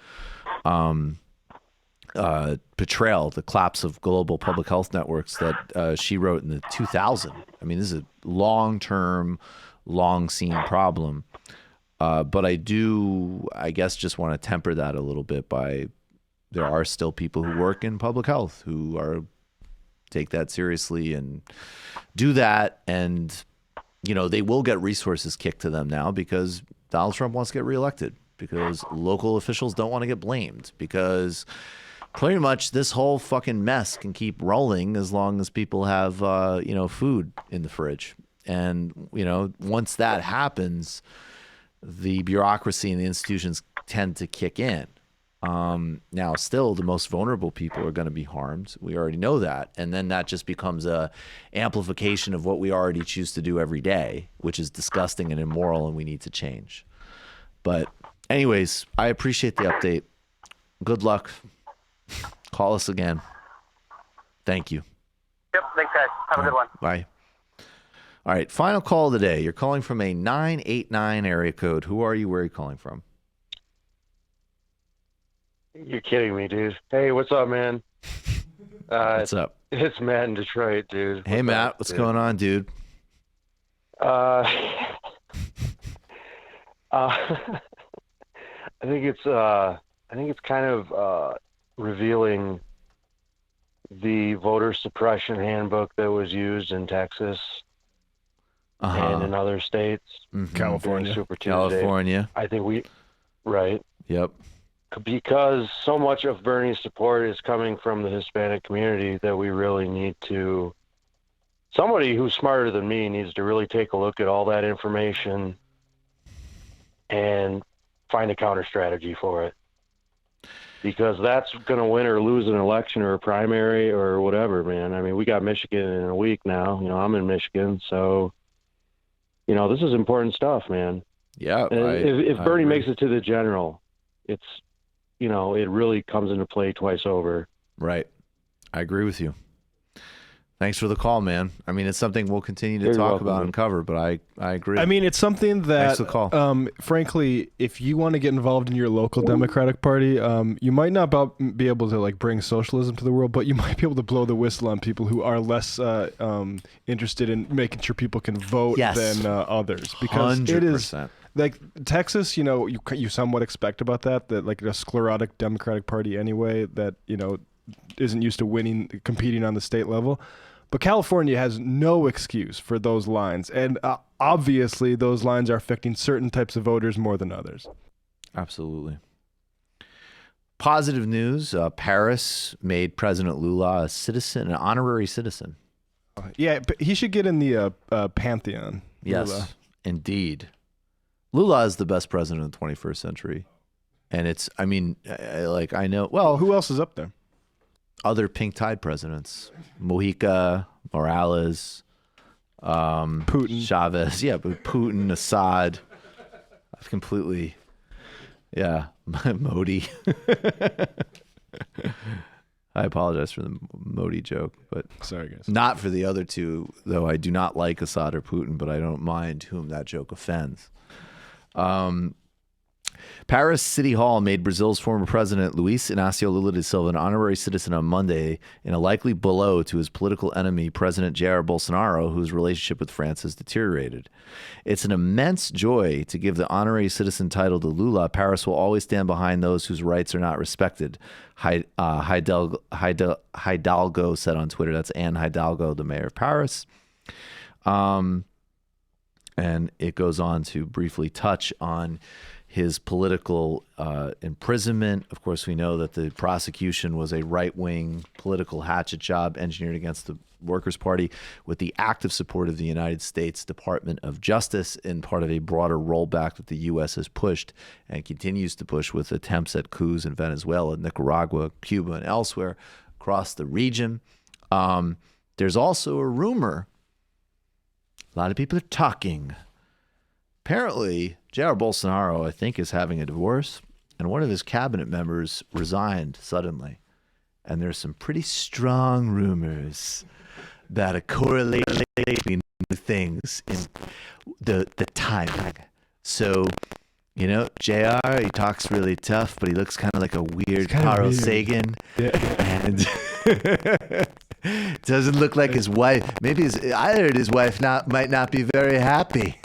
Betrayal, The Collapse of Global Public Health Networks, that she wrote in the 2000. I mean, this is a long-term, long-seen problem. But I guess, just want to temper that a little bit by there are still people who work in public health who take that seriously and do that. And, you know, they will get resources kicked to them now because Donald Trump wants to get reelected, because local officials don't want to get blamed, because pretty much this whole fucking mess can keep rolling as long as people have, you know, food in the fridge. And, you know, once that happens, the bureaucracy and the institutions tend to kick in. Now, still, the most vulnerable people are going to be harmed. We already know that. And then that just becomes a amplification of what we already choose to do every day, which is disgusting and immoral, and we need to change. But anyways, I appreciate the update. Good luck. Call us again. Thank you. Yep, thanks, guys. Have a good one. Bye. All right, final call of the day. You're calling from a 989 area code. Who are you? Where are you calling from? You're kidding me, dude. Hey, what's up, man? What's up? It's Matt in Detroit, dude. Hey, Matt. What's going on, dude? I think it's kind of revealing the voter suppression handbook that was used in Texas and in other states. California. Super Tuesday. California. I think right. Yep. Because so much of Bernie's support is coming from the Hispanic community that we really need to, somebody who's smarter than me needs to really take a look at all that information and find a counter strategy for it. Because that's going to win or lose an election or a primary or whatever, man. I mean, we got Michigan in a week now. You know, I'm in Michigan, so, you know, this is important stuff, man. Yeah. If Bernie makes it to the general, it's, you know, it really comes into play twice over. Right. I agree with you. Thanks for the call, man. I mean, it's something we'll continue to You're talk welcome, about man. and cover, but I agree. I mean, it's something that, Thanks for the call. frankly, if you want to get involved in your local Democratic Party, you might not be able to like bring socialism to the world, but you might be able to blow the whistle on people who are less interested in making sure people can vote than others. Because 100%. it is like Texas, you know, you somewhat expect about that like a sclerotic Democratic Party anyway that, you know, isn't used to competing on the state level. But California has no excuse for those lines. And obviously, those lines are affecting certain types of voters more than others. Absolutely. Positive news. Paris made President Lula a citizen, an honorary citizen. Yeah, but he should get in the pantheon. Yes, Lula. Indeed. Lula is the best president of the 21st century. And it's, I mean, I know, well. Who else is up there? Other pink tide presidents, Mujica, Morales, Putin, Chavez, but Putin, Assad, I've completely, Modi. I apologize for the Modi joke, but sorry guys, not for the other two. Though I do not like Assad or Putin, but I don't mind whom that joke offends. Paris City Hall made Brazil's former president Luiz Inácio Lula da Silva an honorary citizen on Monday in a likely blow to his political enemy, President Jair Bolsonaro, whose relationship with France has deteriorated. It's an immense joy to give the honorary citizen title to Lula. Paris will always stand behind those whose rights are not respected, Hidalgo said on Twitter. That's Anne Hidalgo, the mayor of Paris. And it goes on to briefly touch on his political imprisonment. Of course, we know that the prosecution was a right-wing political hatchet job engineered against the Workers' Party with the active support of the United States Department of Justice in part of a broader rollback that the U.S. has pushed and continues to push with attempts at coups in Venezuela, Nicaragua, Cuba, and elsewhere across the region. There's also a rumor. A lot of people are talking. Apparently, Jair Bolsonaro, I think, is having a divorce, and one of his cabinet members resigned suddenly. And there's some pretty strong rumors about a correlation between things in the timing. So, you know, JR, he talks really tough, but he looks kind of like a weird Carl Sagan. Yeah. And doesn't look like his wife. I heard his wife might not be very happy.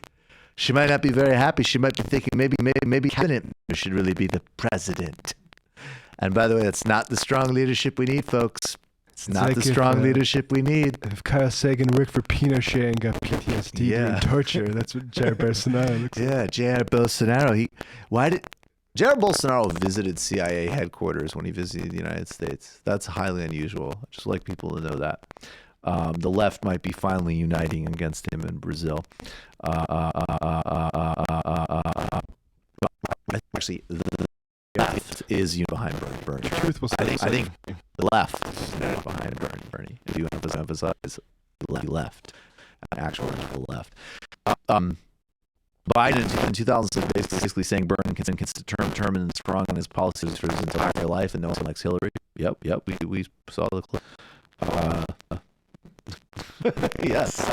She might not be very happy. She might be thinking maybe cabinet should really be the president. And by the way, that's not the strong leadership we need, folks. It's not like the strong leadership we need. If Carl Sagan worked for Pinochet and got PTSD during torture, that's what Jair Bolsonaro looks like. Yeah, Jair Bolsonaro. Jair Bolsonaro visited CIA headquarters when he visited the United States. That's highly unusual. I just like people to know that. The left might be finally uniting against him in Brazil. Actually, the left is behind Bernie. I think the left is behind Bernie. If you emphasize left, actual left. Biden in 2006 basically saying Bernie can determine and strong on his policies for his entire life, and no one likes Hillary. Yep. We saw the clip. Yes.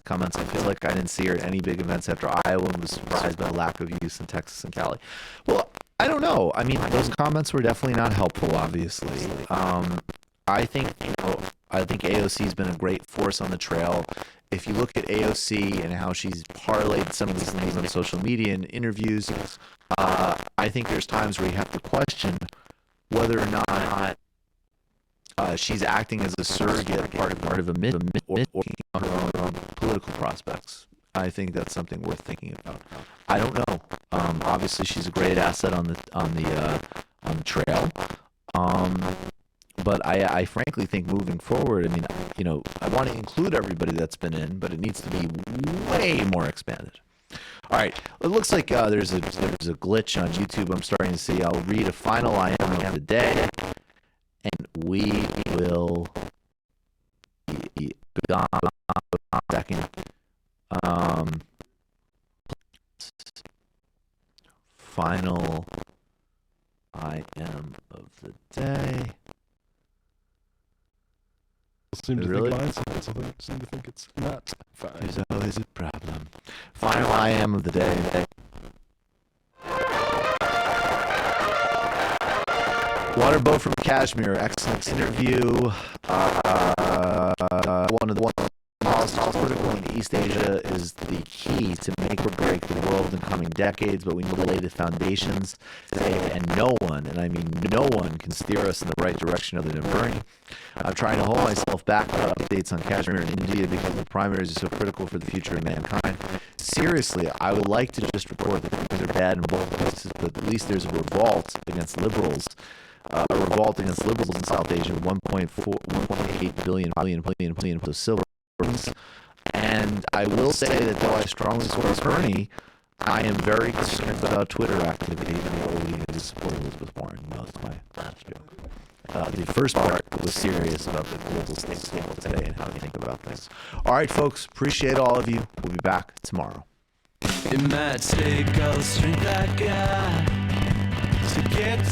Comments. I feel like I didn't see her at any big events after Iowa and was surprised by the lack of use in Texas and Cali. Well, I don't know. I mean, those comments were definitely not helpful, obviously. I think AOC's been a great force on the trail. If you look at AOC and how she's parlayed some of these things on social media and interviews, I think there's times where you have to question whether or not she's acting as a surrogate, part of a myth, or her own political prospects. I think that's something worth thinking about. I don't know. Obviously, she's a great asset on the trail. But I frankly think moving forward, I mean, I want to include everybody that's been in, but it needs to be way more expanded. All right, it looks like there's a glitch on YouTube. I'm starting to see. I'll read a final line of the day, and we will be gone a second. Final final I am of the day. Seem to Really? think mine's so they seem to think it's not fine. There's always a problem. Final I am of the day. Waterboat from Kashmir, excellent interview. One of the policies critical in East Asia is the key to make or break the world in coming decades, but we need to lay the foundations today, and no one, and I mean no one, can steer us in the right direction other than Bernie. I'm trying to hold myself back about updates on Kashmir and India because the primaries are so critical for the future of mankind. Seriously, I would like to just report that things are bad in both places, but at least there's a revolt against liberals. A revolt against liberals in South Asia, 1.8 billion of silver. And I will say that though I strongly support Bernie, I am very concerned about Twitter activity and what we need to support Elizabeth Warren. That was my last joke. The first part was serious about the global state scandal today and how they think about things. All right, folks, appreciate all of you. We'll be back tomorrow. It might take all the strength I got to get